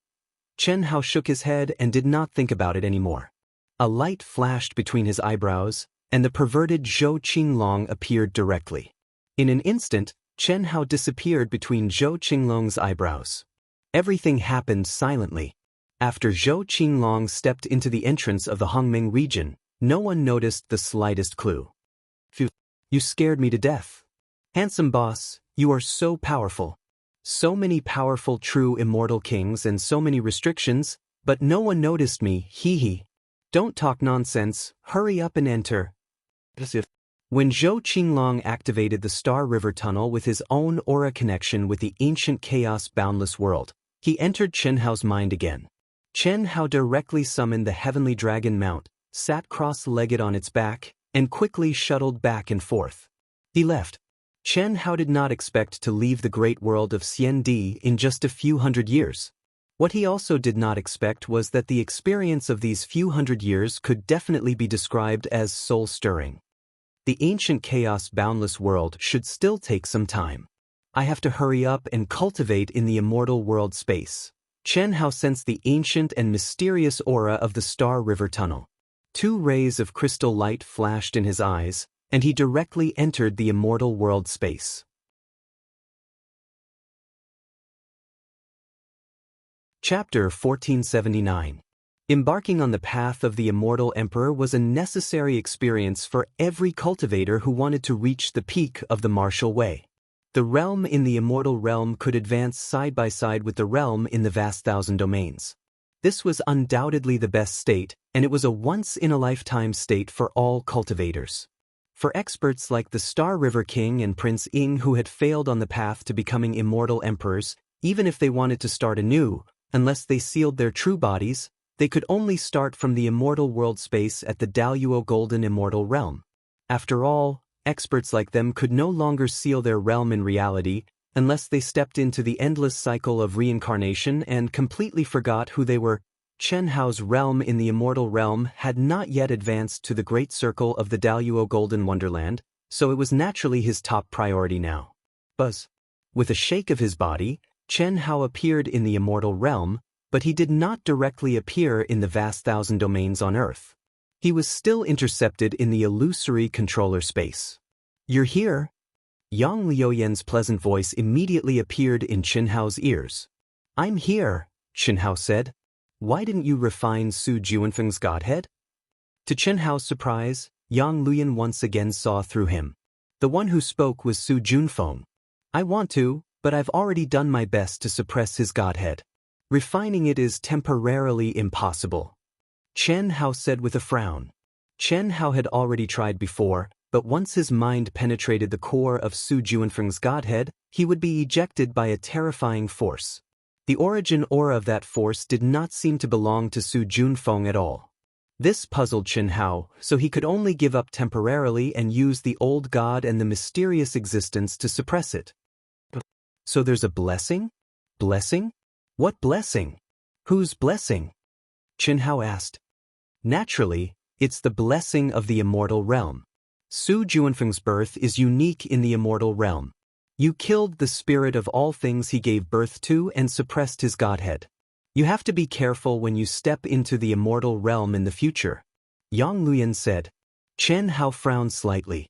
Chen Hao shook his head and did not think about it anymore. A light flashed between his eyebrows, and the perverted Zhou Qinglong appeared directly. In an instant, Chen Hao disappeared between Zhou Qinglong's eyebrows. Everything happened silently. After Zhou Qinglong stepped into the entrance of the Hongming region, no one noticed the slightest clue. Phew, you scared me to death. Handsome boss, you are so powerful. So many powerful true immortal kings and so many restrictions, but no one noticed me, hee hee. Don't talk nonsense, hurry up and enter. When Zhou Qinglong activated the Star River Tunnel with his own aura connection with the ancient chaos boundless world, he entered Chen Hao's mind again. Chen Hao directly summoned the heavenly dragon mount, sat cross-legged on its back, and quickly shuttled back and forth. He left. Chen Hao did not expect to leave the great world of Xiandi in just a few hundred years. What he also did not expect was that the experience of these few hundred years could definitely be described as soul-stirring. The ancient chaos boundless world should still take some time. I have to hurry up and cultivate in the immortal world space. Chen Hao sensed the ancient and mysterious aura of the Star River Tunnel. 2 rays of crystal light flashed in his eyes, and he directly entered the immortal world space. Chapter 1479. Embarking on the path of the Immortal Emperor was a necessary experience for every cultivator who wanted to reach the peak of the martial way. The realm in the immortal realm could advance side by side with the realm in the vast thousand domains. This was undoubtedly the best state, and it was a once-in-a-lifetime state for all cultivators. For experts like the Star River King and Prince Ying who had failed on the path to becoming immortal emperors, even if they wanted to start anew, unless they sealed their true bodies, they could only start from the immortal world space at the Daluo Golden Immortal Realm. After all, experts like them could no longer seal their realm in reality unless they stepped into the endless cycle of reincarnation and completely forgot who they were. Chen Hao's realm in the immortal realm had not yet advanced to the great circle of the Daluo Golden Wonderland, so it was naturally his top priority now. Buzz. With a shake of his body, Chen Hao appeared in the immortal realm, but he did not directly appear in the vast thousand domains on Earth. He was still intercepted in the illusory controller space. You're here? Yang Liuyan's pleasant voice immediately appeared in Chen Hao's ears. I'm here, Chen Hao said. Why didn't you refine Su Juanfeng's godhead? To Chen Hao's surprise, Yang Liuyan once again saw through him. The one who spoke was Su Junfeng. I want to, but I've already done my best to suppress his godhead. Refining it is temporarily impossible. Chen Hao said with a frown. Chen Hao had already tried before, but once his mind penetrated the core of Su Juanfeng's godhead, he would be ejected by a terrifying force. The origin aura of that force did not seem to belong to Su Junfeng at all. This puzzled Chen Hao, so he could only give up temporarily and use the old god and the mysterious existence to suppress it. So there's a blessing? Blessing? What blessing? Whose blessing? Chen Hao asked. Naturally, it's the blessing of the immortal realm. Su Juanfeng's birth is unique in the immortal realm. You killed the spirit of all things he gave birth to and suppressed his godhead. You have to be careful when you step into the immortal realm in the future, Yang Luyan said. Chen Hao frowned slightly.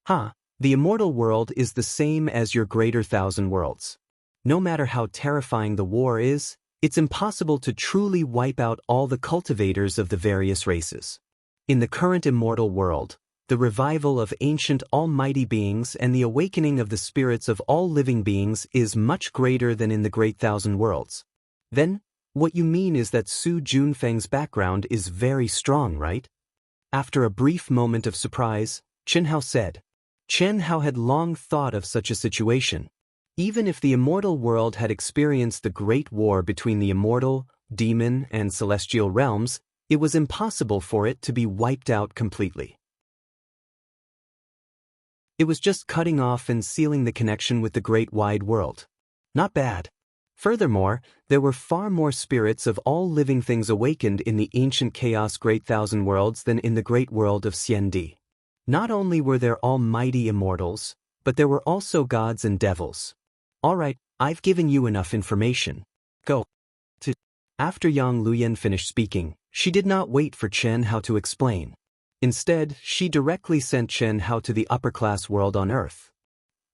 The immortal world is the same as your greater thousand worlds. No matter how terrifying the war is, it's impossible to truly wipe out all the cultivators of the various races. In the current immortal world, the revival of ancient almighty beings and the awakening of the spirits of all living beings is much greater than in the great thousand worlds. Then, what you mean is that Su Junfeng's background is very strong, right? After a brief moment of surprise, Chen Hao said. Chen Hao had long thought of such a situation. Even if the immortal world had experienced the great war between the immortal, demon, and celestial realms, it was impossible for it to be wiped out completely. It was just cutting off and sealing the connection with the great wide world. Not bad. Furthermore, there were far more spirits of all living things awakened in the ancient chaos great thousand worlds than in the great world of Xiandi. Not only were there almighty immortals, but there were also gods and devils. Alright, I've given you enough information. Go. After Yang Luyan finished speaking, she did not wait for Chen Hao to explain. Instead, she directly sent Chen Hao to the upper-class world on Earth.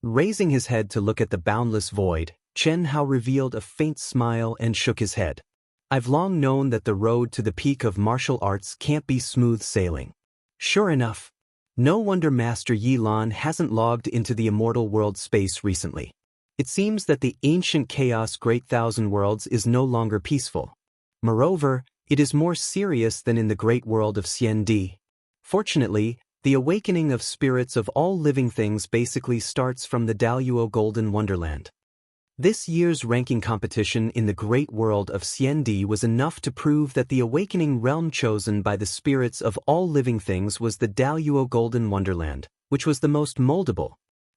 Raising his head to look at the boundless void, Chen Hao revealed a faint smile and shook his head. I've long known that the road to the peak of martial arts can't be smooth sailing. Sure enough. No wonder Master Yi Lan hasn't logged into the immortal world space recently. It seems that the ancient chaos great thousand worlds is no longer peaceful. Moreover, it is more serious than in the great world of Xiandi. Fortunately, the awakening of spirits of all living things basically starts from the Daluo Golden Wonderland. This year's ranking competition in the great world of Xiandi was enough to prove that the awakening realm chosen by the spirits of all living things was the Daluo Golden Wonderland, which was the most moldable.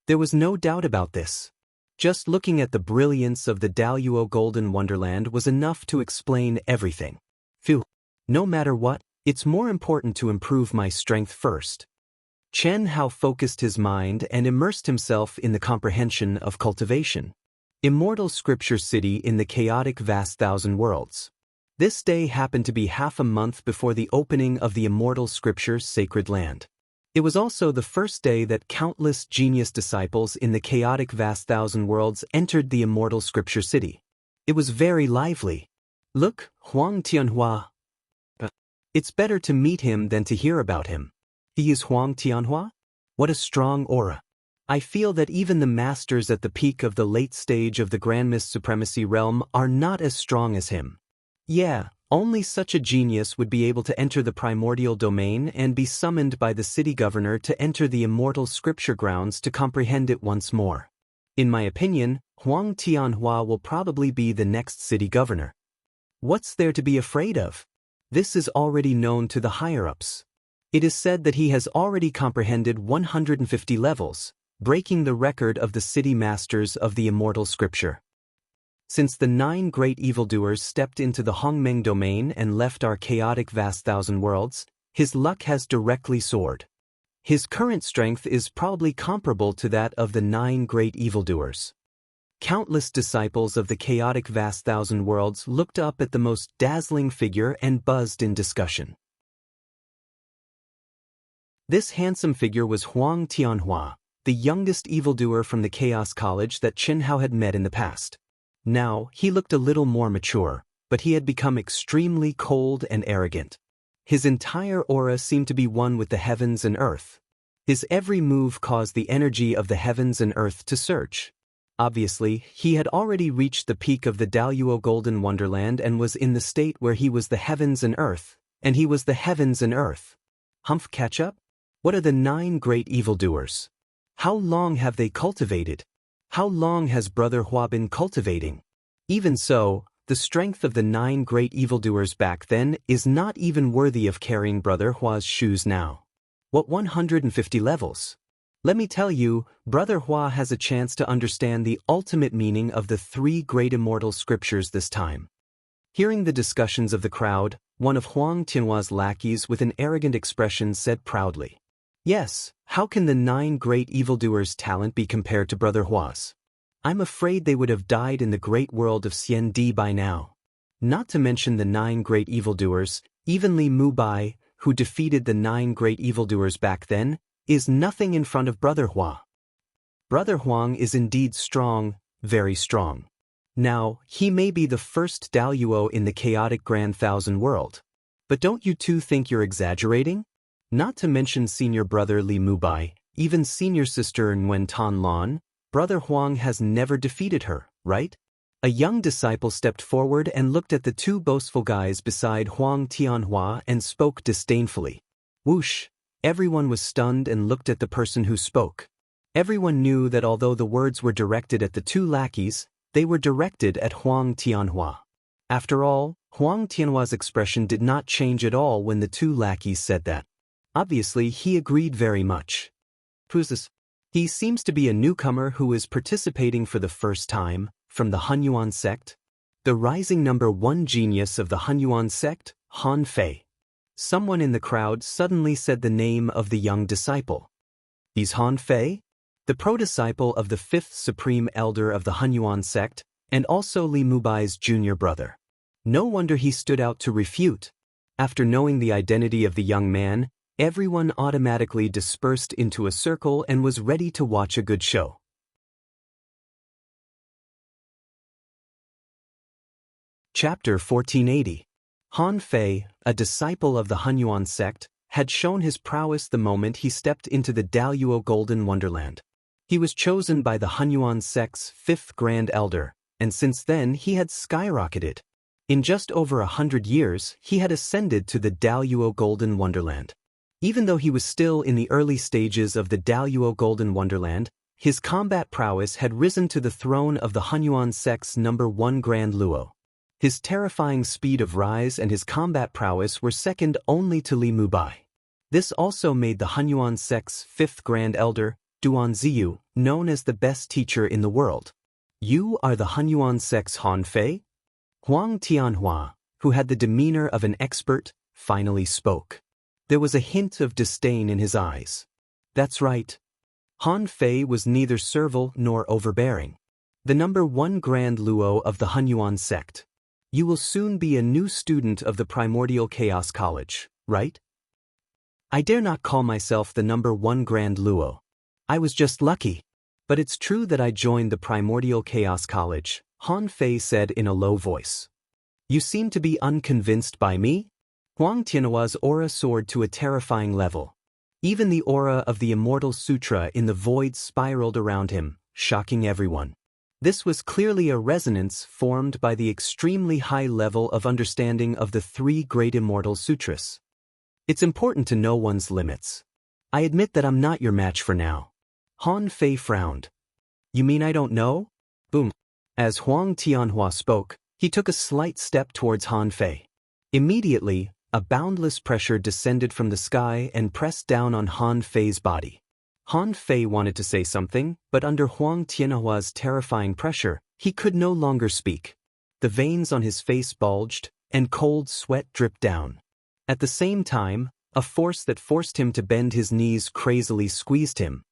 There was no doubt about this. Just looking at the brilliance of the Daluo Golden Wonderland was enough to explain everything. Phew. No matter what, it's more important to improve my strength first. Chen Hao focused his mind and immersed himself in the comprehension of cultivation. Immortal Scripture City in the chaotic vast thousand worlds. This day happened to be half a month before the opening of the Immortal Scripture's sacred land. It was also the first day that countless genius disciples in the chaotic vast thousand worlds entered the Immortal Scripture City. It was very lively. Look, Huang Tianhua. It's better to meet him than to hear about him. He is Huang Tianhua? What a strong aura. I feel that even the masters at the peak of the late stage of the Grand Mist Supremacy realm are not as strong as him. Yeah, only such a genius would be able to enter the primordial domain and be summoned by the city governor to enter the immortal scripture grounds to comprehend it once more. In my opinion, Huang Tianhua will probably be the next city governor. What's there to be afraid of? This is already known to the higher-ups. It is said that he has already comprehended 150 levels, breaking the record of the city masters of the immortal scripture. Since the 9 great evildoers stepped into the Hongmeng domain and left our chaotic vast thousand worlds, his luck has directly soared. His current strength is probably comparable to that of the 9 great evildoers. Countless disciples of the chaotic vast thousand worlds looked up at the most dazzling figure and buzzed in discussion. This handsome figure was Huang Tianhua, the youngest evildoer from the Chaos College that Chen Hao had met in the past. Now, he looked a little more mature, but he had become extremely cold and arrogant. His entire aura seemed to be one with the heavens and earth. His every move caused the energy of the heavens and earth to surge. Obviously, he had already reached the peak of the Daluo Golden Wonderland and was in the state where he was the heavens and earth, and he was the heavens and earth. Humph catch up? What are the 9 great evildoers? How long have they cultivated? How long has Brother Hua been cultivating? Even so, The strength of the 9 great evildoers back then is not even worthy of carrying Brother Hua's shoes now. What 150 levels? Let me tell you, Brother Hua has a chance to understand the ultimate meaning of the 3 great immortal scriptures this time. Hearing the discussions of the crowd, one of Huang Tianhua's lackeys with an arrogant expression said proudly, "Yes, how can the 9 great evildoers' talent be compared to Brother Hua's? I'm afraid they would have died in the great world of Xiandi by now. Not to mention the 9 great evildoers, even Li Mubai, who defeated the 9 great evildoers back then, is nothing in front of Brother Hua. Brother Huang is indeed strong, very strong. Now, he may be the first Daluo in the chaotic Grand Thousand world. But don't you two think you're exaggerating? Not to mention senior brother Li Mubai, even senior sister Nguyen Tan Lan, Brother Huang has never defeated her, right?" A young disciple stepped forward and looked at the 2 boastful guys beside Huang Tianhua and spoke disdainfully. Whoosh! Everyone was stunned and looked at the person who spoke. Everyone knew that although the words were directed at the 2 lackeys, they were directed at Huang Tianhua. After all, Huang Tianhua's expression did not change at all when the 2 lackeys said that. Obviously, he agreed very much. Who's this? He seems to be a newcomer who is participating for the first time, from the Hunyuan sect. The rising number 1 genius of the Hunyuan sect, Han Fei. Someone in the crowd suddenly said the name of the young disciple. He's Han Fei? The pro-disciple of the 5th supreme elder of the Hunyuan sect, and also Li Mubai's junior brother. No wonder he stood out to refute. After knowing the identity of the young man, everyone automatically dispersed into a circle and was ready to watch a good show. Chapter 1480. Han Fei, a disciple of the Hunyuan sect, had shown his prowess the moment he stepped into the Daluo Golden Wonderland. He was chosen by the Hunyuan sect's 5th Grand Elder, and since then he had skyrocketed. In just over 100 years, he had ascended to the Daluo Golden Wonderland. Even though he was still in the early stages of the Daluo Golden Wonderland, his combat prowess had risen to the throne of the Hunyuan sect's number 1 Grand Luo. His terrifying speed of rise and his combat prowess were second only to Li Mubai. This also made the Hunyuan sect's 5th Grand Elder, Duan Ziyu, known as the best teacher in the world. "You are the Hunyuan sect's Han Fei?" Huang Tianhua, who had the demeanor of an expert, finally spoke. There was a hint of disdain in his eyes. That's right. Han Fei was neither servile nor overbearing. The number 1 Grand Luo of the Hunyuan sect. You will soon be a new student of the Primordial Chaos College, right? I dare not call myself the number 1 Grand Luo. I was just lucky. But it's true that I joined the Primordial Chaos College, Han Fei said in a low voice. You seem to be unconvinced by me? Huang Tianhua's aura soared to a terrifying level. Even the aura of the Immortal Sutra in the void spiraled around him, shocking everyone. This was clearly a resonance formed by the extremely high level of understanding of the 3 great Immortal Sutras. It's important to know one's limits. I admit that I'm not your match for now. Han Fei frowned. You mean I don't know? Boom. As Huang Tianhua spoke, he took a slight step towards Han Fei. Immediately, a boundless pressure descended from the sky and pressed down on Han Fei's body. Han Fei wanted to say something, but under Huang Tianhua's terrifying pressure, he could no longer speak. The veins on his face bulged, and cold sweat dripped down. At the same time, a force that forced him to bend his knees crazily squeezed him.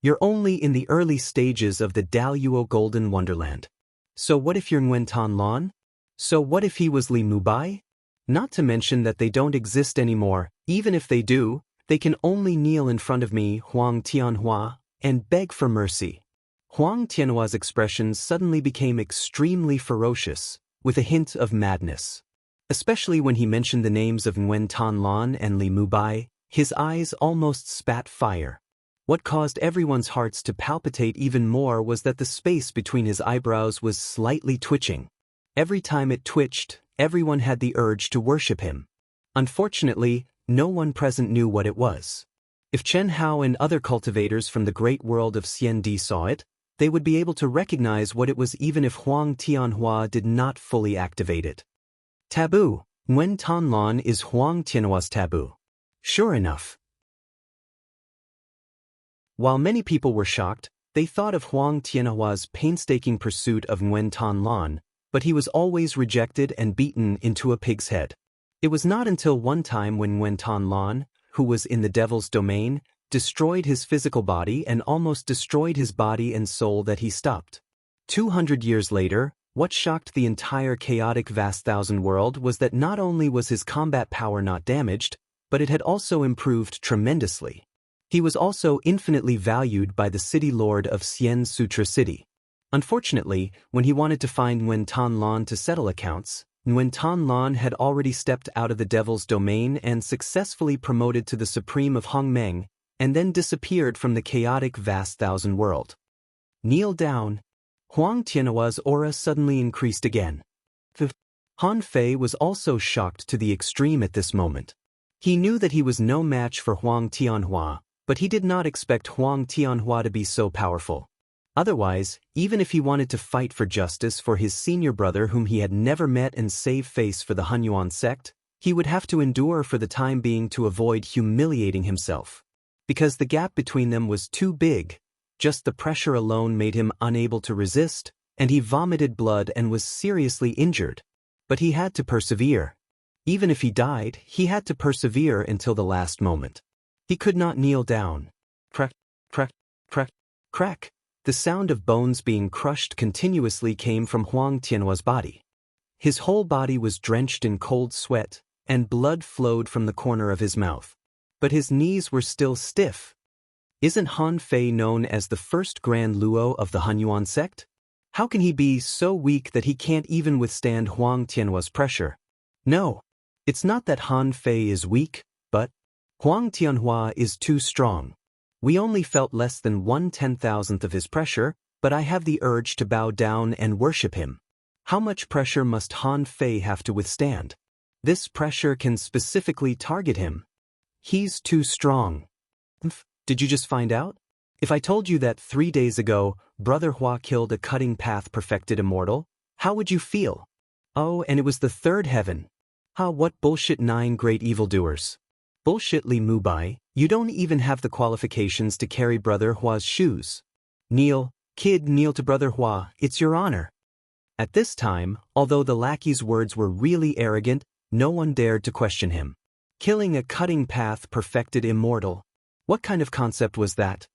You're only in the early stages of the Daluo Golden Wonderland. So what if you're Nguyen Tan Lan? So what if he was Li Mubai? Not to mention that they don't exist anymore. Even if they do, they can only kneel in front of me, Huang Tianhua, and beg for mercy. Huang Tianhua's expression suddenly became extremely ferocious, with a hint of madness. Especially when he mentioned the names of Nguyen Tan Lan and Li Mubai, his eyes almost spat fire. What caused everyone's hearts to palpitate even more was that the space between his eyebrows was slightly twitching. Every time it twitched, everyone had the urge to worship him. Unfortunately, no one present knew what it was. If Chen Hao and other cultivators from the great world of Xiandi saw it, they would be able to recognize what it was even if Huang Tianhua did not fully activate it. Taboo. Nguyen Tan Lan is Huang Tianhua's taboo. Sure enough. While many people were shocked, they thought of Huang Tianhua's painstaking pursuit of Nguyen Tan Lan, but he was always rejected and beaten into a pig's head. It was not until one time when Nguyen Tan Lan, who was in the devil's domain, destroyed his physical body and almost destroyed his body and soul that he stopped. 200 years later, what shocked the entire chaotic vast thousand world was that not only was his combat power not damaged, but it had also improved tremendously. He was also infinitely valued by the city lord of Xian Sutra City. Unfortunately, when he wanted to find Nguyen Tan Lan to settle accounts, Nguyen Tan Lan had already stepped out of the devil's domain and successfully promoted to the supreme of Hongmeng, and then disappeared from the chaotic vast thousand world. Kneel down. Huang Tianhua's aura suddenly increased again. Han Fei was also shocked to the extreme at this moment. He knew that he was no match for Huang Tianhua, but he did not expect Huang Tianhua to be so powerful. Otherwise, even if he wanted to fight for justice for his senior brother whom he had never met and save face for the Hunyuan sect, he would have to endure for the time being to avoid humiliating himself. Because the gap between them was too big, just the pressure alone made him unable to resist, and he vomited blood and was seriously injured. But he had to persevere. Even if he died, he had to persevere until the last moment. He could not kneel down. Crack, crack, crack, crack. The sound of bones being crushed continuously came from Huang Tianhua's body. His whole body was drenched in cold sweat, and blood flowed from the corner of his mouth. But his knees were still stiff. Isn't Han Fei known as the first Grand Luo of the Hunyuan sect? How can he be so weak that he can't even withstand Huang Tianhua's pressure? No, it's not that Han Fei is weak, but Huang Tianhua is too strong. We only felt less than 1/10,000th of his pressure, but I have the urge to bow down and worship him. How much pressure must Han Fei have to withstand? This pressure can specifically target him. He's too strong. Did you just find out? If I told you that 3 days ago, Brother Hua killed a cutting path perfected immortal, how would you feel? Oh, and it was the third heaven. What bullshit 9 great evildoers. Bullshit Li Mubai, you don't even have the qualifications to carry Brother Hua's shoes. Kneel, kid, kneel to Brother Hua, it's your honor. At this time, although the lackey's words were really arrogant, no one dared to question him. Killing a cutting path perfected immortal. What kind of concept was that?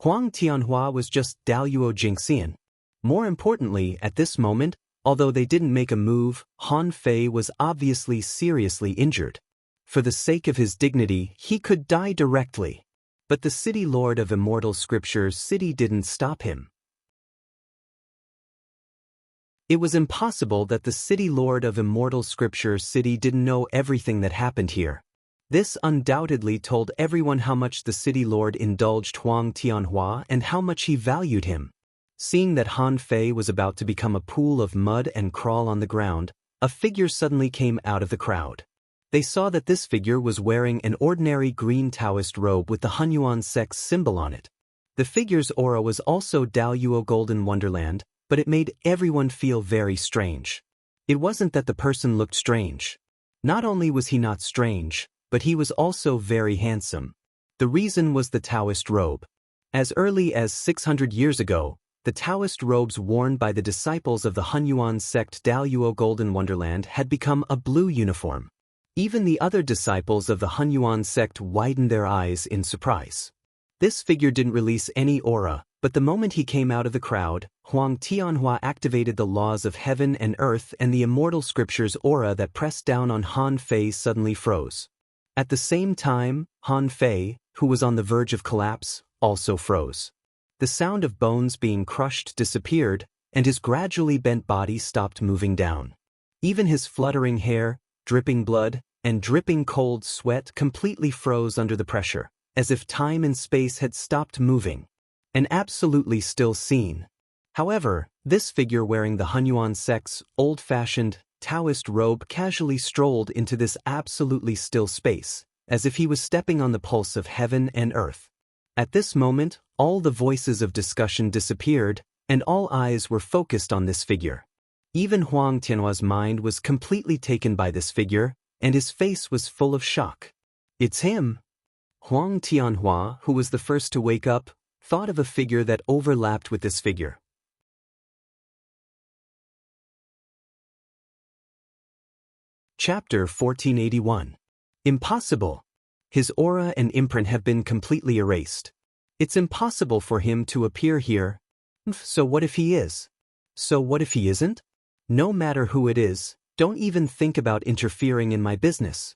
Huang Tianhua was just Daluo Jingxian. More importantly, at this moment, although they didn't make a move, Han Fei was obviously seriously injured. For the sake of his dignity, he could die directly. But the city lord of immortal scriptures city didn't stop him. It was impossible that the city lord of immortal scripture city didn't know everything that happened here. This undoubtedly told everyone how much the city lord indulged Huang Tianhua and how much he valued him. Seeing that Han Fei was about to become a pool of mud and crawl on the ground, a figure suddenly came out of the crowd. They saw that this figure was wearing an ordinary green Taoist robe with the Hunyuan sect's symbol on it. The figure's aura was also Daluo Golden Wonderland, but it made everyone feel very strange. It wasn't that the person looked strange. Not only was he not strange, but he was also very handsome. The reason was the Taoist robe. As early as 600 years ago, the Taoist robes worn by the disciples of the Hunyuan sect Daluo Golden Wonderland had become a blue uniform. Even the other disciples of the Hunyuan sect widened their eyes in surprise. This figure didn't release any aura, but the moment he came out of the crowd, Huang Tianhua activated the laws of heaven and earth, and the immortal scripture's aura that pressed down on Han Fei suddenly froze. At the same time, Han Fei, who was on the verge of collapse, also froze. The sound of bones being crushed disappeared, and his gradually bent body stopped moving down. Even his fluttering hair, dripping blood, and dripping cold sweat completely froze under the pressure, as if time and space had stopped moving. An absolutely still scene. However, this figure wearing the Hunyuan sect's old-fashioned Taoist robe casually strolled into this absolutely still space, as if he was stepping on the pulse of heaven and earth. At this moment, all the voices of discussion disappeared, and all eyes were focused on this figure. Even Huang Tianhua's mind was completely taken by this figure, and his face was full of shock. It's him! Huang Tianhua, who was the first to wake up, thought of a figure that overlapped with this figure. Chapter 1481. Impossible! His aura and imprint have been completely erased. It's impossible for him to appear here. So what if he is? So what if he isn't? No matter who it is, don't even think about interfering in my business.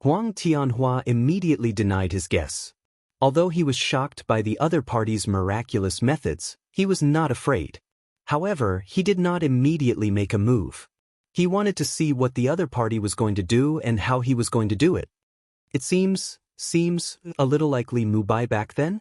Huang Tianhua immediately denied his guess. Although he was shocked by the other party's miraculous methods, he was not afraid. However, he did not immediately make a move. He wanted to see what the other party was going to do and how he was going to do it. It seems a little like Li Mubai back then?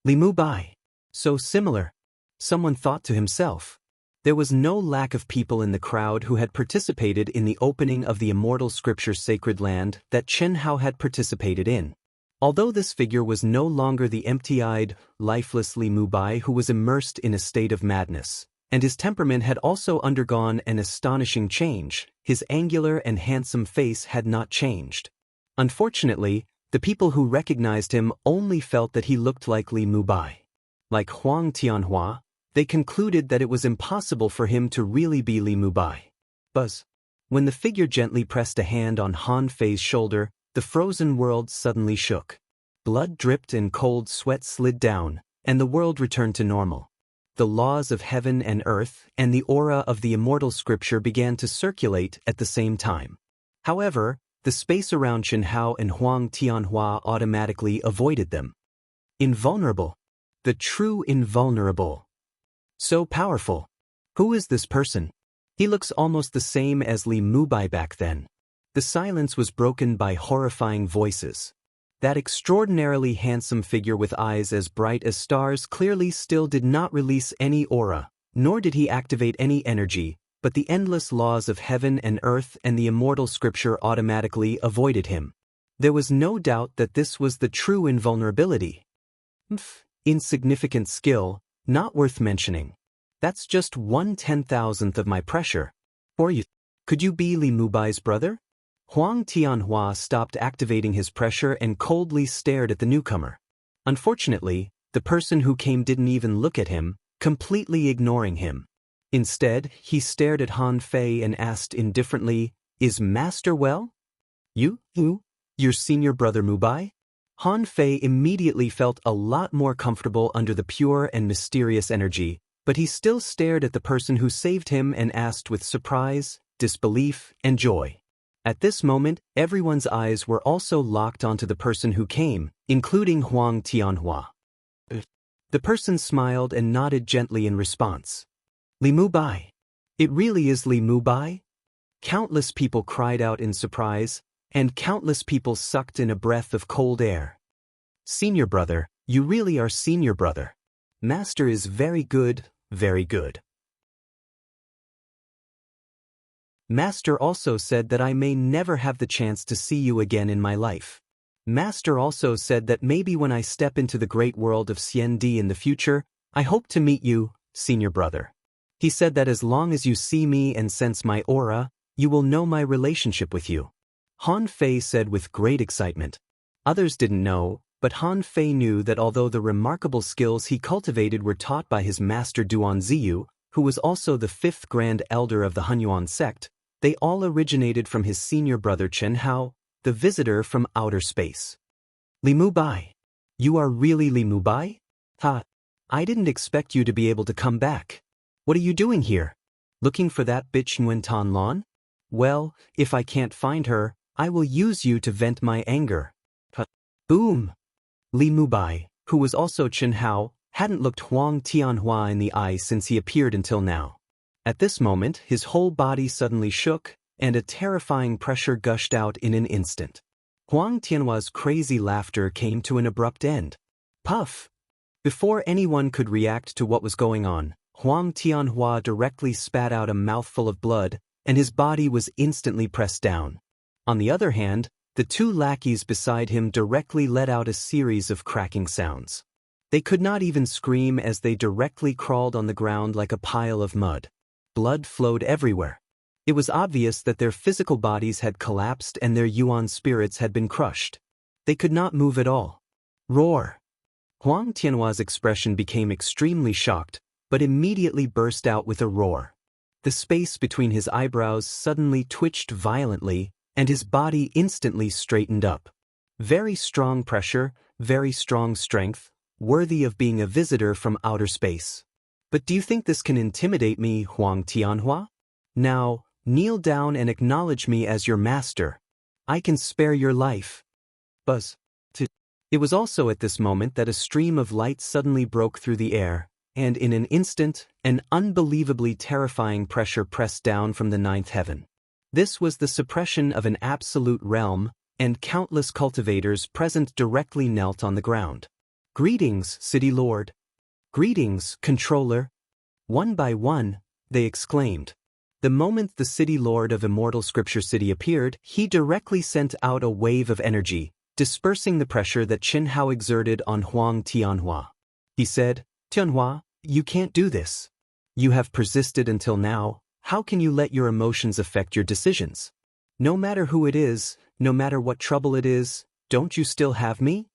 Li Mubai. So similar. Someone thought to himself. There was no lack of people in the crowd who had participated in the opening of the immortal scripture's sacred land that Chen Hao had participated in. Although this figure was no longer the empty-eyed, lifeless Li Mubai who was immersed in a state of madness, and his temperament had also undergone an astonishing change, his angular and handsome face had not changed. Unfortunately, the people who recognized him only felt that he looked like Li Mubai. Like Huang Tianhua, they concluded that it was impossible for him to really be Li Mubai. Buzz. When the figure gently pressed a hand on Han Fei's shoulder, the frozen world suddenly shook. Blood dripped and cold sweat slid down, and the world returned to normal. The laws of heaven and earth and the aura of the immortal scripture began to circulate at the same time. However, the space around Chen Hao and Huang Tianhua automatically avoided them. Invulnerable. The true invulnerable. So powerful. Who is this person? He looks almost the same as Li Mubai back then. The silence was broken by horrifying voices. That extraordinarily handsome figure with eyes as bright as stars clearly still did not release any aura, nor did he activate any energy, but the endless laws of heaven and earth and the immortal scripture automatically avoided him. There was no doubt that this was the true invulnerability. Insignificant skill, not worth mentioning. That's just 1/10,000th of my pressure. Or you. Could you be Li Mubai's brother? Huang Tianhua stopped activating his pressure and coldly stared at the newcomer. Unfortunately, the person who came didn't even look at him, completely ignoring him. Instead, he stared at Han Fei and asked indifferently, "Is Master well?" You? Your senior brother Mubai? Han Fei immediately felt a lot more comfortable under the pure and mysterious energy, but he still stared at the person who saved him and asked with surprise, disbelief, and joy. At this moment, everyone's eyes were also locked onto the person who came, including Huang Tianhua. The person smiled and nodded gently in response. Li Mubai. It really is Li Mubai? Countless people cried out in surprise, and countless people sucked in a breath of cold air. Senior brother, you really are senior brother. Master is very good, very good. Master also said that I may never have the chance to see you again in my life. Master also said that maybe when I step into the great world of Xiandi in the future, I hope to meet you, senior brother. He said that as long as you see me and sense my aura, you will know my relationship with you. Han Fei said with great excitement. Others didn't know, but Han Fei knew that although the remarkable skills he cultivated were taught by his master Duan Ziyu, who was also the 5th Grand Elder of the Hunyuan sect, they all originated from his senior brother Chen Hao, the visitor from outer space. Li Mubai. You are really Li Mubai? Ha! I didn't expect you to be able to come back. What are you doing here? Looking for that bitch Nguyen Tan Lon? Well, if I can't find her, I will use you to vent my anger. Boom! Li Mubai, who was also Chen Hao, hadn't looked Huang Tianhua in the eye since he appeared until now. At this moment, his whole body suddenly shook, and a terrifying pressure gushed out in an instant. Huang Tianhua's crazy laughter came to an abrupt end. Puff! Before anyone could react to what was going on, Huang Tianhua directly spat out a mouthful of blood, and his body was instantly pressed down. On the other hand, the 2 lackeys beside him directly let out a series of cracking sounds. They could not even scream as they directly crawled on the ground like a pile of mud. Blood flowed everywhere. It was obvious that their physical bodies had collapsed and their yuan spirits had been crushed. They could not move at all. Roar! Huang Tianhua's expression became extremely shocked, but immediately burst out with a roar. The space between his eyebrows suddenly twitched violently, and his body instantly straightened up. Very strong pressure, very strong strength, worthy of being a visitor from outer space. But do you think this can intimidate me, Huang Tianhua? Now, kneel down and acknowledge me as your master. I can spare your life. Buzz. It was also at this moment that a stream of light suddenly broke through the air, and in an instant, an unbelievably terrifying pressure pressed down from the ninth heaven. This was the suppression of an absolute realm, and countless cultivators present directly knelt on the ground. Greetings, City Lord. Greetings, Controller. One by one, they exclaimed. The moment the City Lord of Immortal Scripture City appeared, he directly sent out a wave of energy, dispersing the pressure that Chen Hao exerted on Huang Tianhua. He said, Tianhua, you can't do this. You have persisted until now. How can you let your emotions affect your decisions? No matter who it is, no matter what trouble it is, don't you still have me?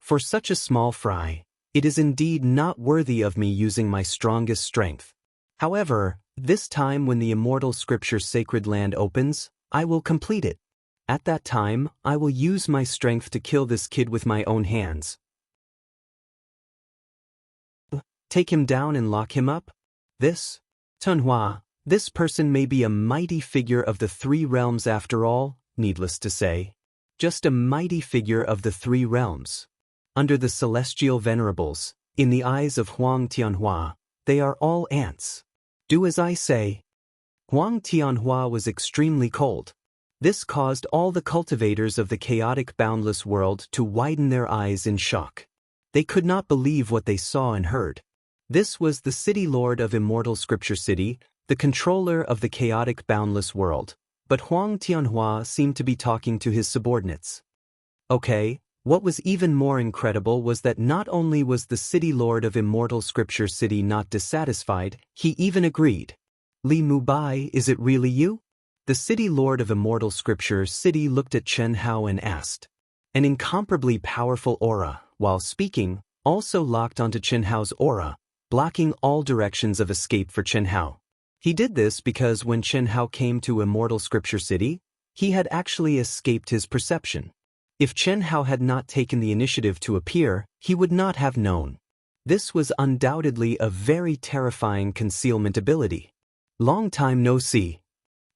For such a small fry, it is indeed not worthy of me using my strongest strength. However, this time when the Immortal Scripture Sacred Land opens, I will complete it. At that time, I will use my strength to kill this kid with my own hands. Take him down and lock him up? This? Tianhua, this person may be a mighty figure of the three realms after all, needless to say. Just a mighty figure of the three realms. Under the celestial venerables, in the eyes of Huang Tianhua, they are all ants. Do as I say. Huang Tianhua was extremely cold. This caused all the cultivators of the chaotic boundless world to widen their eyes in shock. They could not believe what they saw and heard. This was the City Lord of Immortal Scripture City, the controller of the chaotic boundless world, but Huang Tianhua seemed to be talking to his subordinates. Okay, what was even more incredible was that not only was the City Lord of Immortal Scripture City not dissatisfied, he even agreed. Li Mubai, is it really you? The City Lord of Immortal Scripture City looked at Chen Hao and asked. An incomparably powerful aura, while speaking, also locked onto Chen Hao's aura, blocking all directions of escape for Chen Hao. He did this because when Chen Hao came to Immortal Scripture City, he had actually escaped his perception. If Chen Hao had not taken the initiative to appear, he would not have known. This was undoubtedly a very terrifying concealment ability. Long time no see.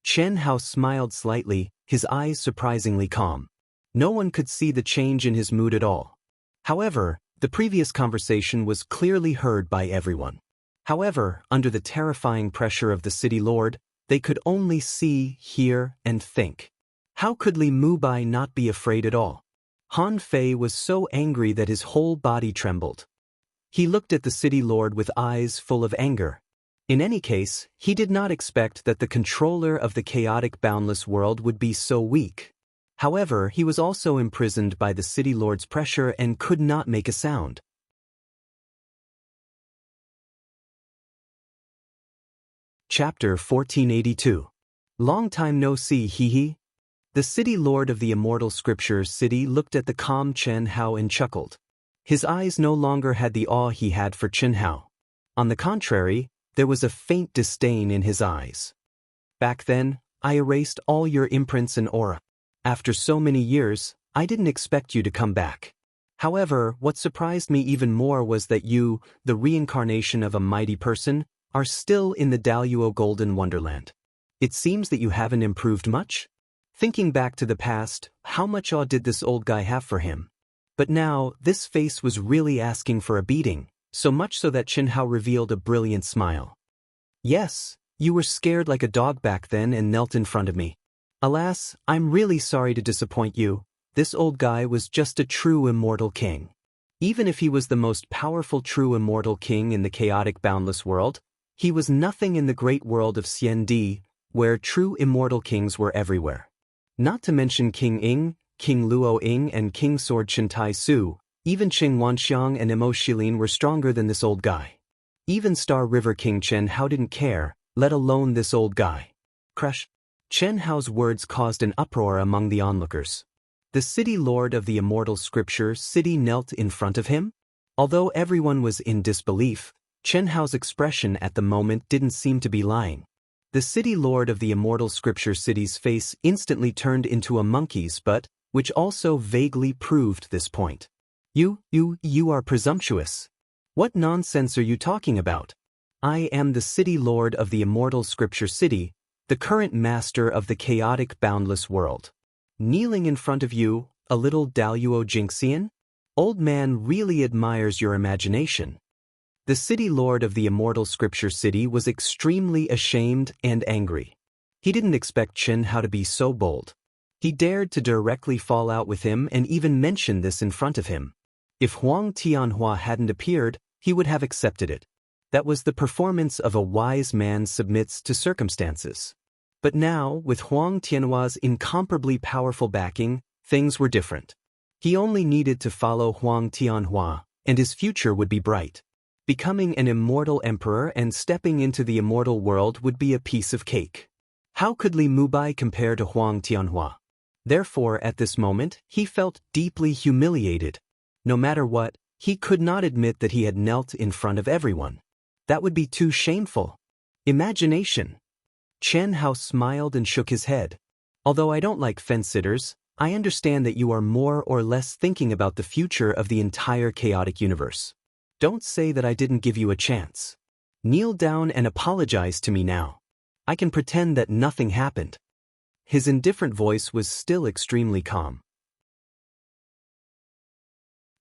Chen Hao smiled slightly, his eyes surprisingly calm. No one could see the change in his mood at all. However, the previous conversation was clearly heard by everyone. However, under the terrifying pressure of the City Lord, they could only see, hear, and think. How could Li Mubai not be afraid at all? Han Fei was so angry that his whole body trembled. He looked at the City Lord with eyes full of anger. In any case, he did not expect that the controller of the chaotic boundless world would be so weak. However, he was also imprisoned by the City Lord's pressure and could not make a sound. Chapter 1482. Long time no see, hee. The City Lord of the Immortal Scripture City looked at the calm Chen Hao and chuckled. His eyes no longer had the awe he had for Chen Hao. On the contrary, there was a faint disdain in his eyes. Back then, I erased all your imprints and aura. After so many years, I didn't expect you to come back. However, what surprised me even more was that you, the reincarnation of a mighty person, are still in the Daluo Golden Wonderland. It seems that you haven't improved much? Thinking back to the past, how much awe did this old guy have for him? But now, this face was really asking for a beating, so much so that Chen Hao revealed a brilliant smile. Yes, you were scared like a dog back then and knelt in front of me. Alas, I'm really sorry to disappoint you. This old guy was just a true immortal king. Even if he was the most powerful true immortal king in the chaotic boundless world, he was nothing in the great world of Xiandi, where true immortal kings were everywhere. Not to mention King Ying, King Luo Ying and King Sword Chintai Su, Even Qing Wanxiang and Mo Shilin were stronger than this old guy. Even Star River King Chen Hao didn't care, let alone this old guy. Crush. Chen Hao's words caused an uproar among the onlookers. The city lord of the immortal scripture city knelt in front of him? Although everyone was in disbelief, Chen Hao's expression at the moment didn't seem to be lying. The city lord of the immortal scripture city's face instantly turned into a monkey's butt, which also vaguely proved this point. You are presumptuous. What nonsense are you talking about? I am the city lord of the immortal scripture city, the current master of the chaotic boundless world. Kneeling in front of you, a little Daluo Jinxian? Old man really admires your imagination. The city lord of the immortal scripture city was extremely ashamed and angry. He didn't expect Chen Hao to be so bold. He dared to directly fall out with him and even mention this in front of him. If Huang Tianhua hadn't appeared, he would have accepted it. That was the performance of a wise man submits to circumstances. But now, with Huang Tianhua's incomparably powerful backing, things were different. He only needed to follow Huang Tianhua, and his future would be bright. Becoming an immortal emperor and stepping into the immortal world would be a piece of cake. How could Li Mubai compare to Huang Tianhua? Therefore, at this moment, he felt deeply humiliated. No matter what, he could not admit that he had knelt in front of everyone. That would be too shameful. Imagination. Chen Hao smiled and shook his head. Although I don't like fence-sitters, I understand that you are more or less thinking about the future of the entire chaotic universe. Don't say that I didn't give you a chance. Kneel down and apologize to me now. I can pretend that nothing happened. His indifferent voice was still extremely calm.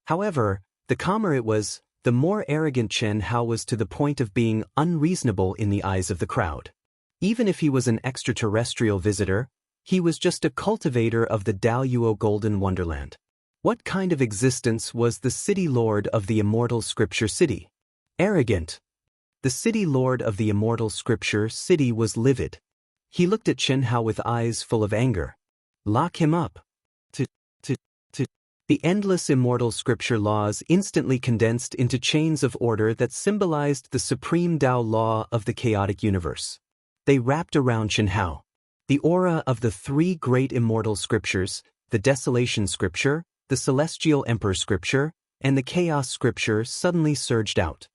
However, the calmer it was, the more arrogant Chen Hao was to the point of being unreasonable in the eyes of the crowd. Even if he was an extraterrestrial visitor, he was just a cultivator of the Daluo Golden Wonderland. What kind of existence was the city lord of the immortal scripture city? Arrogant. The city lord of the immortal scripture city was livid. He looked at Chen Hao with eyes full of anger. Lock him up. The endless immortal scripture laws instantly condensed into chains of order that symbolized the supreme Tao law of the chaotic universe. They wrapped around Chen Hao. The aura of the three great immortal scriptures, the Desolation Scripture, the Celestial Emperor Scripture, and the Chaos Scripture suddenly surged out.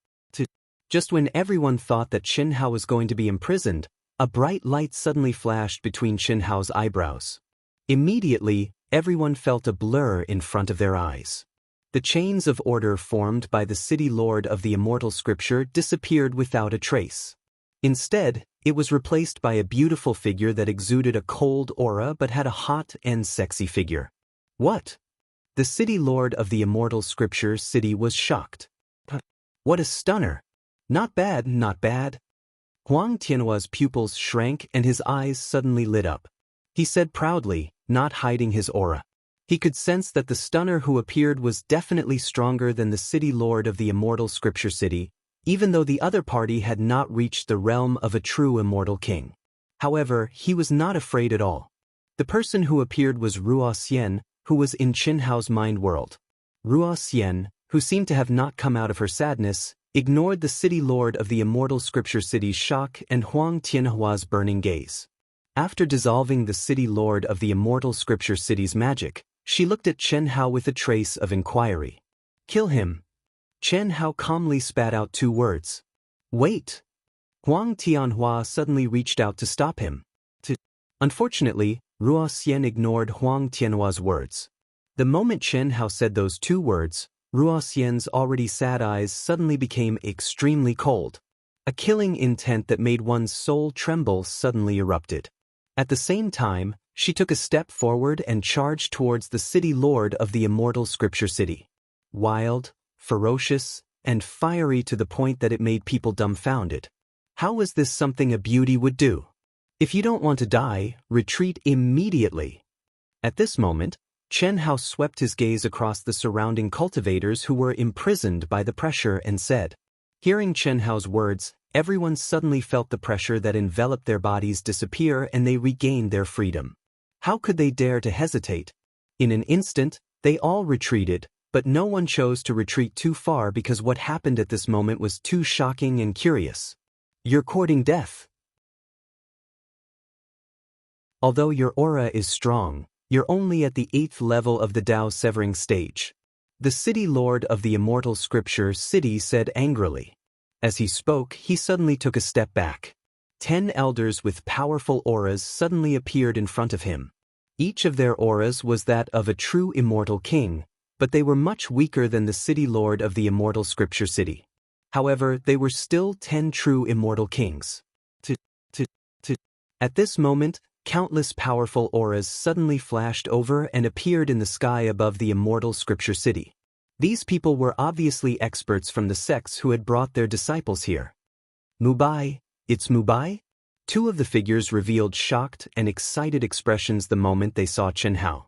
Just when everyone thought that Chen Hao was going to be imprisoned, a bright light suddenly flashed between Chen Hao's eyebrows. Immediately, everyone felt a blur in front of their eyes. The chains of order formed by the city lord of the immortal scripture disappeared without a trace. Instead, it was replaced by a beautiful figure that exuded a cold aura but had a hot and sexy figure. What? The city lord of the immortal scripture city was shocked. What a stunner! Not bad, not bad. Huang Tianhua's pupils shrank and his eyes suddenly lit up. He said proudly, not hiding his aura. He could sense that the stunner who appeared was definitely stronger than the city lord of the immortal scripture city, even though the other party had not reached the realm of a true immortal king. However, he was not afraid at all. The person who appeared was Ruo Xian, who was in Chen Hao's mind world. Ruo Xian, who seemed to have not come out of her sadness, ignored the city lord of the immortal scripture city's shock and Huang Tianhua's burning gaze. After dissolving the city lord of the immortal scripture city's magic, she looked at Chen Hao with a trace of inquiry. Kill him. Chen Hao calmly spat out two words. Wait. Huang Tianhua suddenly reached out to stop him. Unfortunately, Ruo Xian ignored Huang Tianhua's words. The moment Chen Hao said those two words, Ruo Xian's already sad eyes suddenly became extremely cold. A killing intent that made one's soul tremble suddenly erupted. At the same time, she took a step forward and charged towards the city lord of the immortal scripture city. Wild, ferocious, and fiery to the point that it made people dumbfounded. How was this something a beauty would do? If you don't want to die, retreat immediately. At this moment, Chen Hao swept his gaze across the surrounding cultivators who were imprisoned by the pressure and said. Hearing Chen Hao's words, everyone suddenly felt the pressure that enveloped their bodies disappear and they regained their freedom. How could they dare to hesitate? In an instant, they all retreated, But no one chose to retreat too far because what happened at this moment was too shocking and curious. You're courting death. Although your aura is strong, you're only at the 8th level of the Tao severing stage. The city lord of the immortal scripture city said angrily. As he spoke, he suddenly took a step back. 10 elders with powerful auras suddenly appeared in front of him. Each of their auras was that of a true immortal king, but they were much weaker than the city lord of the immortal scripture city. However, they were still 10 true immortal kings. At this moment, countless powerful auras suddenly flashed over and appeared in the sky above the immortal scripture city. These people were obviously experts from the sects who had brought their disciples here. Mubai, it's Mubai? Two of the figures revealed shocked and excited expressions the moment they saw Chen Hao.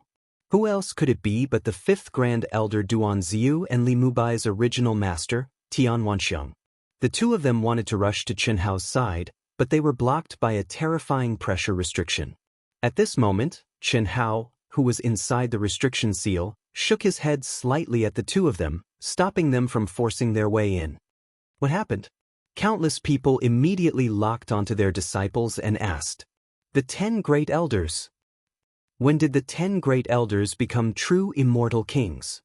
Who else could it be but the 5th Grand Elder Duan Ziyu and Li Mubai's original master, Tian Wanxiang? The two of them wanted to rush to Chen Hao's side, but they were blocked by a terrifying pressure restriction. At this moment, Chen Hao, who was inside the restriction seal, shook his head slightly at the two of them, stopping them from forcing their way in. What happened? Countless people immediately locked onto their disciples and asked, "The 10 great elders? When did the 10 great elders become true immortal kings?"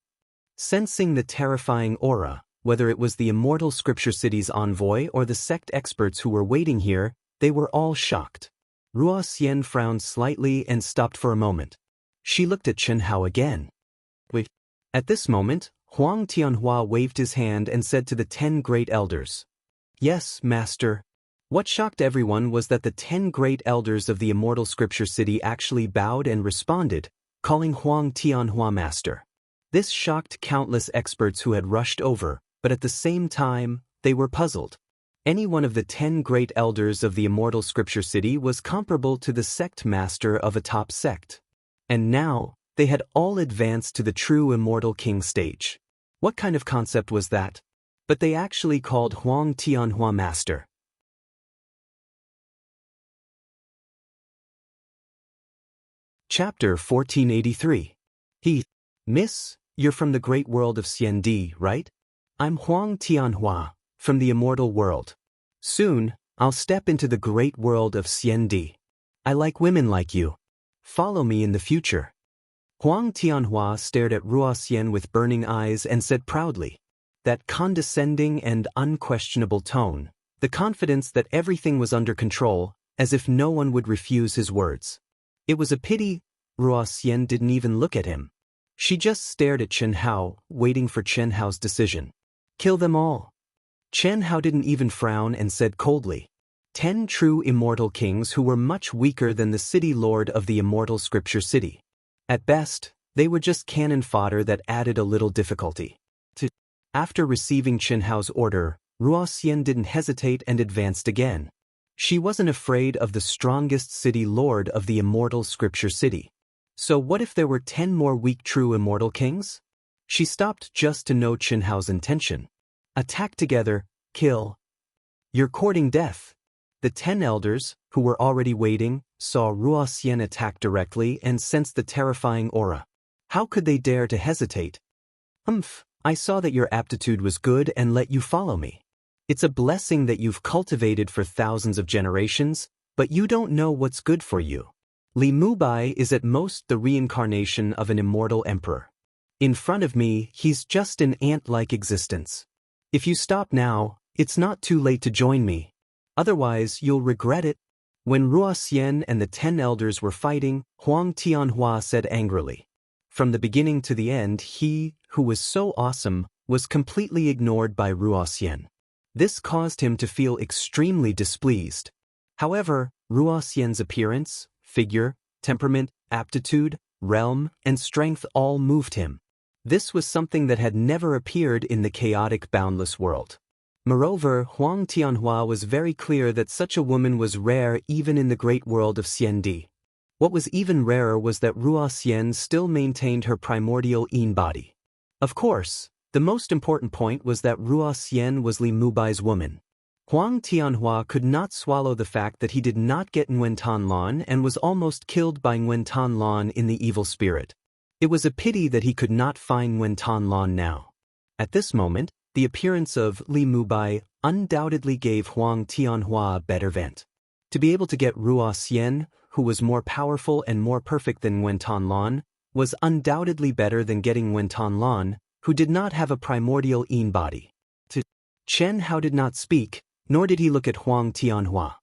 Sensing the terrifying aura, whether it was the immortal scripture city's envoy or the sect experts who were waiting here, they were all shocked. Ruo Xian frowned slightly and stopped for a moment. She looked at Chen Hao again. Wait. At this moment, Huang Tianhua waved his hand and said to the 10 great elders, "Yes, master." What shocked everyone was that the 10 great elders of the immortal scripture city actually bowed and responded, calling Huang Tianhua master. This shocked countless experts who had rushed over, but at the same time, they were puzzled. Any one of the 10 great elders of the immortal scripture city was comparable to the sect master of a top sect. And now, they had all advanced to the true immortal king stage. What kind of concept was that? But they actually called Huang Tianhua master. Chapter 1483. Miss, you're from the great world of Xiandi, right? I'm Huang Tianhua, from the immortal world. Soon, I'll step into the great world of Xiandi. I like women like you. Follow me in the future. Huang Tianhua stared at Ruo Xian with burning eyes and said proudly. That condescending and unquestionable tone, the confidence that everything was under control, as if no one would refuse his words. It was a pity Ruo Xian didn't even look at him. She just stared at Chen Hao, waiting for Chen Hao's decision. Kill them all. Chen Hao didn't even frown and said coldly. 10 true immortal kings who were much weaker than the city lord of the immortal scripture city. At best, they were just cannon fodder that added a little difficulty. After receiving Chen Hao's order, Ruo Xian didn't hesitate and advanced again. She wasn't afraid of the strongest city lord of the immortal scripture city. So what if there were 10 more weak true immortal kings? She stopped just to know Chen Hao's intention. Attack together, kill. You're courting death. The 10 elders, who were already waiting, saw Ruo Xian attack directly and sensed the terrifying aura. How could they dare to hesitate? I saw that your aptitude was good and let you follow me. It's a blessing that you've cultivated for thousands of generations, but you don't know what's good for you. Li Mubai is at most the reincarnation of an immortal emperor. In front of me, he's just an ant-like existence. If you stop now, it's not too late to join me. Otherwise, you'll regret it. When Ruo Xian and the 10 elders were fighting, Huang Tianhua said angrily. From the beginning to the end, he, who was so awesome, was completely ignored by Ruo Xian. This caused him to feel extremely displeased. However, Ruo Xian's appearance, figure, temperament, aptitude, realm, and strength all moved him. This was something that had never appeared in the chaotic, boundless world. Moreover, Huang Tianhua was very clear that such a woman was rare even in the great world of Xiandi. What was even rarer was that Ruo Xian still maintained her primordial yin body. Of course, the most important point was that Ruo Xian was Li Mubai's woman. Huang Tianhua could not swallow the fact that he did not get Nguyen Tan Lan and was almost killed by Nguyen Tan Lan in the evil spirit. It was a pity that he could not find Nguyen Tan Lan now. At this moment, the appearance of Li Mubai undoubtedly gave Huang Tianhua a better vent. To be able to get Ruo Xian, who was more powerful and more perfect than Nguyen Tan Lan, was undoubtedly better than getting Nguyen Tan Lan, who did not have a primordial Yin body. Chen Hao did not speak, nor did he look at Huang Tianhua.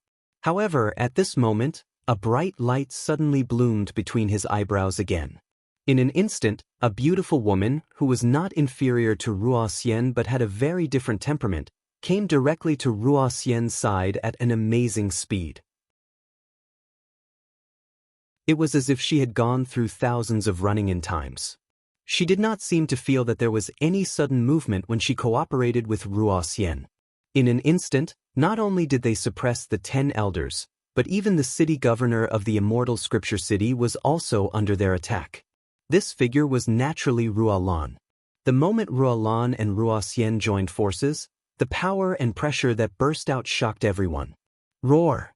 However, at this moment, a bright light suddenly bloomed between his eyebrows again. In an instant, a beautiful woman, who was not inferior to Ruo Xian but had a very different temperament, came directly to Ruo Xian's side at an amazing speed. It was as if she had gone through thousands of running-in times. She did not seem to feel that there was any sudden movement when she cooperated with Ruo Xian. In an instant, not only did they suppress the 10 elders, but even the city governor of the immortal scripture city was also under their attack. This figure was naturally Ruo Lan. The moment Ruo Lan and Ruo Xian joined forces, the power and pressure that burst out shocked everyone. Roar!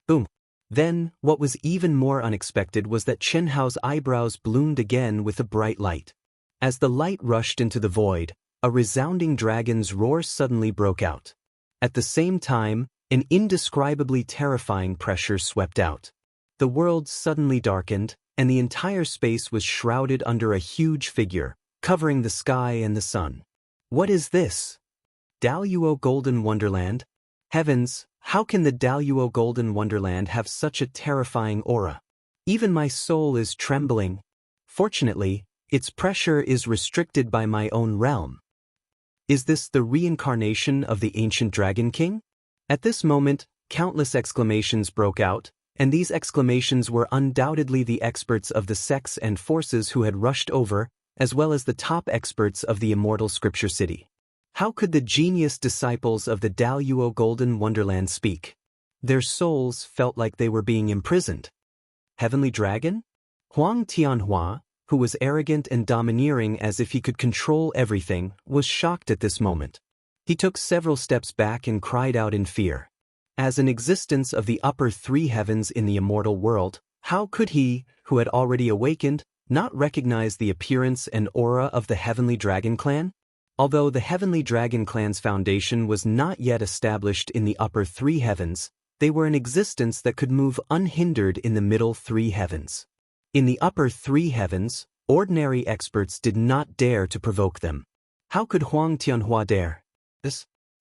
Boom! Then, what was even more unexpected was that Chen Hao's eyebrows bloomed again with a bright light. As the light rushed into the void, a resounding dragon's roar suddenly broke out. At the same time, an indescribably terrifying pressure swept out. The world suddenly darkened, and the entire space was shrouded under a huge figure, covering the sky and the sun. What is this? Daluo Golden Wonderland? Heavens, how can the Daluo Golden Wonderland have such a terrifying aura? Even my soul is trembling. Fortunately, its pressure is restricted by my own realm. Is this the reincarnation of the ancient Dragon King? At this moment, countless exclamations broke out, and these exclamations were undoubtedly the experts of the sects and forces who had rushed over, as well as the top experts of the immortal scripture city. How could the genius disciples of the Daluo Golden Wonderland speak? Their souls felt like they were being imprisoned. Heavenly Dragon? Huang Tianhua, who was arrogant and domineering as if he could control everything, was shocked at this moment. He took several steps back and cried out in fear. As an existence of the upper three heavens in the immortal world, how could he, who had already awakened, not recognize the appearance and aura of the Heavenly Dragon Clan? Although the Heavenly Dragon Clan's foundation was not yet established in the upper three heavens, they were an existence that could move unhindered in the middle three heavens. In the upper three heavens, ordinary experts did not dare to provoke them. How could Huang Tianhua dare?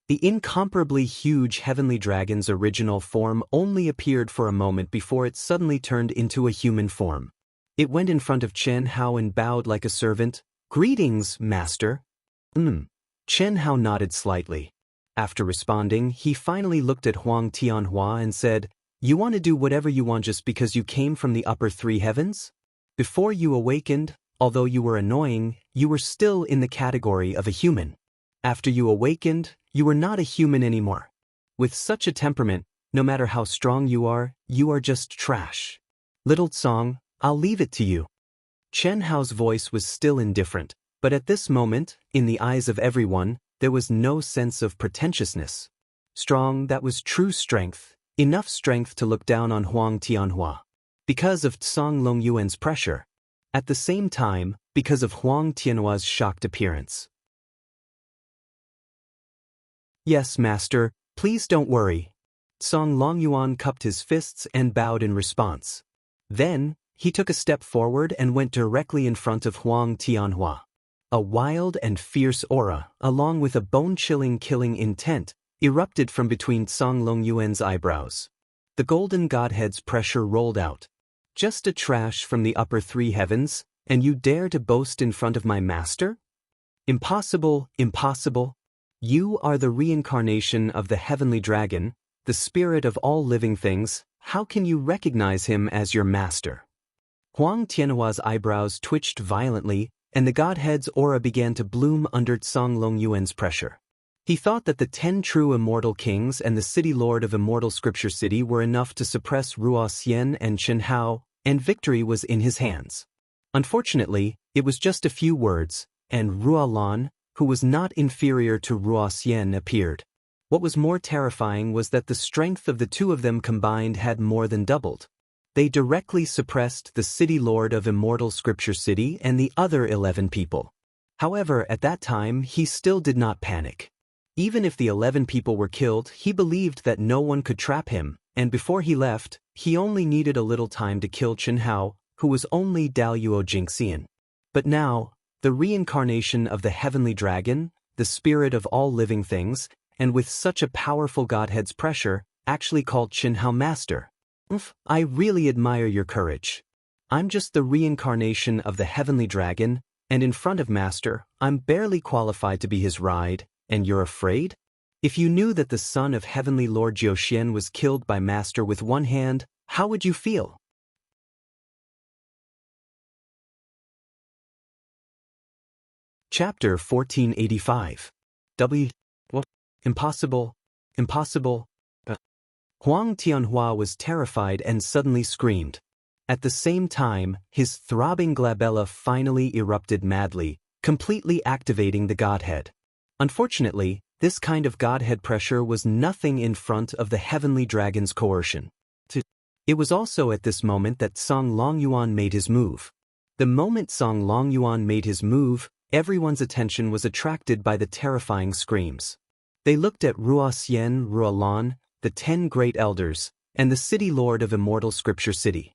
The incomparably huge Heavenly Dragon's original form only appeared for a moment before it suddenly turned into a human form. It went in front of Chen Hao and bowed like a servant. "Greetings, Master." Chen Hao nodded slightly. After responding, he finally looked at Huang Tianhua and said, "You want to do whatever you want just because you came from the upper three heavens? Before you awakened, although you were annoying, you were still in the category of a human. After you awakened, you were not a human anymore. With such a temperament, no matter how strong you are just trash. Little Tsong, I'll leave it to you." Chen Hao's voice was still indifferent, but at this moment, in the eyes of everyone, there was no sense of pretentiousness. Strong, that was true strength, enough strength to look down on Huang Tianhua. Because of Tsong Longyuan's pressure. At the same time, because of Huang Tianhua's shocked appearance. "Yes, Master, please don't worry." Tsong Longyuan cupped his fists and bowed in response. Then, he took a step forward and went directly in front of Huang Tianhua. A wild and fierce aura, along with a bone-chilling killing intent, erupted from between Tsong Longyuan's eyebrows. The golden godhead's pressure rolled out. "Just a trash from the upper three heavens, and you dare to boast in front of my master? Impossible, impossible. You are the reincarnation of the Heavenly Dragon, the spirit of all living things. How can you recognize him as your master?" Huang Tianhua's eyebrows twitched violently, and the godhead's aura began to bloom under Tsong Longyuan's pressure. He thought that the 10 true immortal kings and the city lord of immortal scripture city were enough to suppress Ruo Xian and Chen Hao, and victory was in his hands. Unfortunately, it was just a few words, and Ruo Lan, who was not inferior to Ruo Xian, appeared. What was more terrifying was that the strength of the two of them combined had more than doubled. They directly suppressed the city lord of Immortal Scripture City and the other 11 people. However, at that time, he still did not panic. Even if the 11 people were killed, he believed that no one could trap him, and before he left, he only needed a little time to kill Chen Hao, who was only Daluo Jingxian. But now, the reincarnation of the heavenly dragon, the spirit of all living things, and with such a powerful Godhead's pressure, actually called Chen Hao master. I really admire your courage. I'm just the reincarnation of the heavenly dragon, and in front of master, I'm barely qualified to be his ride, and you're afraid? If you knew that the son of heavenly Lord Jiuxian was killed by master with one hand, how would you feel? Chapter 1485. What? Impossible. Impossible. Huang Tianhua was terrified and suddenly screamed. At the same time, his throbbing glabella finally erupted madly, completely activating the Godhead. Unfortunately, this kind of Godhead pressure was nothing in front of the heavenly dragon's coercion. It was also at this moment that Song Longyuan made his move. The moment Song Longyuan made his move, everyone's attention was attracted by the terrifying screams. They looked at Ruoxian, Ruolan, the 10 great elders, and the city lord of Immortal Scripture City.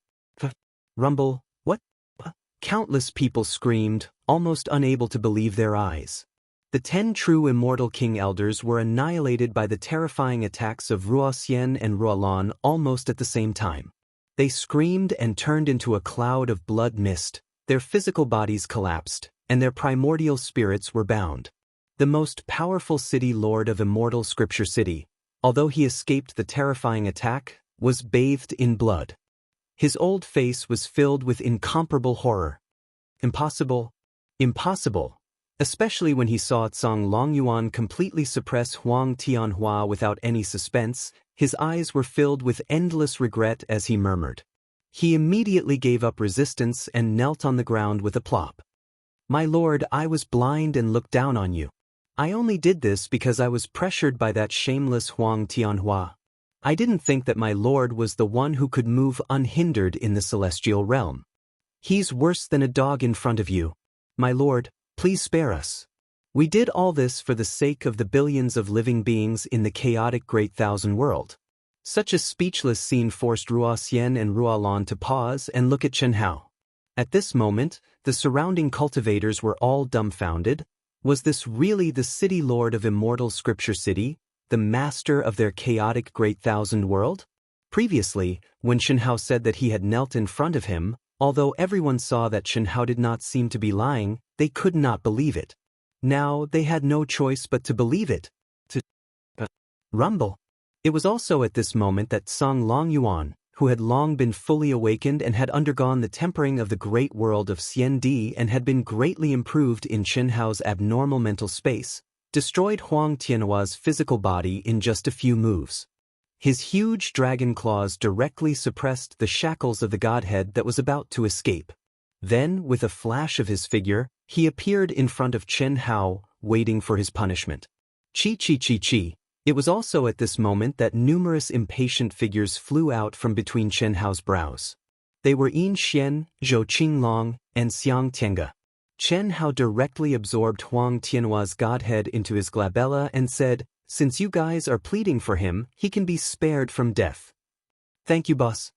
Rumble, what? Countless people screamed, almost unable to believe their eyes. The 10 true immortal king elders were annihilated by the terrifying attacks of Ruoxian and Ruolan almost at the same time. They screamed and turned into a cloud of blood mist, their physical bodies collapsed, and their primordial spirits were bound. The most powerful city lord of Immortal Scripture City, although he escaped the terrifying attack, was bathed in blood. His old face was filled with incomparable horror. Impossible. Impossible. Especially when he saw Song Longyuan completely suppress Huang Tianhua without any suspense, his eyes were filled with endless regret as he murmured. He immediately gave up resistance and knelt on the ground with a plop. My lord, I was blind and looked down on you. I only did this because I was pressured by that shameless Huang Tianhua. I didn't think that my lord was the one who could move unhindered in the celestial realm. He's worse than a dog in front of you. My lord, please spare us. We did all this for the sake of the billions of living beings in the chaotic Great Thousand World. Such a speechless scene forced Ruoxian and Ruolan to pause and look at Chen Hao. At this moment, the surrounding cultivators were all dumbfounded. Was this really the city lord of Immortal Scripture City, the master of their chaotic Great Thousand World? Previously, when Chen Hao said that he had knelt in front of him, although everyone saw that Chen Hao did not seem to be lying, they could not believe it. Now they had no choice but to believe it. Rumble. It was also at this moment that Song Longyuan, who had long been fully awakened and had undergone the tempering of the great world of Xian Di and had been greatly improved in Chen Hao's abnormal mental space, destroyed Huang Tianhua's physical body in just a few moves. His huge dragon claws directly suppressed the shackles of the Godhead that was about to escape. Then, with a flash of his figure, he appeared in front of Chen Hao, waiting for his punishment. Chi chi chi chi. It was also at this moment that numerous impatient figures flew out from between Chen Hao's brows. They were Yin Xian, Zhou Qinglong, and Xiang Tiange. Chen Hao directly absorbed Huang Tianhua's Godhead into his glabella and said, "Since you guys are pleading for him, he can be spared from death." "Thank you, boss."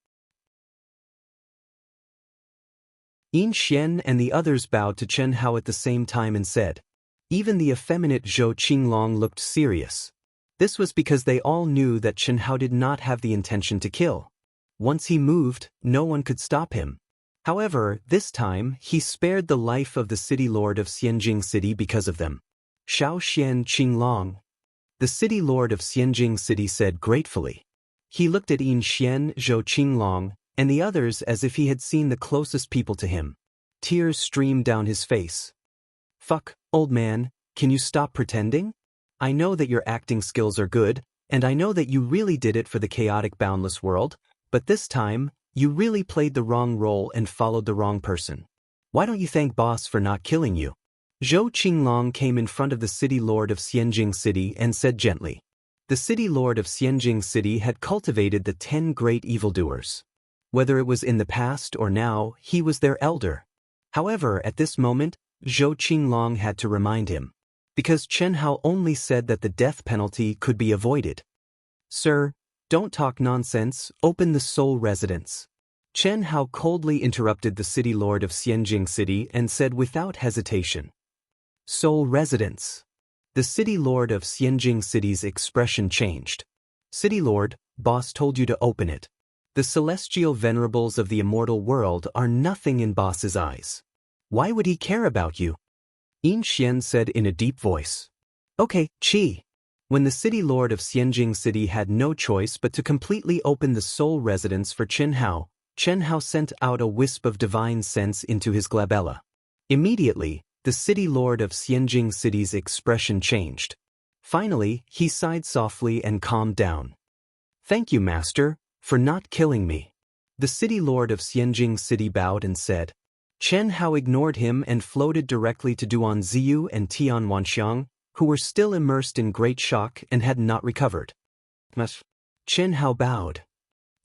Yin Xian and the others bowed to Chen Hao at the same time and said. Even the effeminate Zhou Qinglong looked serious. This was because they all knew that Chen Hao did not have the intention to kill. Once he moved, no one could stop him. However, this time, he spared the life of the city lord of Xianjing City because of them. Shao Xian Qinglong. The city lord of Xianjing City said gratefully. He looked at Yin Xian, Zhou Qinglong, and the others as if he had seen the closest people to him. Tears streamed down his face. Fuck, old man, can you stop pretending? I know that your acting skills are good, and I know that you really did it for the chaotic boundless world, but this time, you really played the wrong role and followed the wrong person. Why don't you thank boss for not killing you? Zhou Qinglong came in front of the city lord of Xianjing City and said gently. The city lord of Xianjing City had cultivated the 10 great evildoers. Whether it was in the past or now, he was their elder. However, at this moment, Zhou Qinglong had to remind him. Because Chen Hao only said that the death penalty could be avoided. Sir, don't talk nonsense, open the soul residence. Chen Hao coldly interrupted the city lord of Xianjing City and said without hesitation. Soul residence. The city lord of Xianjing City's expression changed. City lord, boss told you to open it. The celestial venerables of the immortal world are nothing in boss's eyes. Why would he care about you? Yin Xian said in a deep voice. Okay, Qi. When the city lord of Xianjing City had no choice but to completely open the soul residence for Chen Hao sent out a wisp of divine sense into his glabella. Immediately, the city lord of Xianjing City's expression changed. Finally, he sighed softly and calmed down. Thank you, master, for not killing me. The city lord of Xianjing City bowed and said. Chen Hao ignored him and floated directly to Duan Ziyu and Tian Wanxiang, who were still immersed in great shock and had not recovered. Chen Hao bowed.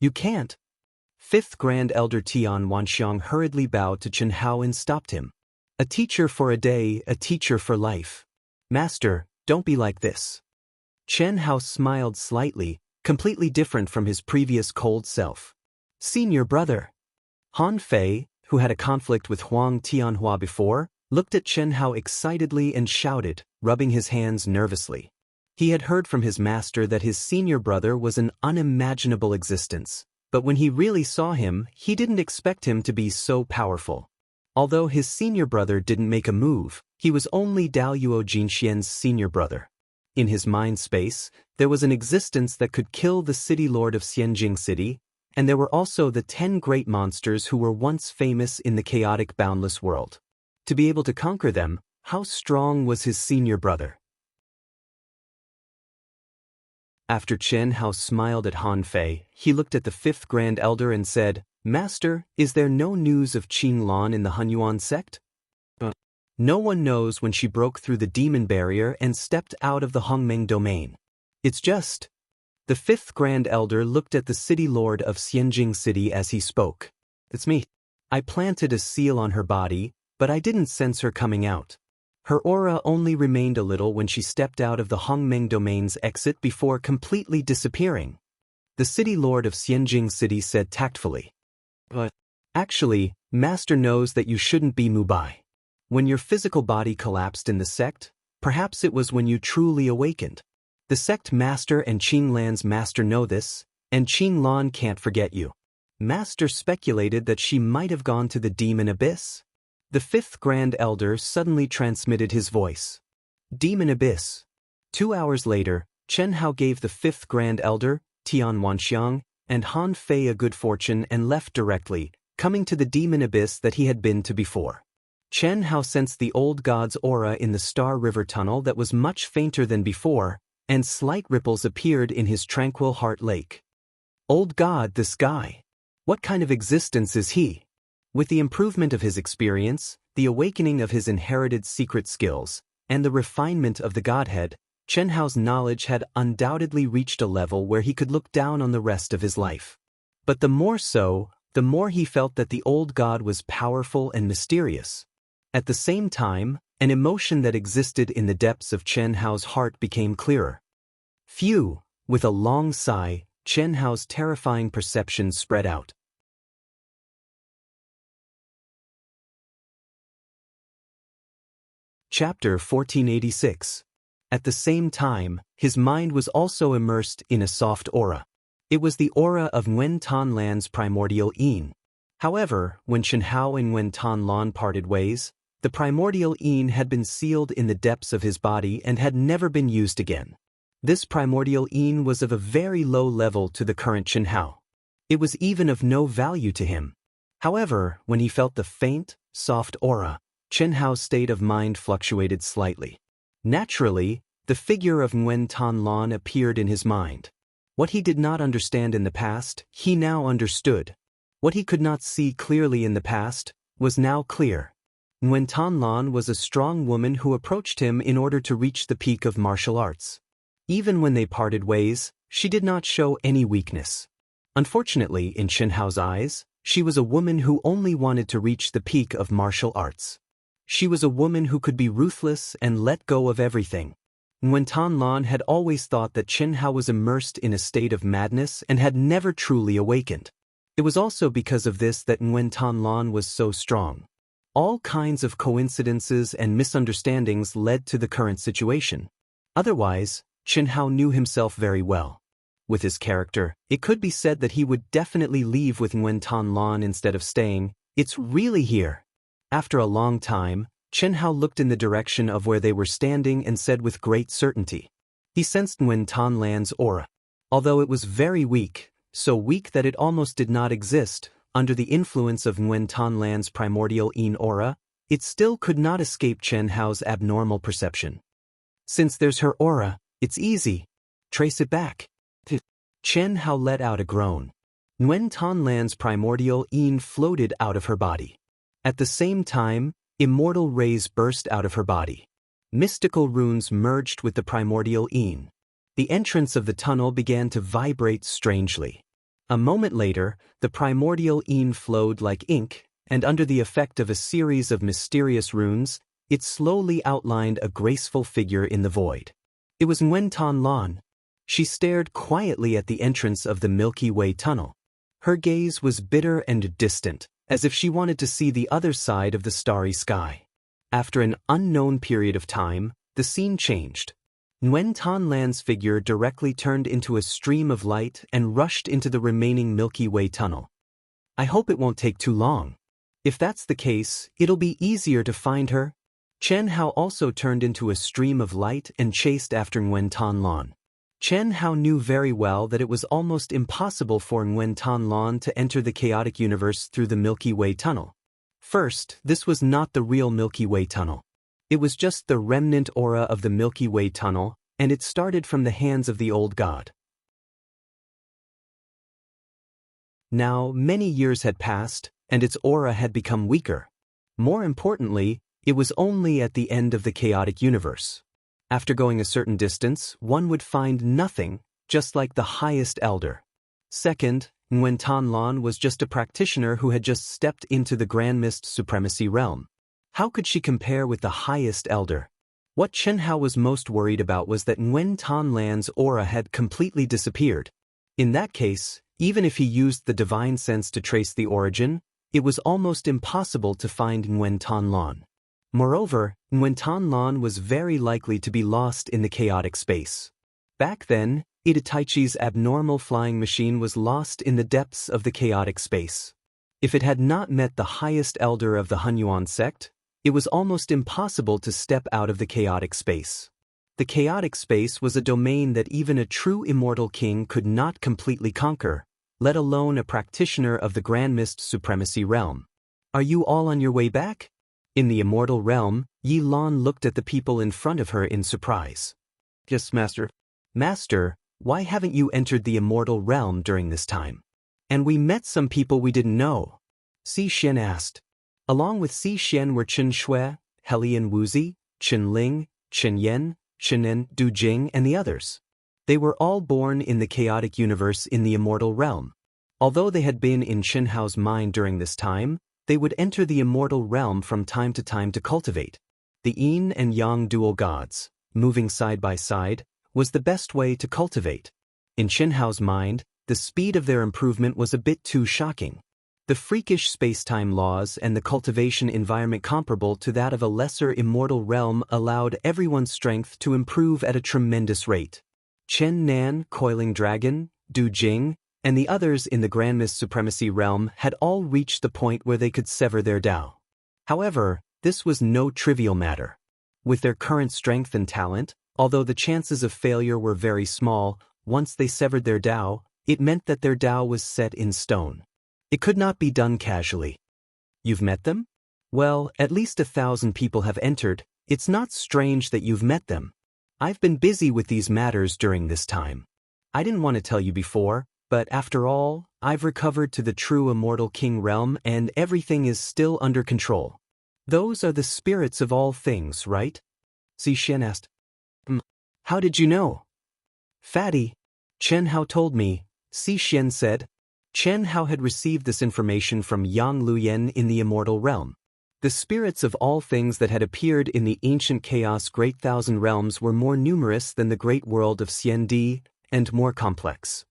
You can't. Fifth Grand Elder Tian Wanxiang hurriedly bowed to Chen Hao and stopped him. A teacher for a day, a teacher for life. Master, don't be like this. Chen Hao smiled slightly, completely different from his previous cold self. Senior brother. Han Fei, who had a conflict with Huang Tianhua before, looked at Chen Hao excitedly and shouted, rubbing his hands nervously. He had heard from his master that his senior brother was an unimaginable existence, but when he really saw him, he didn't expect him to be so powerful. Although his senior brother didn't make a move, he was only Daoyuo Jinxian's senior brother. In his mind space, there was an existence that could kill the city lord of Xianjing City, and there were also the 10 great monsters who were once famous in the chaotic boundless world. To be able to conquer them, how strong was his senior brother? After Chen Hao smiled at Han Fei, he looked at the fifth Grand Elder and said, Master, is there no news of Qin Lan in the Hunyuan sect? No one knows when she broke through the demon barrier and stepped out of the Hongmeng domain. It's just... The fifth Grand Elder looked at the city lord of Xianjing City as he spoke. It's me. I planted a seal on her body, but I didn't sense her coming out. Her aura only remained a little when she stepped out of the Hongmeng domain's exit before completely disappearing. The city lord of Xianjing City said tactfully. But actually, Master knows that you shouldn't be Mubai. When your physical body collapsed in the sect, perhaps it was when you truly awakened. The sect master and Qin Lan's master know this, and Qin Lan can't forget you. Master speculated that she might have gone to the demon abyss. The fifth Grand Elder suddenly transmitted his voice. Demon abyss. 2 hours later, Chen Hao gave the fifth Grand Elder, Tian Wanxiang, and Han Fei a good fortune and left directly, coming to the demon abyss that he had been to before. Chen Hao sensed the old god's aura in the Star River tunnel that was much fainter than before, and slight ripples appeared in his tranquil heart lake. Old god, this guy. What kind of existence is he? With the improvement of his experience, the awakening of his inherited secret skills, and the refinement of the godhead, Chen Hao's knowledge had undoubtedly reached a level where he could look down on the rest of his life. But the more so, the more he felt that the old god was powerful and mysterious. At the same time, an emotion that existed in the depths of Chen Hao's heart became clearer. Phew! With a long sigh, Chen Hao's terrifying perception spread out. Chapter 1486. At the same time, his mind was also immersed in a soft aura. It was the aura of Nguyen Tan Lan's primordial Yin. However, when Chen Hao and Nguyen Tan Lan parted ways, the primordial Yin had been sealed in the depths of his body and had never been used again. This primordial Yin was of a very low level to the current Chen Hao. It was even of no value to him. However, when he felt the faint, soft aura, Chen Hao's state of mind fluctuated slightly. Naturally, the figure of Nguyen Tan Lan appeared in his mind. What he did not understand in the past, he now understood. What he could not see clearly in the past, was now clear. Nguyen Tan Lan was a strong woman who approached him in order to reach the peak of martial arts. Even when they parted ways, she did not show any weakness. Unfortunately, in Chen Hao's eyes, she was a woman who only wanted to reach the peak of martial arts. She was a woman who could be ruthless and let go of everything. Nguyen Tan Lan had always thought that Chen Hao was immersed in a state of madness and had never truly awakened. It was also because of this that Nguyen Tan Lan was so strong. All kinds of coincidences and misunderstandings led to the current situation. Otherwise, Chen Hao knew himself very well. With his character, it could be said that he would definitely leave with Nguyen Tan Lan instead of staying. It's really here. After a long time, Chen Hao looked in the direction of where they were standing and said with great certainty. He sensed Nguyen Tan Lan's aura. Although it was very weak, so weak that it almost did not exist, under the influence of Nguyen Tan Lan's primordial Yin aura, it still could not escape Chen Hao's abnormal perception. Since there's her aura, it's easy. Trace it back. Chen Hao let out a groan. Nguyen Tan Lan's primordial Yin floated out of her body. At the same time, immortal rays burst out of her body. Mystical runes merged with the primordial Yin. The entrance of the tunnel began to vibrate strangely. A moment later, the primordial Yin flowed like ink, and under the effect of a series of mysterious runes, it slowly outlined a graceful figure in the void. It was Nguyen Tan Lan. She stared quietly at the entrance of the Milky Way tunnel. Her gaze was bitter and distant, as if she wanted to see the other side of the starry sky. After an unknown period of time, the scene changed. Nguyen Tan Lan's figure directly turned into a stream of light and rushed into the remaining Milky Way tunnel. I hope it won't take too long. If that's the case, it'll be easier to find her. Chen Hao also turned into a stream of light and chased after Nguyen Tan Lan. Chen Hao knew very well that it was almost impossible for Nguyen Tan Lan to enter the chaotic universe through the Milky Way tunnel. First, this was not the real Milky Way tunnel. It was just the remnant aura of the Milky Way tunnel, and it started from the hands of the old god. Now, many years had passed, and its aura had become weaker. More importantly, it was only at the end of the chaotic universe. After going a certain distance, one would find nothing, just like the highest elder. Second, Nguyen Tan Lan was just a practitioner who had just stepped into the Grand Mist Supremacy realm. How could she compare with the highest elder? What Chen Hao was most worried about was that Nguyen Tan Lan's aura had completely disappeared. In that case, even if he used the divine sense to trace the origin, it was almost impossible to find Nguyen Tan Lan. Moreover, Nguyen Tan Lan was very likely to be lost in the chaotic space. Back then, Itaichi's abnormal flying machine was lost in the depths of the chaotic space. If it had not met the highest elder of the Hunyuan sect, it was almost impossible to step out of the chaotic space. The chaotic space was a domain that even a true immortal king could not completely conquer, let alone a practitioner of the Grand Mist Supremacy realm. Are you all on your way back? In the immortal realm, Yi Lan looked at the people in front of her in surprise. Yes, Master. Master, why haven't you entered the immortal realm during this time? And we met some people we didn't know. Si Xian asked. Along with Si Xian were Chen Shui, Helian Wuzi, Chen Ling, Chen Yen, Chen Du Jing, and the others. They were all born in the chaotic universe in the immortal realm. Although they had been in Chen Hao's mind during this time, they would enter the immortal realm from time to cultivate. The Yin and Yang dual gods, moving side by side, was the best way to cultivate. In Chen Hao's mind, the speed of their improvement was a bit too shocking. The freakish space-time laws and the cultivation environment comparable to that of a lesser immortal realm allowed everyone's strength to improve at a tremendous rate. Chen Nan, Coiling Dragon, Du Jing, and the others in the Grand Mist Supremacy realm had all reached the point where they could sever their Tao. However, this was no trivial matter. With their current strength and talent, although the chances of failure were very small, once they severed their Tao, it meant that their Tao was set in stone. It could not be done casually. You've met them? Well, at least 1,000 people have entered. It's not strange that you've met them. I've been busy with these matters during this time. I didn't want to tell you before, but after all, I've recovered to the true immortal king realm and everything is still under control. Those are the spirits of all things, right? Si Xian asked. How did you know? Fatty. Chen Hao told me, Si Xian said. Chen Hao had received this information from Yang Luyen in the immortal realm. The spirits of all things that had appeared in the ancient chaos great thousand realms were more numerous than the great world of Xiandi, and more complex.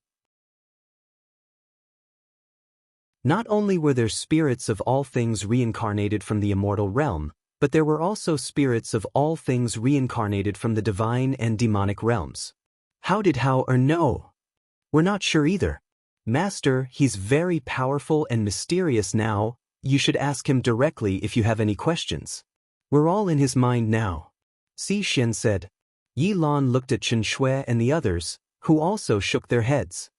Not only were there spirits of all things reincarnated from the immortal realm, but there were also spirits of all things reincarnated from the divine and demonic realms. How did Hao know? We're not sure either. Master, he's very powerful and mysterious now. You should ask him directly if you have any questions. We're all in his mind now. Si Xian said. Yi Lan looked at Chen Shui and the others, who also shook their heads.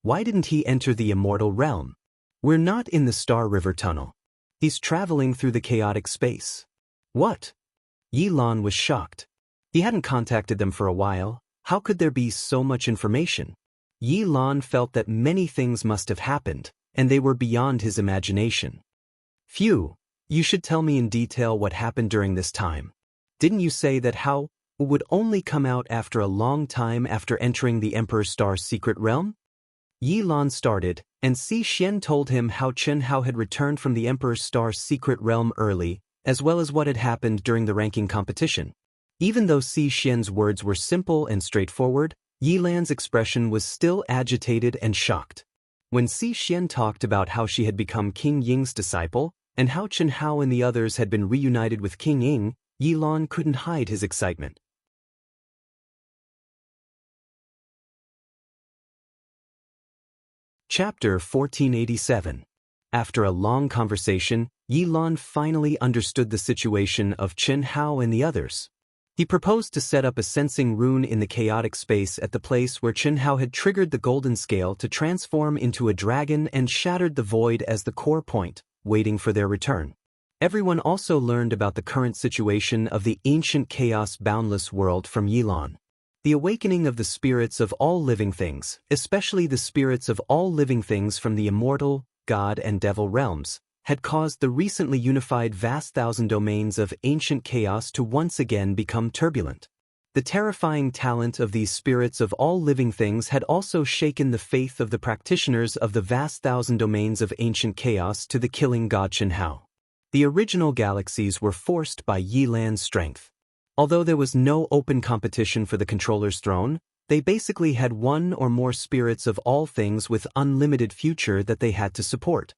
Why didn't he enter the immortal realm? We're not in the Star River Tunnel. He's traveling through the chaotic space. What? Yi Lan was shocked. He hadn't contacted them for a while. How could there be so much information? Yi Lan felt that many things must have happened, and they were beyond his imagination. Phew, you should tell me in detail what happened during this time. Didn't you say that Hao would only come out after a long time after entering the Emperor Star's secret realm? Yi Lan started, and Si Xian told him how Chen Hao had returned from the Emperor Star's secret realm early, as well as what had happened during the ranking competition. Even though Si Xian's words were simple and straightforward, Yi Lan's expression was still agitated and shocked. When Si Xian talked about how she had become King Ying's disciple, and how Chen Hao and the others had been reunited with King Ying, Yi Lan couldn't hide his excitement. Chapter 1487. After a long conversation, Yi Lan finally understood the situation of Chen Hao and the others. He proposed to set up a sensing rune in the chaotic space at the place where Chen Hao had triggered the golden scale to transform into a dragon and shattered the void as the core point, waiting for their return. Everyone also learned about the current situation of the ancient chaos boundless world from Yi Lan. The awakening of the spirits of all living things, especially the spirits of all living things from the immortal, god and devil realms, had caused the recently unified vast thousand domains of ancient chaos to once again become turbulent. The terrifying talent of these spirits of all living things had also shaken the faith of the practitioners of the vast thousand domains of ancient chaos to the killing god Chen Hao. The original galaxies were forced by Yi Lan's strength. Although there was no open competition for the controller's throne, they basically had one or more spirits of all things with unlimited future that they had to support.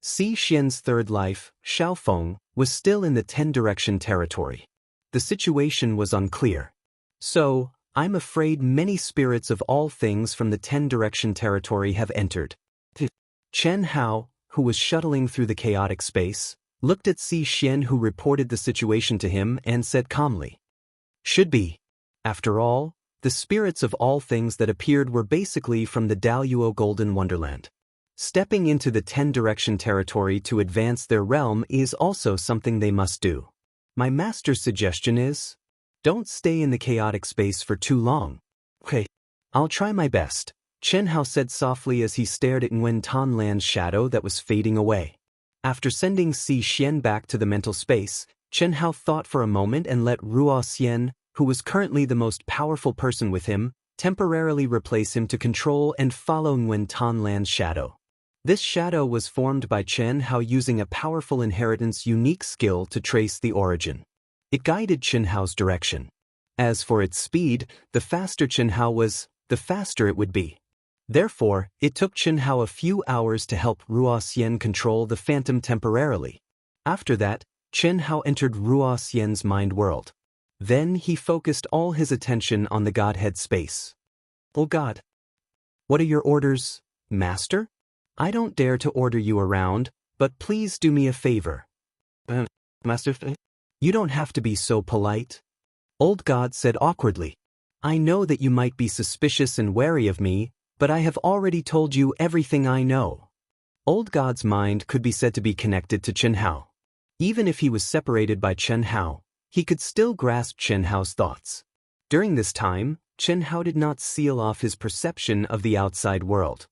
Si Xian's third life, Xiaofeng, was still in the 10-direction territory. The situation was unclear. So, I'm afraid many spirits of all things from the 10-direction territory have entered. Chen Hao, who was shuttling through the chaotic space, looked at Si Xian who reported the situation to him and said calmly. Should be. After all, the spirits of all things that appeared were basically from the Daluo Golden Wonderland. Stepping into the 10-direction territory to advance their realm is also something they must do. My master's suggestion is, don't stay in the chaotic space for too long. Okay, I'll try my best, Chen Hao said softly as he stared at Nguyen Tan Lan's shadow that was fading away. After sending Si Xian back to the mental space, Chen Hao thought for a moment and let Ruo Xian, who was currently the most powerful person with him, temporarily replace him to control and follow Nguyen Tan Lan's shadow. This shadow was formed by Chen Hao using a powerful inheritance unique skill to trace the origin. It guided Chen Hao's direction. As for its speed, the faster Chen Hao was, the faster it would be. Therefore, it took Chen Hao a few hours to help Ruo Xian control the phantom temporarily. After that, Chen Hao entered Ruo Xian's mind world. Then he focused all his attention on the Godhead space. Oh God! What are your orders, Master? I don't dare to order you around, but please do me a favor. Master? You don't have to be so polite. Old God said awkwardly. I know that you might be suspicious and wary of me, but I have already told you everything I know. Old God's mind could be said to be connected to Chen Hao. Even if he was separated by Chen Hao, he could still grasp Chen Hao's thoughts. During this time, Chen Hao did not seal off his perception of the outside world.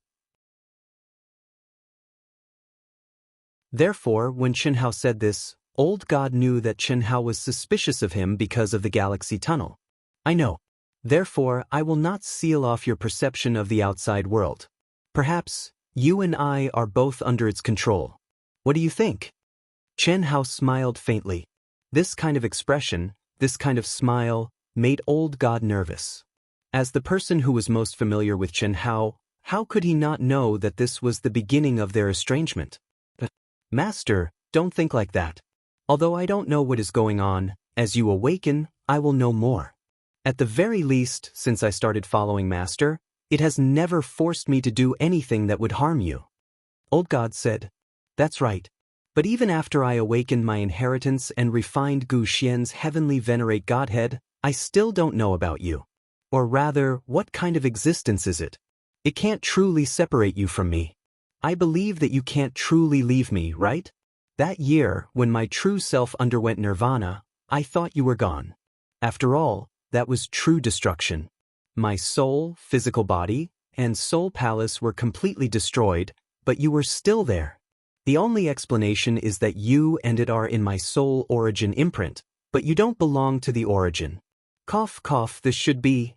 Therefore, when Chen Hao said this, Old God knew that Chen Hao was suspicious of him because of the galaxy tunnel. I know. Therefore, I will not seal off your perception of the outside world. Perhaps, You and I are both under its control. What do you think? Chen Hao smiled faintly. This kind of expression, this kind of smile, made old God nervous. As the person who was most familiar with Chen Hao, how could he not know that this was the beginning of their estrangement? Master, don't think like that. Although I don't know what is going on, as you awaken, I will know more. At the very least, since I started following Master, it has never forced me to do anything that would harm you. Old God said, That's right. But even after I awakened my inheritance and refined Gu Xian's heavenly venerate Godhead, I still don't know about you. Or rather, what kind of existence is it? It can't truly separate you from me. I believe that you can't truly leave me, right? That year, when my true self underwent nirvana, I thought you were gone. After all, that was true destruction. My soul, physical body, and soul palace were completely destroyed, but you were still there. The only explanation is that you and it are in my soul origin imprint, but you don't belong to the origin. Cough, cough, this should be.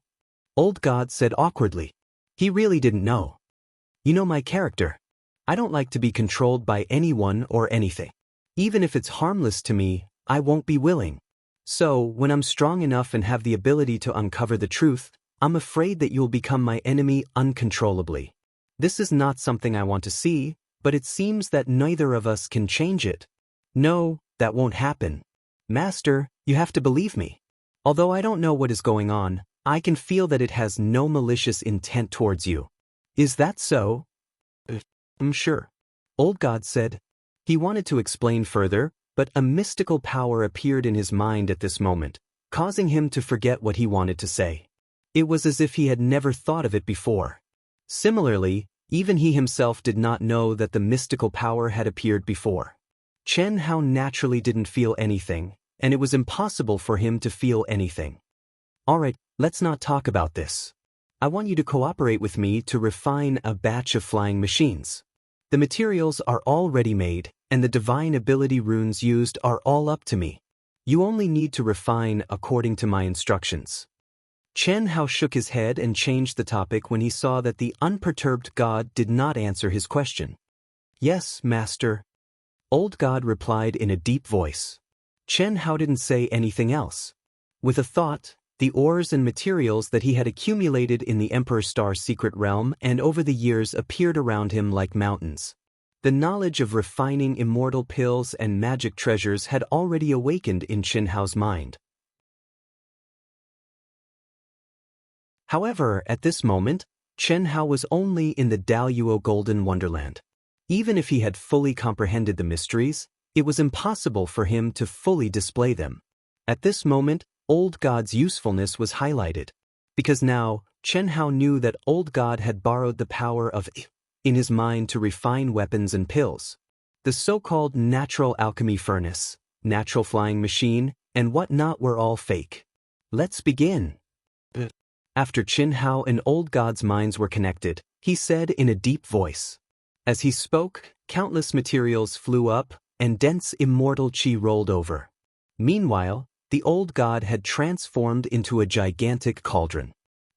Old God said awkwardly. He really didn't know. You know my character. I don't like to be controlled by anyone or anything. Even if it's harmless to me, I won't be willing. So, when I'm strong enough and have the ability to uncover the truth, I'm afraid that you'll become my enemy uncontrollably. This is not something I want to see, but it seems that neither of us can change it. No, that won't happen. Master, you have to believe me. Although I don't know what is going on, I can feel that it has no malicious intent towards you. Is that so? I'm sure. Old God said. He wanted to explain further, but a mystical power appeared in his mind at this moment, causing him to forget what he wanted to say. It was as if he had never thought of it before. Similarly, even he himself did not know that the mystical power had appeared before. Chen Hao naturally didn't feel anything, and it was impossible for him to feel anything. Alright, let's not talk about this. I want you to cooperate with me to refine a batch of flying machines. The materials are all ready-made, and the divine ability runes used are all up to me. You only need to refine according to my instructions. Chen Hao shook his head and changed the topic when he saw that the unperturbed God did not answer his question. Yes, Master. Old God replied in a deep voice. Chen Hao didn't say anything else. With a thought, the ores and materials that he had accumulated in the Emperor Star's secret realm and over the years appeared around him like mountains. The knowledge of refining immortal pills and magic treasures had already awakened in Chen Hao's mind. However, at this moment, Chen Hao was only in the Daluo Golden Wonderland. Even if he had fully comprehended the mysteries, it was impossible for him to fully display them. At this moment, Old God's usefulness was highlighted, because now, Chen Hao knew that Old God had borrowed the power of in his mind to refine weapons and pills. The so-called natural alchemy furnace, natural flying machine, and whatnot were all fake. Let's begin. After Chen Hao and Old God's minds were connected, he said in a deep voice. As he spoke, countless materials flew up, and dense immortal qi rolled over. Meanwhile, the Old God had transformed into a gigantic cauldron.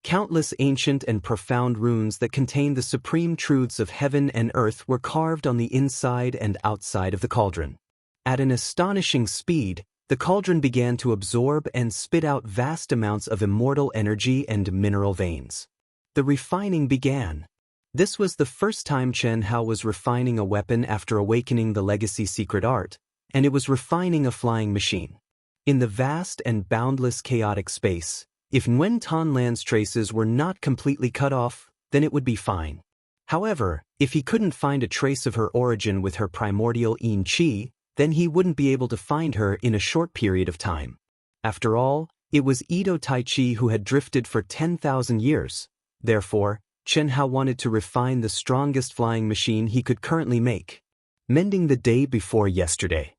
Countless ancient and profound runes that contained the supreme truths of heaven and earth were carved on the inside and outside of the cauldron. At an astonishing speed, the cauldron began to absorb and spit out vast amounts of immortal energy and mineral veins. The refining began. This was the first time Chen Hao was refining a weapon after awakening the legacy secret art, and it was refining a flying machine. In the vast and boundless chaotic space, if Nguyen Tan Lan's traces were not completely cut off, then it would be fine. However, if he couldn't find a trace of her origin with her primordial Yin Qi, then he wouldn't be able to find her in a short period of time. After all, it was Edo Tai Chi who had drifted for 10,000 years. Therefore, Chen Hao wanted to refine the strongest flying machine he could currently make. Mending the day before yesterday.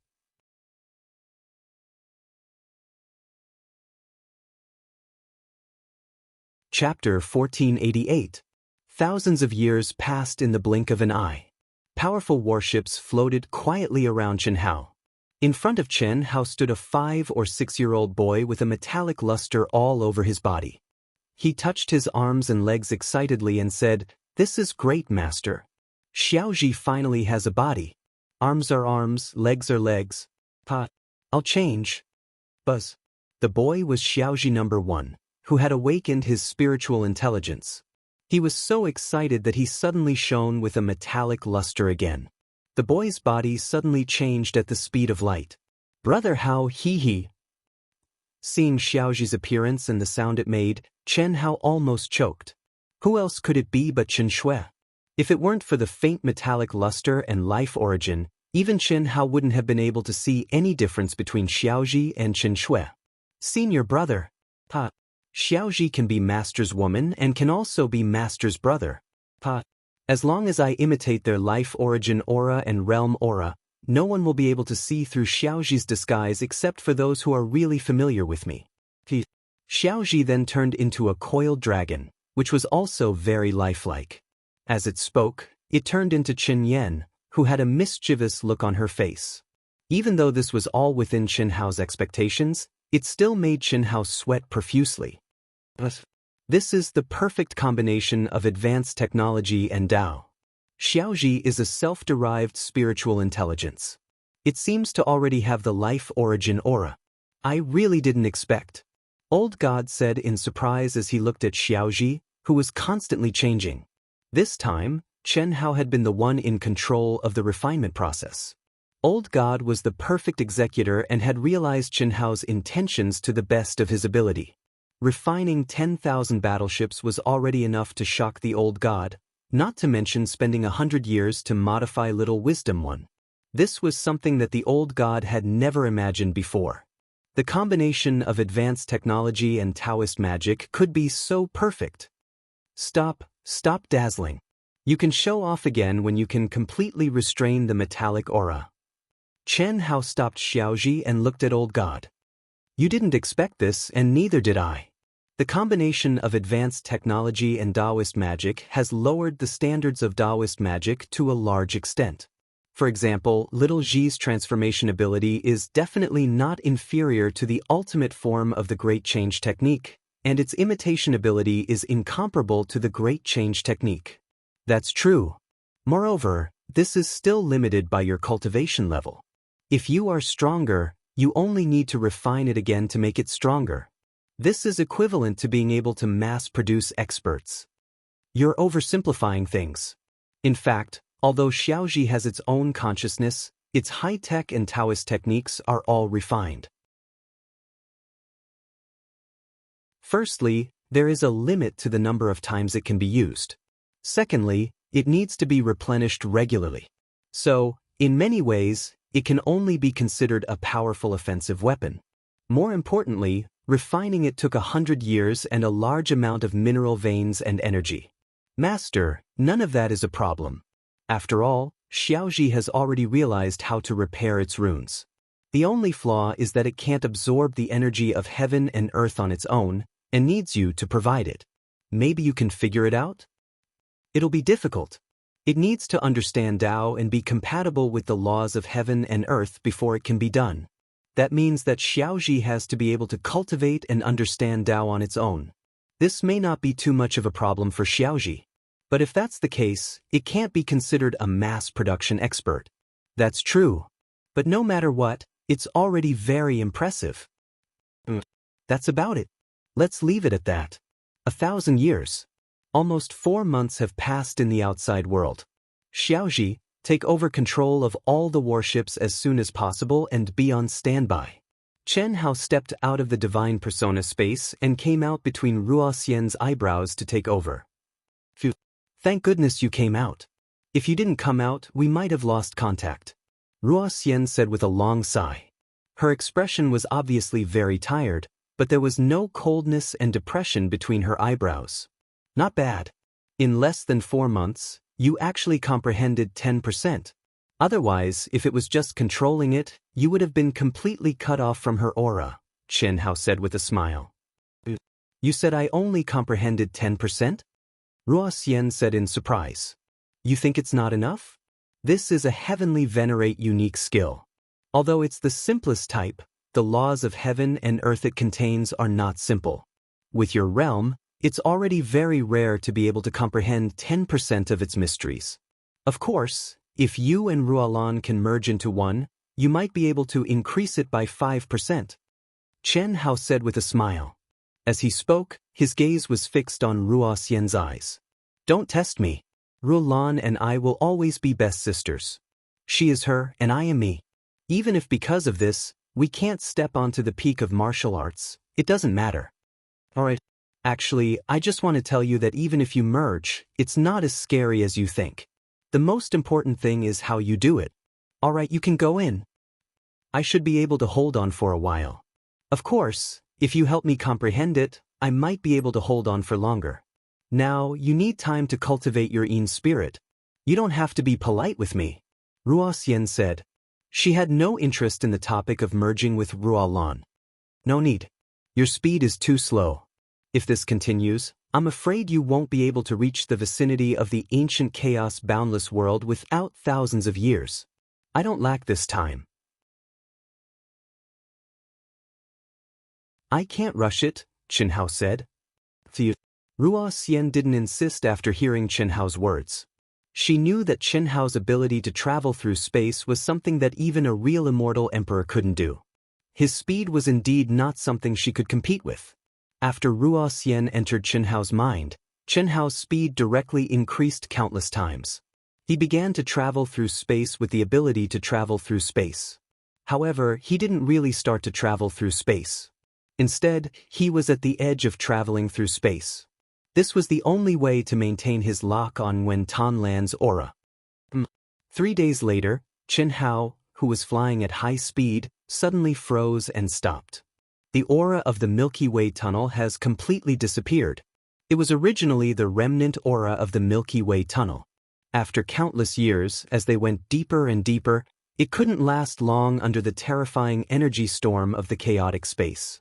Chapter 1488. Thousands of years passed in the blink of an eye. Powerful warships floated quietly around Chen Hao. In front of Chen Hao stood a 5- or 6-year-old boy with a metallic luster all over his body. He touched his arms and legs excitedly and said, "This is great, Master." Xiaoji finally has a body. Arms are arms, legs are legs. I'll change. Buzz. The boy was Xiaoji number 1, who had awakened his spiritual intelligence. He was so excited that he suddenly shone with a metallic luster again. The boy's body suddenly changed at the speed of light. Brother Hao, hee. Seeing Xiaoji's appearance and the sound it made, Chen Hao almost choked. Who else could it be but Chen Shui? If it weren't for the faint metallic luster and life origin, even Chen Hao wouldn't have been able to see any difference between Xiaoji and Chen Shui. Senior brother. Xiaoji can be Master's woman and can also be Master's brother. As long as I imitate their life origin aura and realm aura, no one will be able to see through Xiaoji's disguise except for those who are really familiar with me. Xiaoji then turned into a coiled dragon, which was also very lifelike. As it spoke, it turned into Chen Yan, who had a mischievous look on her face. Even though this was all within Chen Hao's expectations, it still made Chen Hao sweat profusely. But this is the perfect combination of advanced technology and Tao. Xiaoji is a self-derived spiritual intelligence. It seems to already have the life origin aura. I really didn't expect. Old God said in surprise as he looked at Xiaoji, who was constantly changing. This time, Chen Hao had been the one in control of the refinement process. Old God was the perfect executor and had realized Chen Hao's intentions to the best of his ability. Refining 10,000 battleships was already enough to shock the Old God, not to mention spending 100 years to modify Little Wisdom One. This was something that the Old God had never imagined before. The combination of advanced technology and Taoist magic could be so perfect. Stop dazzling. You can show off again when you can completely restrain the metallic aura. Chen Hao stopped Xiaoji and looked at Old God. You didn't expect this, and neither did I. The combination of advanced technology and Taoist magic has lowered the standards of Taoist magic to a large extent. For example, Little Ji's transformation ability is definitely not inferior to the ultimate form of the Great Change technique, and its imitation ability is incomparable to the Great Change technique. That's true. Moreover, this is still limited by your cultivation level. If you are stronger, you only need to refine it again to make it stronger. This is equivalent to being able to mass-produce experts. You're oversimplifying things. In fact, although Xiaoji has its own consciousness, its high-tech and Taoist techniques are all refined. Firstly, there is a limit to the number of times it can be used. Secondly, it needs to be replenished regularly. So, in many ways, it can only be considered a powerful offensive weapon. More importantly, refining it took 100 years and a large amount of mineral veins and energy. Master, none of that is a problem. After all, Xiaoji has already realized how to repair its runes. The only flaw is that it can't absorb the energy of heaven and earth on its own, and needs you to provide it. Maybe you can figure it out? It'll be difficult. It needs to understand Tao and be compatible with the laws of heaven and earth before it can be done. That means that Xiaoji has to be able to cultivate and understand Tao on its own. This may not be too much of a problem for Xiaoji. But if that's the case, it can't be considered a mass production expert. That's true. But no matter what, it's already very impressive. That's about it. Let's leave it at that. 1,000 years. Almost 4 months have passed in the outside world. Xiaoji, take over control of all the warships as soon as possible and be on standby. Chen Hao stepped out of the divine persona space and came out between Ruo Xian's eyebrows to take over. Phew. Thank goodness you came out. If you didn't come out, we might have lost contact. Ruo Xian said with a long sigh. Her expression was obviously very tired, but there was no coldness and depression between her eyebrows. Not bad. In less than 4 months, you actually comprehended 10%. Otherwise, if it was just controlling it, you would have been completely cut off from her aura, Chen Hao said with a smile. You said I only comprehended 10%? Ruo Xian said in surprise. You think it's not enough? This is a heavenly venerate unique skill. Although it's the simplest type, the laws of heaven and earth it contains are not simple. With your realm, it's already very rare to be able to comprehend 10% of its mysteries. Of course, if you and Ruolan can merge into one, you might be able to increase it by 5%. Chen Hao said with a smile. As he spoke, his gaze was fixed on Ruo Xian's eyes. Don't test me. Ruolan and I will always be best sisters. She is her and I am me. Even if because of this, we can't step onto the peak of martial arts, it doesn't matter. Alright. Actually, I just want to tell you that even if you merge, it's not as scary as you think. The most important thing is how you do it. Alright, you can go in. I should be able to hold on for a while. Of course, if you help me comprehend it, I might be able to hold on for longer. Now, you need time to cultivate your Yin spirit. You don't have to be polite with me, Ruo Xian said. She had no interest in the topic of merging with Ruolan. No need. Your speed is too slow. If this continues, I'm afraid you won't be able to reach the vicinity of the ancient chaos boundless world without thousands of years. I don't lack this time. I can't rush it, Chen Hao said. Ruo Xian didn't insist after hearing Chen Hao's words. She knew that Chen Hao's ability to travel through space was something that even a real immortal emperor couldn't do. His speed was indeed not something she could compete with. After Ruo Xian entered Chen Hao's mind, Chen Hao's speed directly increased countless times. He began to travel through space with the ability to travel through space. However, he didn't really start to travel through space. Instead, he was at the edge of traveling through space. This was the only way to maintain his lock on Wen Tanlan's aura. 3 days later, Chen Hao, who was flying at high speed, suddenly froze and stopped. The aura of the Milky Way tunnel has completely disappeared. It was originally the remnant aura of the Milky Way tunnel. After countless years, as they went deeper and deeper, it couldn't last long under the terrifying energy storm of the chaotic space.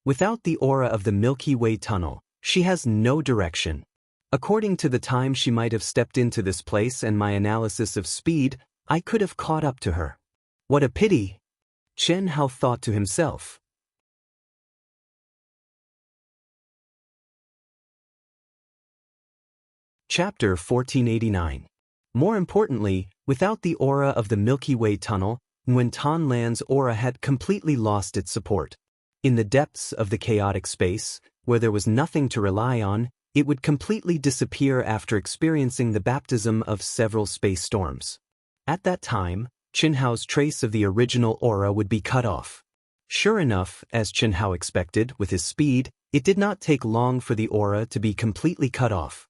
Without the aura of the Milky Way tunnel, she has no direction. According to the time she might have stepped into this place and my analysis of speed, I could have caught up to her. What a pity! Chen Hao thought to himself. Chapter 1489. More importantly, without the aura of the Milky Way tunnel, Wen Tanlan's aura had completely lost its support. In the depths of the chaotic space, where there was nothing to rely on, it would completely disappear after experiencing the baptism of several space storms. At that time, Chen Hao's trace of the original aura would be cut off. Sure enough, as Chen Hao expected, with his speed, it did not take long for the aura to be completely cut off.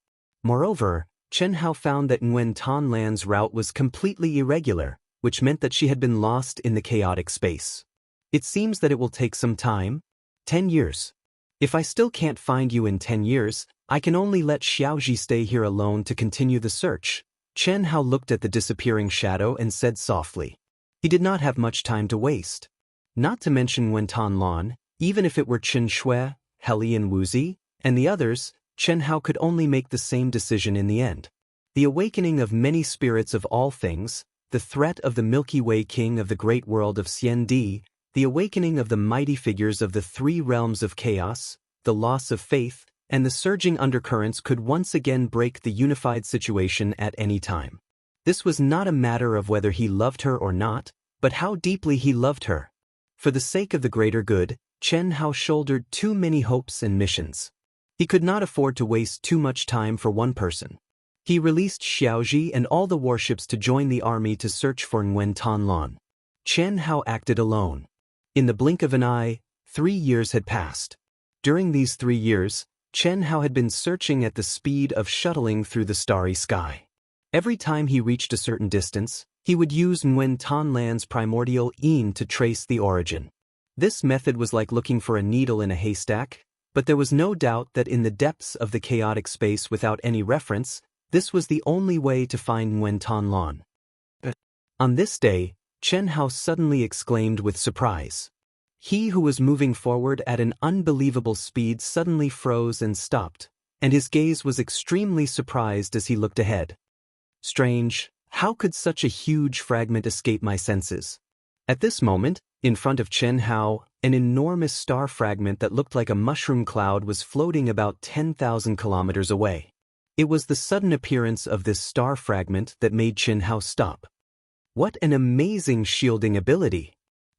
Moreover, Chen Hao found that Wen Tanlan's route was completely irregular, which meant that she had been lost in the chaotic space. It seems that it will take some time. 10 years. If I still can't find you in 10 years, I can only let Xiaoji stay here alone to continue the search. Chen Hao looked at the disappearing shadow and said softly. He did not have much time to waste. Not to mention Wen Tanlan, even if it were Chen Shui, Heli and Wuzi, and the others, Chen Hao could only make the same decision in the end. The awakening of many spirits of all things, the threat of the Milky Way king of the great world of Xiandi, the awakening of the mighty figures of the 3 realms of chaos, the loss of faith, and the surging undercurrents could once again break the unified situation at any time. This was not a matter of whether he loved her or not, but how deeply he loved her. For the sake of the greater good, Chen Hao shouldered too many hopes and missions. He could not afford to waste too much time for one person. He released Xiaoji and all the warships to join the army to search for Wen Tanlan. Chen Hao acted alone. In the blink of an eye, 3 years had passed. During these 3 years, Chen Hao had been searching at the speed of shuttling through the starry sky. Every time he reached a certain distance, he would use Wen Tanlan's primordial Yin to trace the origin. This method was like looking for a needle in a haystack, but there was no doubt that in the depths of the chaotic space without any reference, this was the only way to find Wen Tanlan. On this day, Chen Hao suddenly exclaimed with surprise. He who was moving forward at an unbelievable speed suddenly froze and stopped, and his gaze was extremely surprised as he looked ahead. Strange, how could such a huge fragment escape my senses? At this moment, in front of Chen Hao, an enormous star fragment that looked like a mushroom cloud was floating about 10,000 kilometers away. It was the sudden appearance of this star fragment that made Chen Hao stop. What an amazing shielding ability!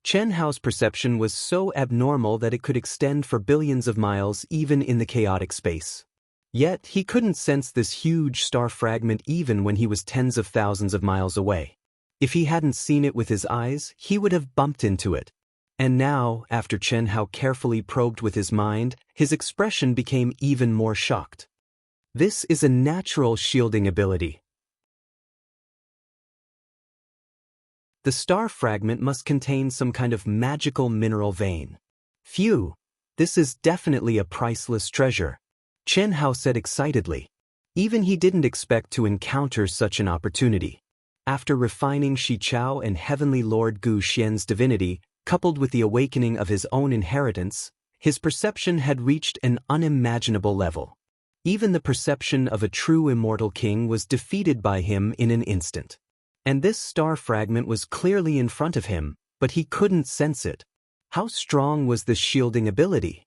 Chen Hao's perception was so abnormal that it could extend for billions of miles even in the chaotic space. Yet, he couldn't sense this huge star fragment even when he was tens of thousands of miles away. If he hadn't seen it with his eyes, he would have bumped into it. And now, after Chen Hao carefully probed with his mind, his expression became even more shocked. This is a natural shielding ability. The star fragment must contain some kind of magical mineral vein. Phew! This is definitely a priceless treasure, Chen Hao said excitedly. Even he didn't expect to encounter such an opportunity. After refining Shi Chao and Heavenly Lord Gu Xian's divinity, coupled with the awakening of his own inheritance, his perception had reached an unimaginable level. Even the perception of a true immortal king was defeated by him in an instant. And this star fragment was clearly in front of him, but he couldn't sense it. How strong was this shielding ability?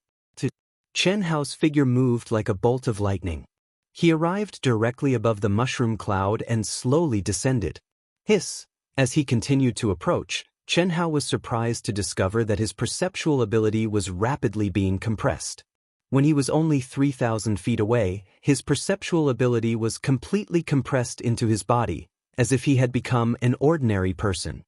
Chen Hao's figure moved like a bolt of lightning. He arrived directly above the mushroom cloud and slowly descended. Hiss! As he continued to approach, Chen Hao was surprised to discover that his perceptual ability was rapidly being compressed. When he was only 3,000 feet away, his perceptual ability was completely compressed into his body, as if he had become an ordinary person.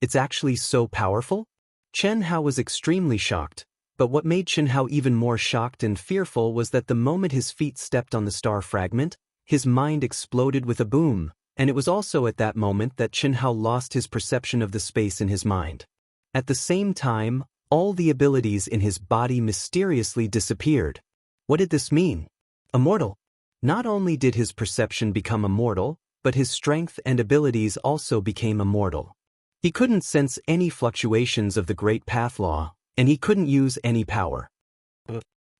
It's actually so powerful? Chen Hao was extremely shocked, but what made Chen Hao even more shocked and fearful was that the moment his feet stepped on the star fragment, his mind exploded with a boom, and it was also at that moment that Chen Hao lost his perception of the space in his mind. At the same time, all the abilities in his body mysteriously disappeared. What did this mean? Immortal. Not only did his perception become immortal, but his strength and abilities also became immortal. He couldn't sense any fluctuations of the Great Path Law, and he couldn't use any power.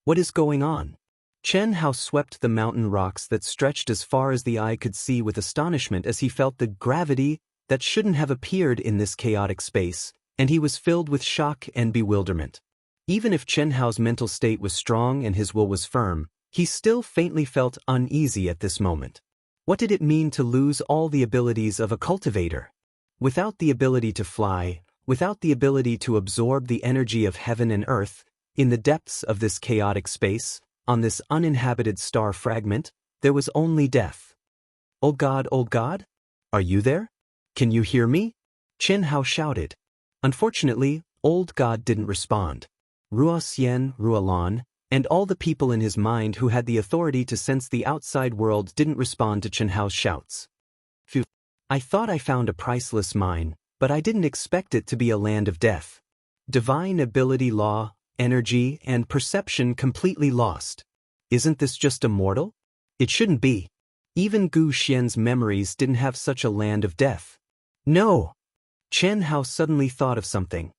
What is going on? Chen Hao swept the mountain rocks that stretched as far as the eye could see with astonishment as he felt the gravity that shouldn't have appeared in this chaotic space, and he was filled with shock and bewilderment. Even if Chen Hao's mental state was strong and his will was firm, he still faintly felt uneasy at this moment. What did it mean to lose all the abilities of a cultivator? Without the ability to fly, without the ability to absorb the energy of heaven and earth, in the depths of this chaotic space, on this uninhabited star fragment, there was only death. Old God, are you there? Can you hear me? Chen Hao shouted. Unfortunately, Old God didn't respond. Ruo Xian, Ruolan, and all the people in his mind who had the authority to sense the outside world didn't respond to Chen Hao's shouts. Phew! I thought I found a priceless mine, but I didn't expect it to be a land of death. Divine ability law, energy, and perception completely lost. Isn't this just immortal? It shouldn't be. Even Gu Xian's memories didn't have such a land of death. No! Chen Hao suddenly thought of something.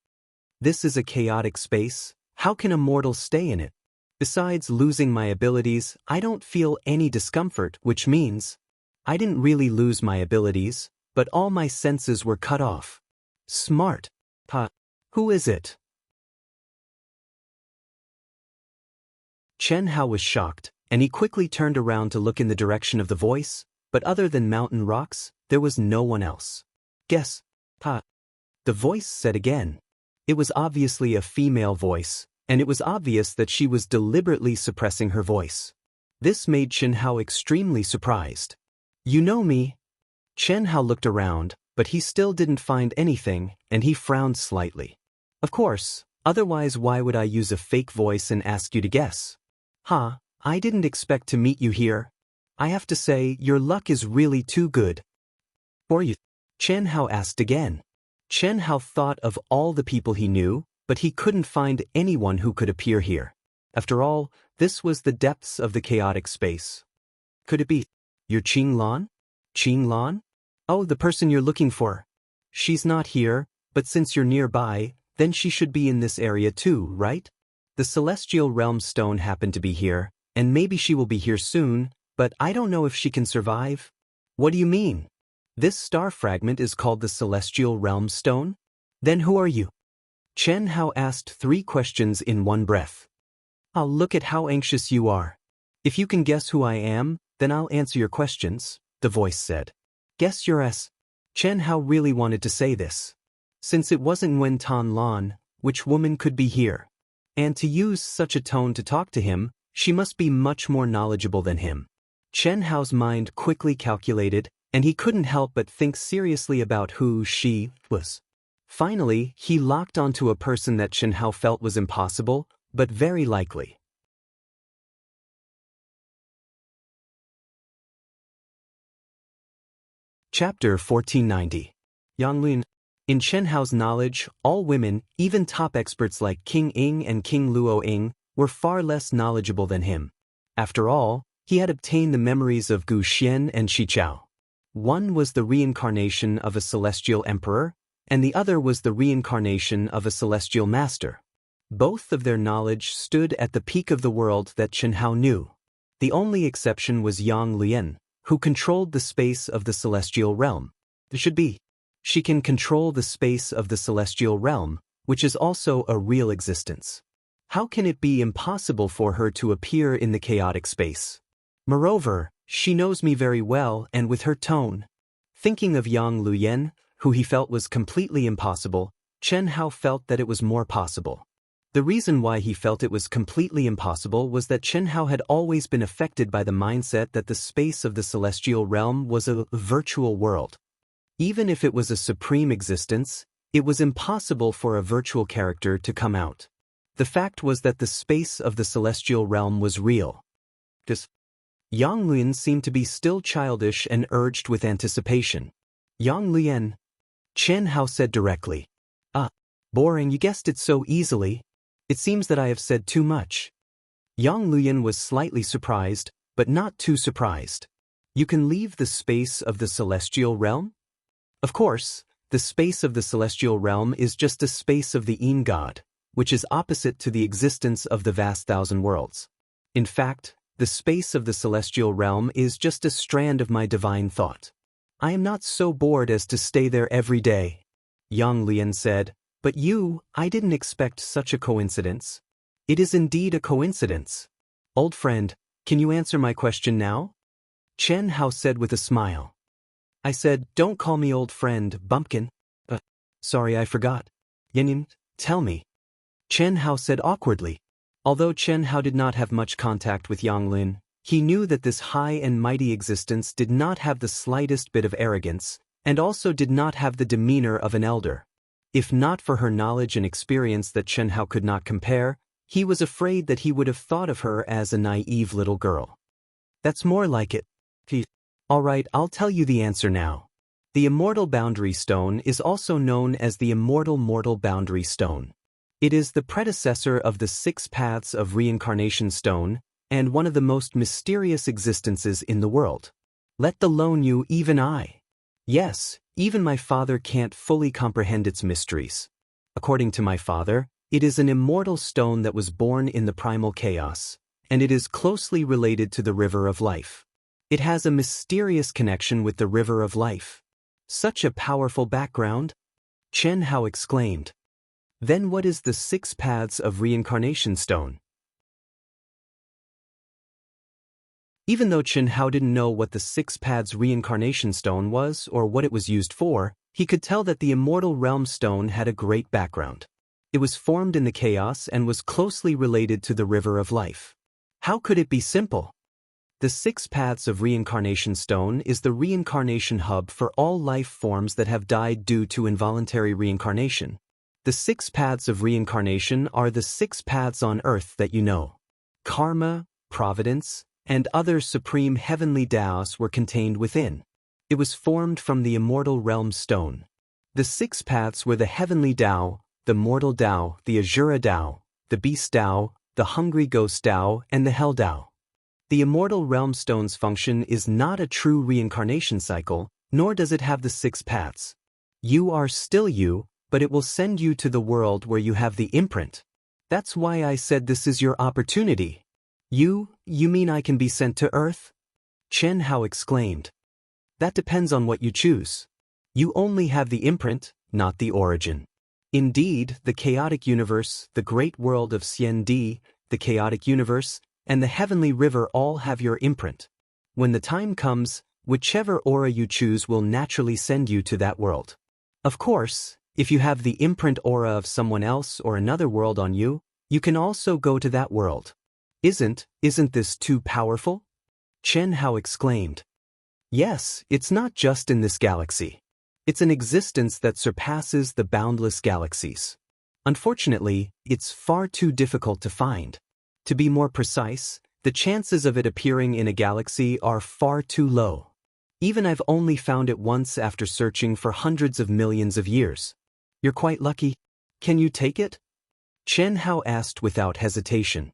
This is a chaotic space. How can a mortal stay in it? Besides losing my abilities, I don't feel any discomfort, which means I didn't really lose my abilities, but all my senses were cut off. Smart. Who is it? Chen Hao was shocked, and he quickly turned around to look in the direction of the voice, but other than mountain rocks, there was no one else. Guess. The voice said again. It was obviously a female voice, and it was obvious that she was deliberately suppressing her voice. This made Chen Hao extremely surprised. You know me? Chen Hao looked around, but he still didn't find anything, and he frowned slightly. Of course, otherwise why would I use a fake voice and ask you to guess? I didn't expect to meet you here. I have to say, your luck is really too good. For you? Chen Hao asked again. Chen Hao thought of all the people he knew, but he couldn't find anyone who could appear here. After all, this was the depths of the chaotic space. Could it be your Qing Lan? Qing Lan? Oh, the person you're looking for. She's not here, but since you're nearby, then she should be in this area too, right? The Celestial Realm Stone happened to be here, and maybe she will be here soon, but I don't know if she can survive. What do you mean? This star fragment is called the Celestial Realm Stone? Then who are you? Chen Hao asked 3 questions in one breath. Look at how anxious you are. If you can guess who I am, Then I'll answer your questions, the voice said. Guess your S. Chen Hao really wanted to say this. Since it wasn't Nguyen Tan Lan, which woman could be here? And to use such a tone to talk to him, she must be much more knowledgeable than him. Chen Hao's mind quickly calculated, and he couldn't help but think seriously about who she was. Finally, he locked onto a person that Chen Hao felt was impossible, but very likely. Chapter 1490. Yang Lin. In Chen Hao's knowledge, all women, even top experts like King Ing and King Luo Ing, were far less knowledgeable than him. After all, he had obtained the memories of Gu Xian and Shi Chao. One was the reincarnation of a celestial emperor, and the other was the reincarnation of a celestial master. Both of their knowledge stood at the peak of the world that Chen Hao knew. The only exception was Yang Lian, who controlled the space of the celestial realm. She can control the space of the celestial realm, which is also a real existence. How can it be impossible for her to appear in the chaotic space? Moreover, she knows me very well, and with her tone. Thinking of Yang Luyan, who he felt was completely impossible, Chen Hao felt that it was more possible. The reason why he felt it was completely impossible was that Chen Hao had always been affected by the mindset that the space of the celestial realm was a virtual world. Even if it was a supreme existence, it was impossible for a virtual character to come out. The fact was that the space of the celestial realm was real. Yang Lian seemed to be still childish and urged with anticipation. Yang Lian, Chen Hao said directly. Boring, you guessed it so easily. It seems that I have said too much. Yang Lian was slightly surprised, but not too surprised. You can leave the space of the celestial realm? Of course, the space of the celestial realm is just a space of the Yin God, which is opposite to the existence of the vast thousand worlds. In fact, the space of the celestial realm is just a strand of my divine thought. I am not so bored as to stay there every day. Yang Lian said, but I didn't expect such a coincidence. It is indeed a coincidence. Old friend, can you answer my question now? Chen Hao said with a smile. I said, don't call me old friend, bumpkin. Sorry, I forgot. Yin, tell me. Chen Hao said awkwardly. Although Chen Hao did not have much contact with Yang Lin, he knew that this high and mighty existence did not have the slightest bit of arrogance, and also did not have the demeanor of an elder. If not for her knowledge and experience that Chen Hao could not compare, he was afraid that he would have thought of her as a naive little girl. That's more like it. All right, I'll tell you the answer now. The Immortal Boundary Stone is also known as the Immortal Mortal Boundary Stone. It is the predecessor of the 6 Paths of Reincarnation Stone, and one of the most mysterious existences in the world. Let alone you, even I. Yes, even my father can't fully comprehend its mysteries. According to my father, it is an immortal stone that was born in the primal chaos, and it is closely related to the river of life. It has a mysterious connection with the river of life. Such a powerful background? Chen Hao exclaimed. Then what is the 6 Paths of Reincarnation Stone? Even though Chen Hao didn't know what the 6 Paths Reincarnation Stone was or what it was used for, he could tell that the Immortal Realm Stone had a great background. It was formed in the chaos and was closely related to the river of life. How could it be simple? The 6 Paths of Reincarnation Stone is the reincarnation hub for all life forms that have died due to involuntary reincarnation. The 6 Paths of Reincarnation are the 6 paths on earth that you know. Karma, providence, and other supreme heavenly Taos were contained within. It was formed from the Immortal Realm Stone. The 6 paths were the Heavenly Tao, the Mortal Tao, the Azura Tao, the Beast Tao, the Hungry Ghost Tao, and the Hell Tao. The Immortal Realm Stone's function is not a true reincarnation cycle, nor does it have the 6 paths. You are still you, but it will send you to the world where you have the imprint. That's why I said this is your opportunity. You mean I can be sent to Earth? Chen Hao exclaimed. That depends on what you choose. You only have the imprint, not the origin. Indeed, the chaotic universe, the great world of Xian Di, the chaotic universe, and the heavenly river all have your imprint. When the time comes, whichever aura you choose will naturally send you to that world. Of course, if you have the imprint aura of someone else or another world on you, you can also go to that world. Isn't this too powerful? Chen Hao exclaimed. Yes, it's not just in this galaxy. It's an existence that surpasses the boundless galaxies. Unfortunately, it's far too difficult to find. To be more precise, the chances of it appearing in a galaxy are far too low. Even I've only found it once after searching for hundreds of millions of years. You're quite lucky. Can you take it? Chen Hao asked without hesitation.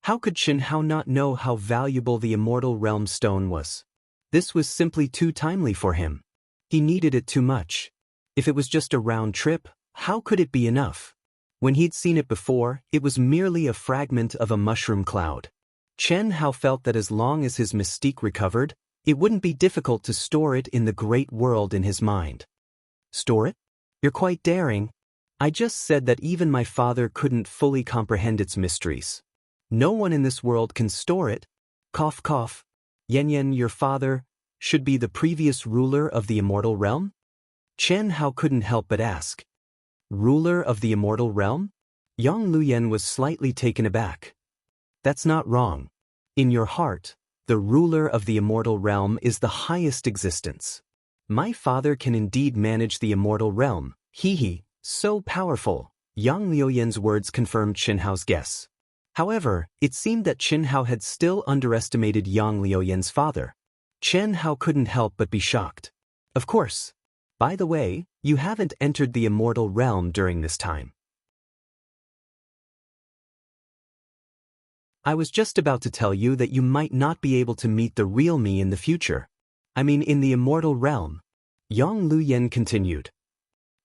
How could Chen Hao not know how valuable the Immortal Realm Stone was? This was simply too timely for him. He needed it too much. If it was just a round trip, how could it be enough? When he'd seen it before, it was merely a fragment of a mushroom cloud. Chen Hao felt that as long as his mystique recovered, it wouldn't be difficult to store it in the great world in his mind. Store it? You're quite daring. I just said that even my father couldn't fully comprehend its mysteries. No one in this world can store it. Cough cough. Yen, your father, should be the previous ruler of the Immortal Realm? Chen Hao couldn't help but ask. Ruler of the Immortal Realm? Yang Luyen was slightly taken aback. That's not wrong. In your heart, the ruler of the Immortal Realm is the highest existence. My father can indeed manage the Immortal Realm. So powerful. Yang Luoyan's words confirmed Chen Hao's guess. However, it seemed that Chen Hao had still underestimated Yang Luoyan's father. Chen Hao couldn't help but be shocked. Of course. By the way, you haven't entered the Immortal Realm during this time. I was just about to tell you that you might not be able to meet the real me in the future. I mean in the Immortal Realm. Yang Luoyan continued.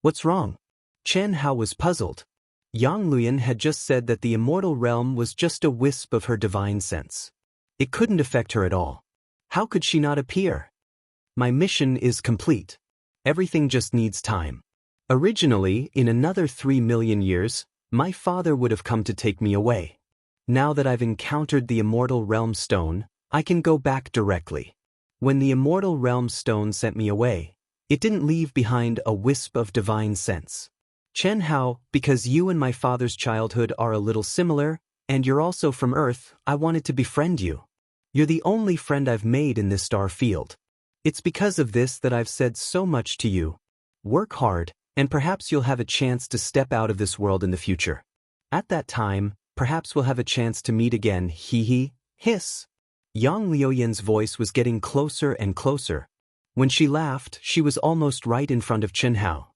What's wrong? Chen Hao was puzzled. Yang Luoyan had just said that the Immortal Realm was just a wisp of her divine sense. It couldn't affect her at all. How could she not appear? My mission is complete. Everything just needs time. Originally, in another 3 million years, my father would have come to take me away. Now that I've encountered the Immortal Realm Stone, I can go back directly. When the Immortal Realm Stone sent me away, it didn't leave behind a wisp of divine sense. Chen Hao, because you and my father's childhood are a little similar, and you're also from Earth, I wanted to befriend you. You're the only friend I've made in this star field. It's because of this that I've said so much to you. Work hard, and perhaps you'll have a chance to step out of this world in the future. At that time, perhaps we'll have a chance to meet again. Hiss. Yang Luoyan's voice was getting closer and closer. When she laughed, she was almost right in front of Chen Hao.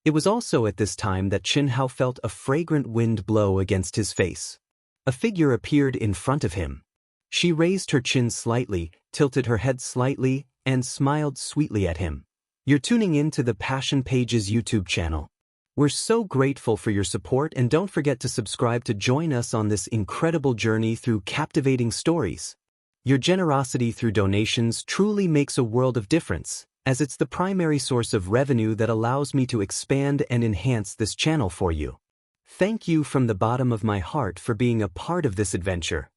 It was also at this time that Chen Hao felt a fragrant wind blow against his face. A figure appeared in front of him. She raised her chin slightly, tilted her head slightly, and smiled sweetly at him. You're tuning in to the Passion Pages YouTube channel. We're so grateful for your support, and don't forget to subscribe to join us on this incredible journey through captivating stories. Your generosity through donations truly makes a world of difference, as it's the primary source of revenue that allows me to expand and enhance this channel for you. Thank you from the bottom of my heart for being a part of this adventure.